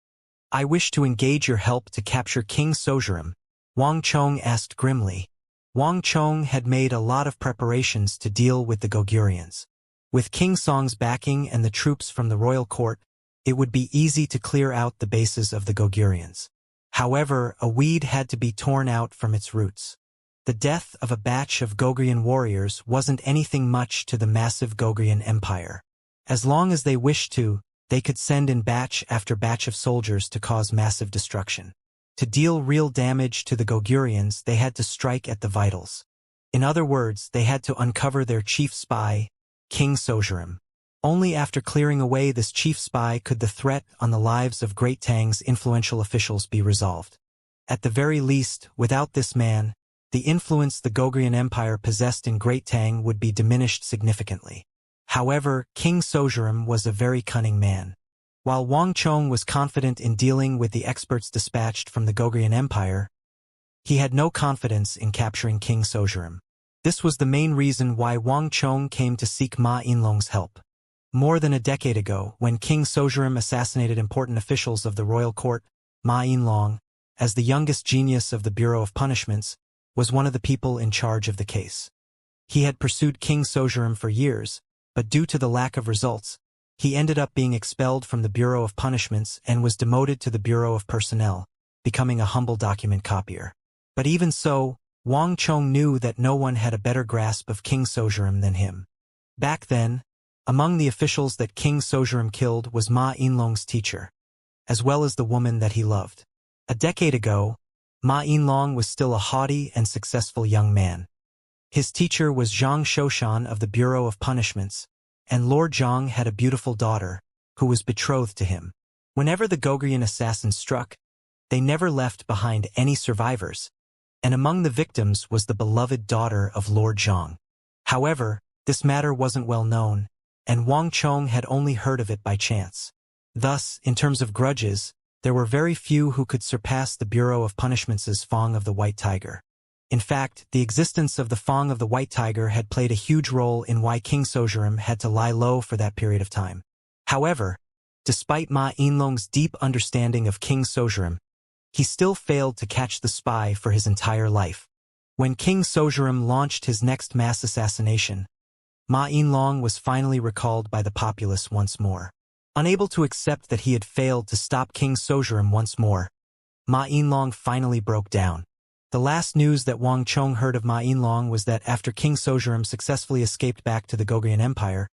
I wish to engage your help to capture King Sojurim, Wang Chong asked grimly. Wang Chong had made a lot of preparations to deal with the Goguryons. With King Song's backing and the troops from the royal court, it would be easy to clear out the bases of the Goguryons. However, a weed had to be torn out from its roots. The death of a batch of Goguryeo warriors wasn't anything much to the massive Goguryeo Empire. As long as they wished to, they could send in batch after batch of soldiers to cause massive destruction. To deal real damage to the Goguryons, they had to strike at the vitals. In other words, they had to uncover their chief spy, King Sojurim. Only after clearing away this chief spy could the threat on the lives of Great Tang's influential officials be resolved. At the very least, without this man, the influence the Goguryeo Empire possessed in Great Tang would be diminished significantly. However, King Sojurim was a very cunning man. While Wang Chong was confident in dealing with the experts dispatched from the Goguryeo Empire, he had no confidence in capturing King Sojurim. This was the main reason why Wang Chong came to seek Ma Yinlong's help. More than a decade ago, when King Sojurim assassinated important officials of the royal court, Ma Yinlong, as the youngest genius of the Bureau of Punishments, was one of the people in charge of the case. He had pursued King Sojurim for years, but due to the lack of results, he ended up being expelled from the Bureau of Punishments and was demoted to the Bureau of Personnel, becoming a humble document copier. But even so, Wang Chong knew that no one had a better grasp of King Sojurim than him. Back then, among the officials that King Sojurim killed was Ma Yinlong's teacher, as well as the woman that he loved. A decade ago, Ma Yinlong was still a haughty and successful young man. His teacher was Zhang Shoshan of the Bureau of Punishments, and Lord Zhang had a beautiful daughter, who was betrothed to him. Whenever the Goguryeo assassins struck, they never left behind any survivors, and among the victims was the beloved daughter of Lord Zhang. However, this matter wasn't well known, and Wang Chong had only heard of it by chance. Thus, in terms of grudges, there were very few who could surpass the Bureau of Punishments' Fong of the White Tiger. In fact, the existence of the Fong of the White Tiger had played a huge role in why King Sojurim had to lie low for that period of time. However, despite Ma Yinlong's deep understanding of King Sojurim, he still failed to catch the spy for his entire life. When King Sojurim launched his next mass assassination, Ma Yinlong was finally recalled by the populace once more. Unable to accept that he had failed to stop King Sojurim once more, Ma Yinlong finally broke down. The last news that Wang Chong heard of Ma Yinlong was that after King Sojurim successfully escaped back to the Goguryeo Empire,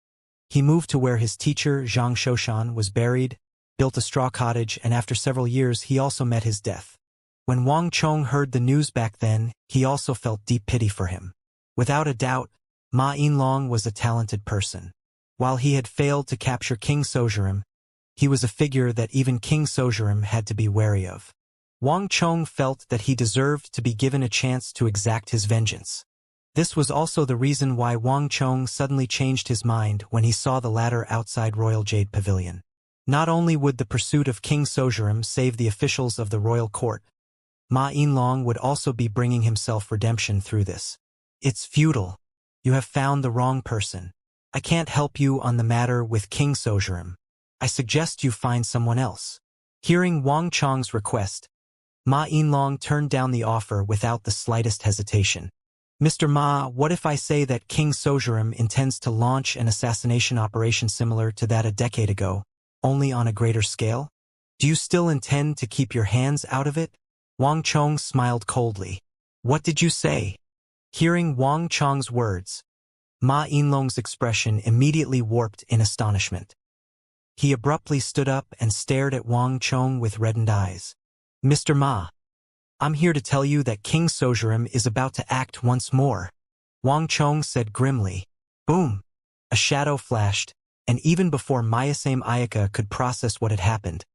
he moved to where his teacher, Zhang Shoshan, was buried, built a straw cottage, and after several years he also met his death. When Wang Chong heard the news back then, he also felt deep pity for him. Without a doubt, Ma Yinlong was a talented person. While he had failed to capture King Sojurim, he was a figure that even King Sojurim had to be wary of. Wang Chong felt that he deserved to be given a chance to exact his vengeance. This was also the reason why Wang Chong suddenly changed his mind when he saw the latter outside Royal Jade Pavilion. Not only would the pursuit of King Sojurim save the officials of the royal court, Ma Yinlong would also be bringing himself redemption through this. It's futile. You have found the wrong person. I can't help you on the matter with King Sojurim. I suggest you find someone else. Hearing Wang Chong's request, Ma Yinlong turned down the offer without the slightest hesitation. Mr. Ma, what if I say that King Sojurim intends to launch an assassination operation similar to that a decade ago, only on a greater scale? Do you still intend to keep your hands out of it? Wang Chong smiled coldly. What did you say? Hearing Wang Chong's words, Ma Yinlong's expression immediately warped in astonishment. He abruptly stood up and stared at Wang Chong with reddened eyes. Mr. Ma, I'm here to tell you that King Sojurim is about to act once more, Wang Chong said grimly. Boom! A shadow flashed, and even before Mayasame Ayaka could process what had happened,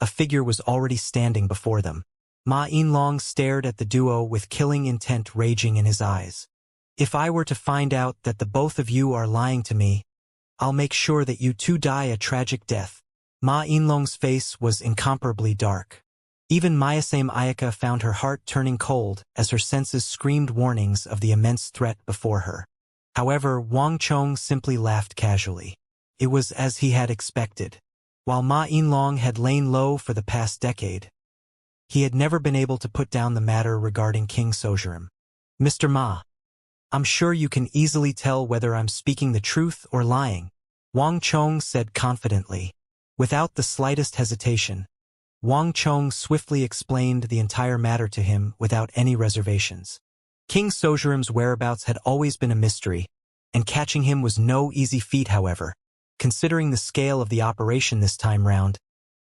a figure was already standing before them. Ma Yinlong stared at the duo with killing intent raging in his eyes. If I were to find out that the both of you are lying to me, I'll make sure that you two die a tragic death. Ma Yinlong's face was incomparably dark. Even Mayasame Ayaka found her heart turning cold as her senses screamed warnings of the immense threat before her. However, Wang Chong simply laughed casually. It was as he had expected. While Ma Yinlong had lain low for the past decade, he had never been able to put down the matter regarding King Sojurim. Mr. Ma, I'm sure you can easily tell whether I'm speaking the truth or lying, Wang Chong said confidently. Without the slightest hesitation, Wang Chong swiftly explained the entire matter to him without any reservations. King Sojurim's whereabouts had always been a mystery, and catching him was no easy feat. However, considering the scale of the operation this time round,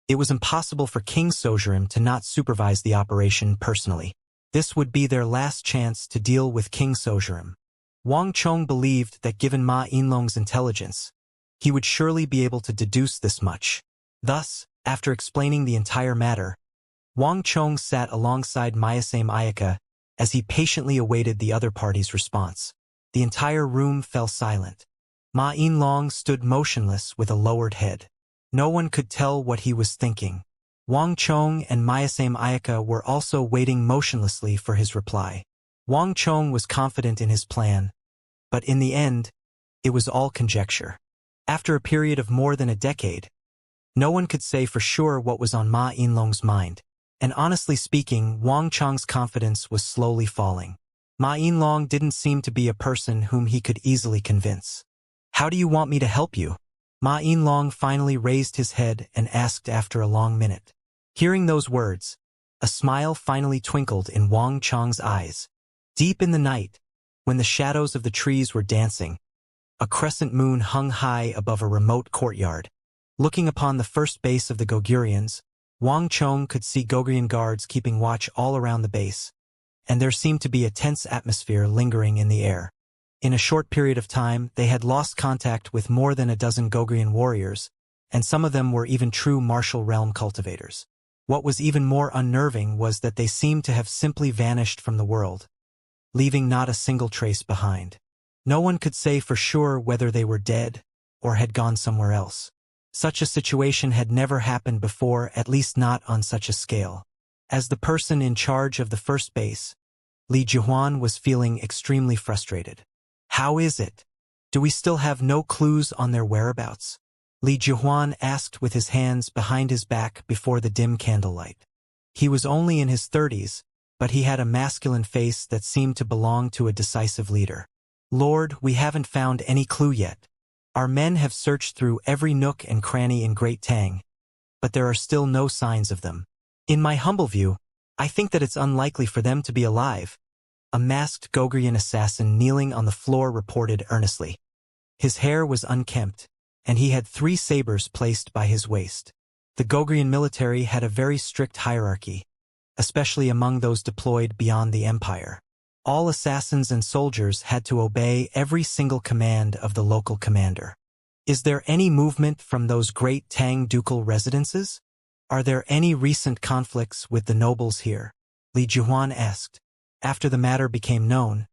it was impossible for King Sojurim to not supervise the operation personally. This would be their last chance to deal with King Sojurim. Wang Chong believed that given Ma Yinlong's intelligence, he would surely be able to deduce this much. Thus, after explaining the entire matter, Wang Chong sat alongside Mayasame Ayaka as he patiently awaited the other party's response. The entire room fell silent. Ma Yinlong stood motionless with a lowered head. No one could tell what he was thinking. Wang Chong and Mayasame Ayaka were also waiting motionlessly for his reply. Wang Chong was confident in his plan, but in the end, it was all conjecture. After a period of more than a decade, no one could say for sure what was on Ma Yinlong's mind, and honestly speaking, Wang Chong's confidence was slowly falling. Ma Yinlong didn't seem to be a person whom he could easily convince. How do you want me to help you? Ma Yinlong finally raised his head and asked after a long minute. Hearing those words, a smile finally twinkled in Wang Chong's eyes. Deep in the night, when the shadows of the trees were dancing, a crescent moon hung high above a remote courtyard. Looking upon the first base of the Goguryans, Wang Chong could see Goguryan guards keeping watch all around the base, and there seemed to be a tense atmosphere lingering in the air. In a short period of time, they had lost contact with more than a dozen Goguryan warriors, and some of them were even true martial realm cultivators. What was even more unnerving was that they seemed to have simply vanished from the world, leaving not a single trace behind. No one could say for sure whether they were dead or had gone somewhere else. Such a situation had never happened before, at least not on such a scale. As the person in charge of the first base, Li Jihuan was feeling extremely frustrated. How is it? Do we still have no clues on their whereabouts? Li Jihuan asked with his hands behind his back before the dim candlelight. He was only in his 30s, but he had a masculine face that seemed to belong to a decisive leader. Lord, we haven't found any clue yet. Our men have searched through every nook and cranny in Great Tang, but there are still no signs of them. In my humble view, I think that it's unlikely for them to be alive. A masked Gogrian assassin kneeling on the floor reported earnestly. His hair was unkempt, and he had 3 sabers placed by his waist. The Gogrian military had a very strict hierarchy, especially among those deployed beyond the empire. All assassins and soldiers had to obey every single command of the local commander. Is there any movement from those great Tang ducal residences? Are there any recent conflicts with the nobles here? Li Juhuan asked. After the matter became known,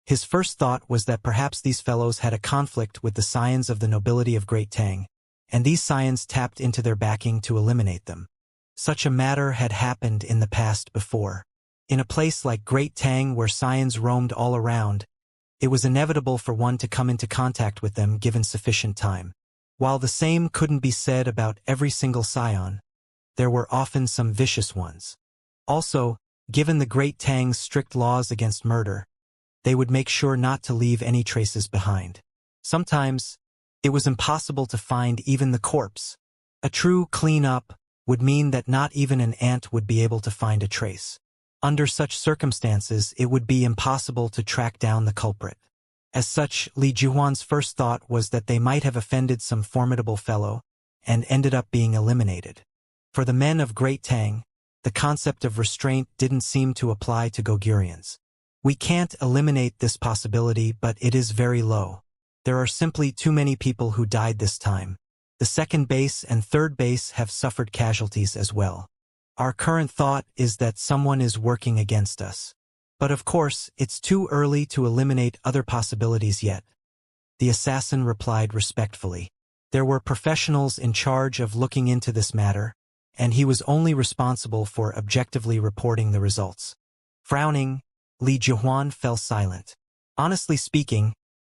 his first thought was that perhaps these fellows had a conflict with the scions of the nobility of Great Tang, and these scions tapped into their backing to eliminate them. Such a matter had happened in the past before. In a place like Great Tang where scions roamed all around, it was inevitable for one to come into contact with them given sufficient time. While the same couldn't be said about every single scion, there were often some vicious ones. Also, given the Great Tang's strict laws against murder, they would make sure not to leave any traces behind. Sometimes, it was impossible to find even the corpse. A true clean-up would mean that not even an ant would be able to find a trace. Under such circumstances, it would be impossible to track down the culprit. As such, Li Juhuan's first thought was that they might have offended some formidable fellow and ended up being eliminated. For the men of Great Tang, the concept of restraint didn't seem to apply to Gogurians. We can't eliminate this possibility, but it is very low. There are simply too many people who died this time. The second base and third base have suffered casualties as well. Our current thought is that someone is working against us. But of course, it's too early to eliminate other possibilities yet. The assassin replied respectfully. There were professionals in charge of looking into this matter, and he was only responsible for objectively reporting the results. Frowning, Li Juhuan fell silent. Honestly speaking,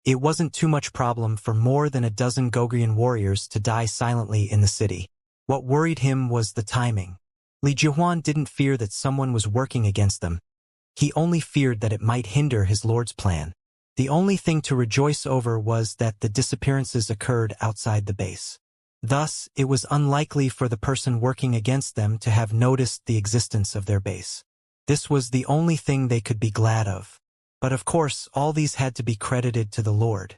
it wasn't too much problem for more than a dozen Gogrian warriors to die silently in the city. What worried him was the timing. Li Juhuan didn't fear that someone was working against them. He only feared that it might hinder his lord's plan. The only thing to rejoice over was that the disappearances occurred outside the base. Thus, it was unlikely for the person working against them to have noticed the existence of their base. This was the only thing they could be glad of. But of course, all these had to be credited to the Lord.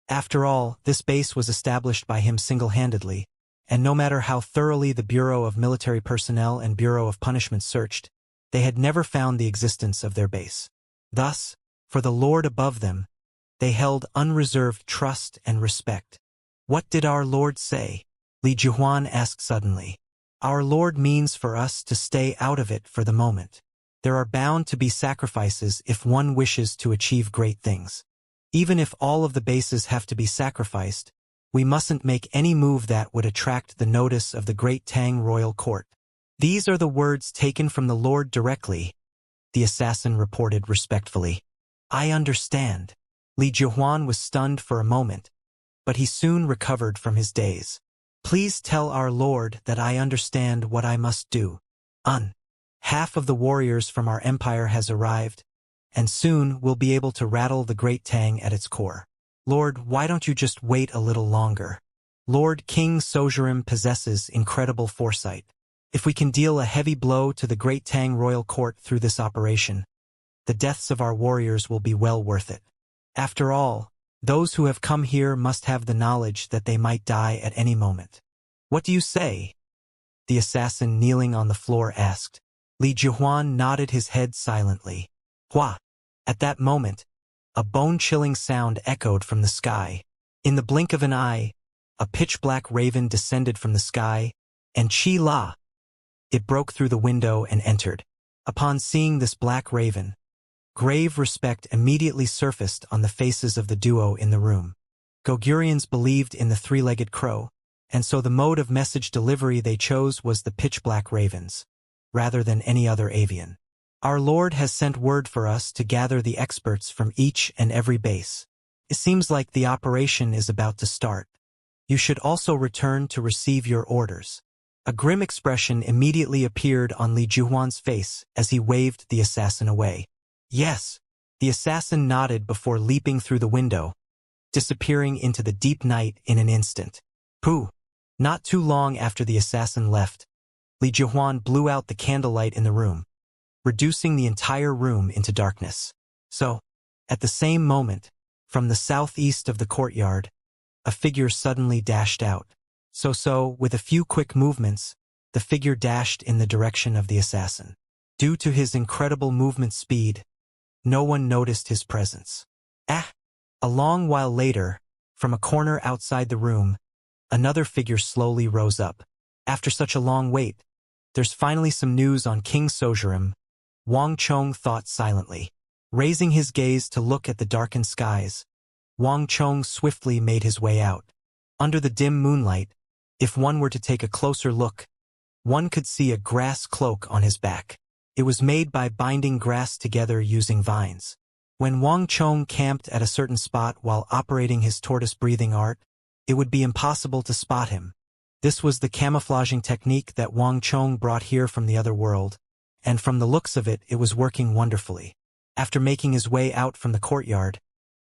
After all, this base was established by him single-handedly, and no matter how thoroughly the Bureau of Military Personnel and Bureau of Punishment searched, they had never found the existence of their base. Thus, for the Lord above them, they held unreserved trust and respect. What did our Lord say? Li Juhuan asked suddenly. Our Lord means for us to stay out of it for the moment. There are bound to be sacrifices if one wishes to achieve great things. Even if all of the bases have to be sacrificed, we mustn't make any move that would attract the notice of the Great Tang royal court. These are the words taken from the Lord directly, the assassin reported respectfully. I understand. Li Juhuan was stunned for a moment, but he soon recovered from his daze. Please tell our Lord that I understand what I must do. Half of the warriors from our empire has arrived, and soon we'll be able to rattle the Great Tang at its core. Lord, why don't you just wait a little longer? Lord King Sojurim possesses incredible foresight. If we can deal a heavy blow to the Great Tang royal court through this operation, the deaths of our warriors will be well worth it. After all, those who have come here must have the knowledge that they might die at any moment. What do you say? The assassin kneeling on the floor asked. Li Juhuan nodded his head silently. Hua! At that moment, a bone-chilling sound echoed from the sky. In the blink of an eye, a pitch-black raven descended from the sky, and Chi La! It broke through the window and entered. Upon seeing this black raven, grave respect immediately surfaced on the faces of the duo in the room. Gogurians believed in the three-legged crow, and so the mode of message delivery they chose was the pitch-black ravens, rather than any other avian. Our Lord has sent word for us to gather the experts from each and every base. It seems like the operation is about to start. You should also return to receive your orders. A grim expression immediately appeared on Li Juhuan's face as he waved the assassin away. Yes, The assassin nodded before leaping through the window, disappearing into the deep night in an instant. Pooh! Not too long after the assassin left, Li Jihuan blew out the candlelight in the room, reducing the entire room into darkness. So, at the same moment, from the southeast of the courtyard, a figure suddenly dashed out. With a few quick movements, the figure dashed in the direction of the assassin. Due to his incredible movement speed, no one noticed his presence. A long while later, from a corner outside the room, another figure slowly rose up. After such a long wait, there's finally some news on King Sojurim, Wang Chong thought silently. Raising his gaze to look at the darkened skies, Wang Chong swiftly made his way out. Under the dim moonlight, if one were to take a closer look, one could see a grass cloak on his back. It was made by binding grass together using vines. When Wang Chong camped at a certain spot while operating his tortoise-breathing art, it would be impossible to spot him. This was the camouflaging technique that Wang Chong brought here from the other world, and from the looks of it, it was working wonderfully. After making his way out from the courtyard,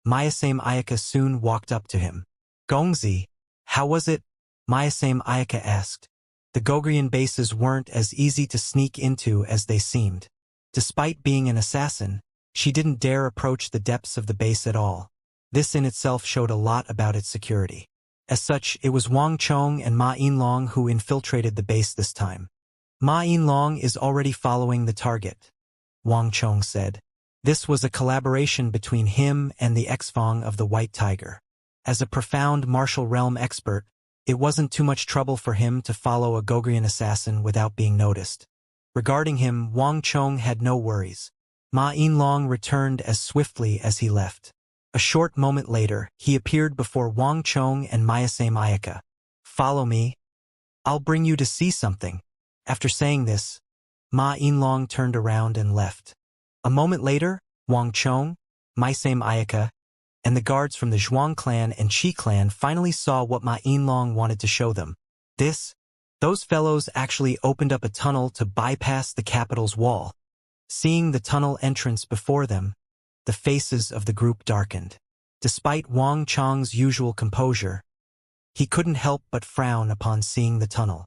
Mayasame Ayaka soon walked up to him. Gongzi, how was it? Mayasame Ayaka asked. The Gogrian bases weren't as easy to sneak into as they seemed. Despite being an assassin, she didn't dare approach the depths of the base at all. This in itself showed a lot about its security. As such, it was Wang Chong and Ma Yinlong who infiltrated the base this time. Ma Yinlong is already following the target, Wang Chong said. This was a collaboration between him and the ex-Fong of the White Tiger. As a profound martial realm expert, it wasn't too much trouble for him to follow a Gogrian assassin without being noticed. Regarding him, Wang Chong had no worries. Ma Yinlong returned as swiftly as he left. A short moment later, he appeared before Wang Chong and Mayasame Ayaka. Follow me. I'll bring you to see something. After saying this, Ma Yinlong turned around and left. A moment later, Wang Chong, Mayasame Ayaka, and the guards from the Zhuang clan and Qi clan finally saw what Ma Yinlong wanted to show them. Those fellows actually opened up a tunnel to bypass the capital's wall. Seeing the tunnel entrance before them, the faces of the group darkened. Despite Wang Chong's usual composure, he couldn't help but frown upon seeing the tunnel.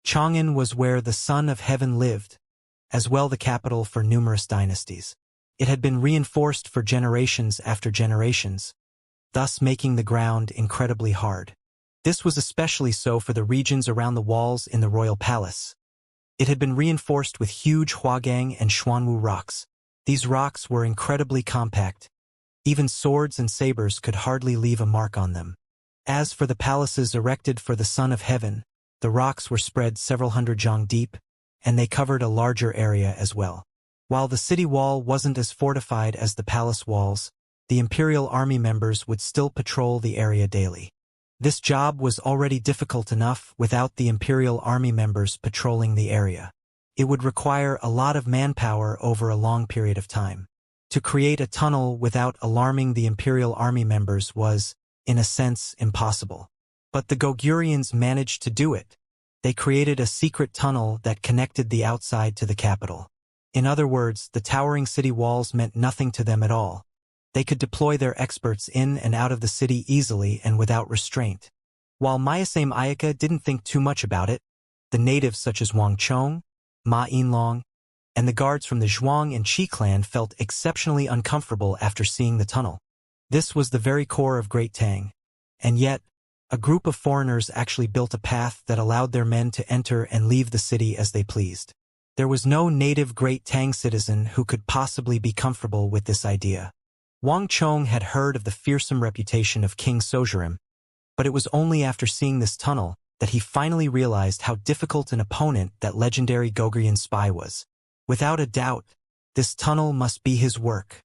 Chang'an was where the Son of Heaven lived, as well the capital for numerous dynasties. It had been reinforced for generations after generations, thus making the ground incredibly hard. This was especially so for the regions around the walls in the royal palace. It had been reinforced with huge Huagang and Xuanwu rocks. These rocks were incredibly compact. Even swords and sabers could hardly leave a mark on them. As for the palaces erected for the Son of Heaven, the rocks were spread several hundred zhang deep, and they covered a larger area as well. While the city wall wasn't as fortified as the palace walls, the Imperial Army members would still patrol the area daily. This job was already difficult enough without the Imperial Army members patrolling the area. It would require a lot of manpower over a long period of time. To create a tunnel without alarming the Imperial Army members was, in a sense, impossible. But the Gogurians managed to do it. They created a secret tunnel that connected the outside to the capital. In other words, the towering city walls meant nothing to them at all. They could deploy their experts in and out of the city easily and without restraint. While Mayasame Ayaka didn't think too much about it, the natives such as Wang Chong, Ma Yinlong, and the guards from the Zhuang and Qi clan felt exceptionally uncomfortable after seeing the tunnel. This was the very core of Great Tang. And yet, a group of foreigners actually built a path that allowed their men to enter and leave the city as they pleased. There was no native Great Tang citizen who could possibly be comfortable with this idea. Wang Chong had heard of the fearsome reputation of King Sojurim, but it was only after seeing this tunnel that he finally realized how difficult an opponent that legendary Gogrian spy was. Without a doubt, this tunnel must be his work.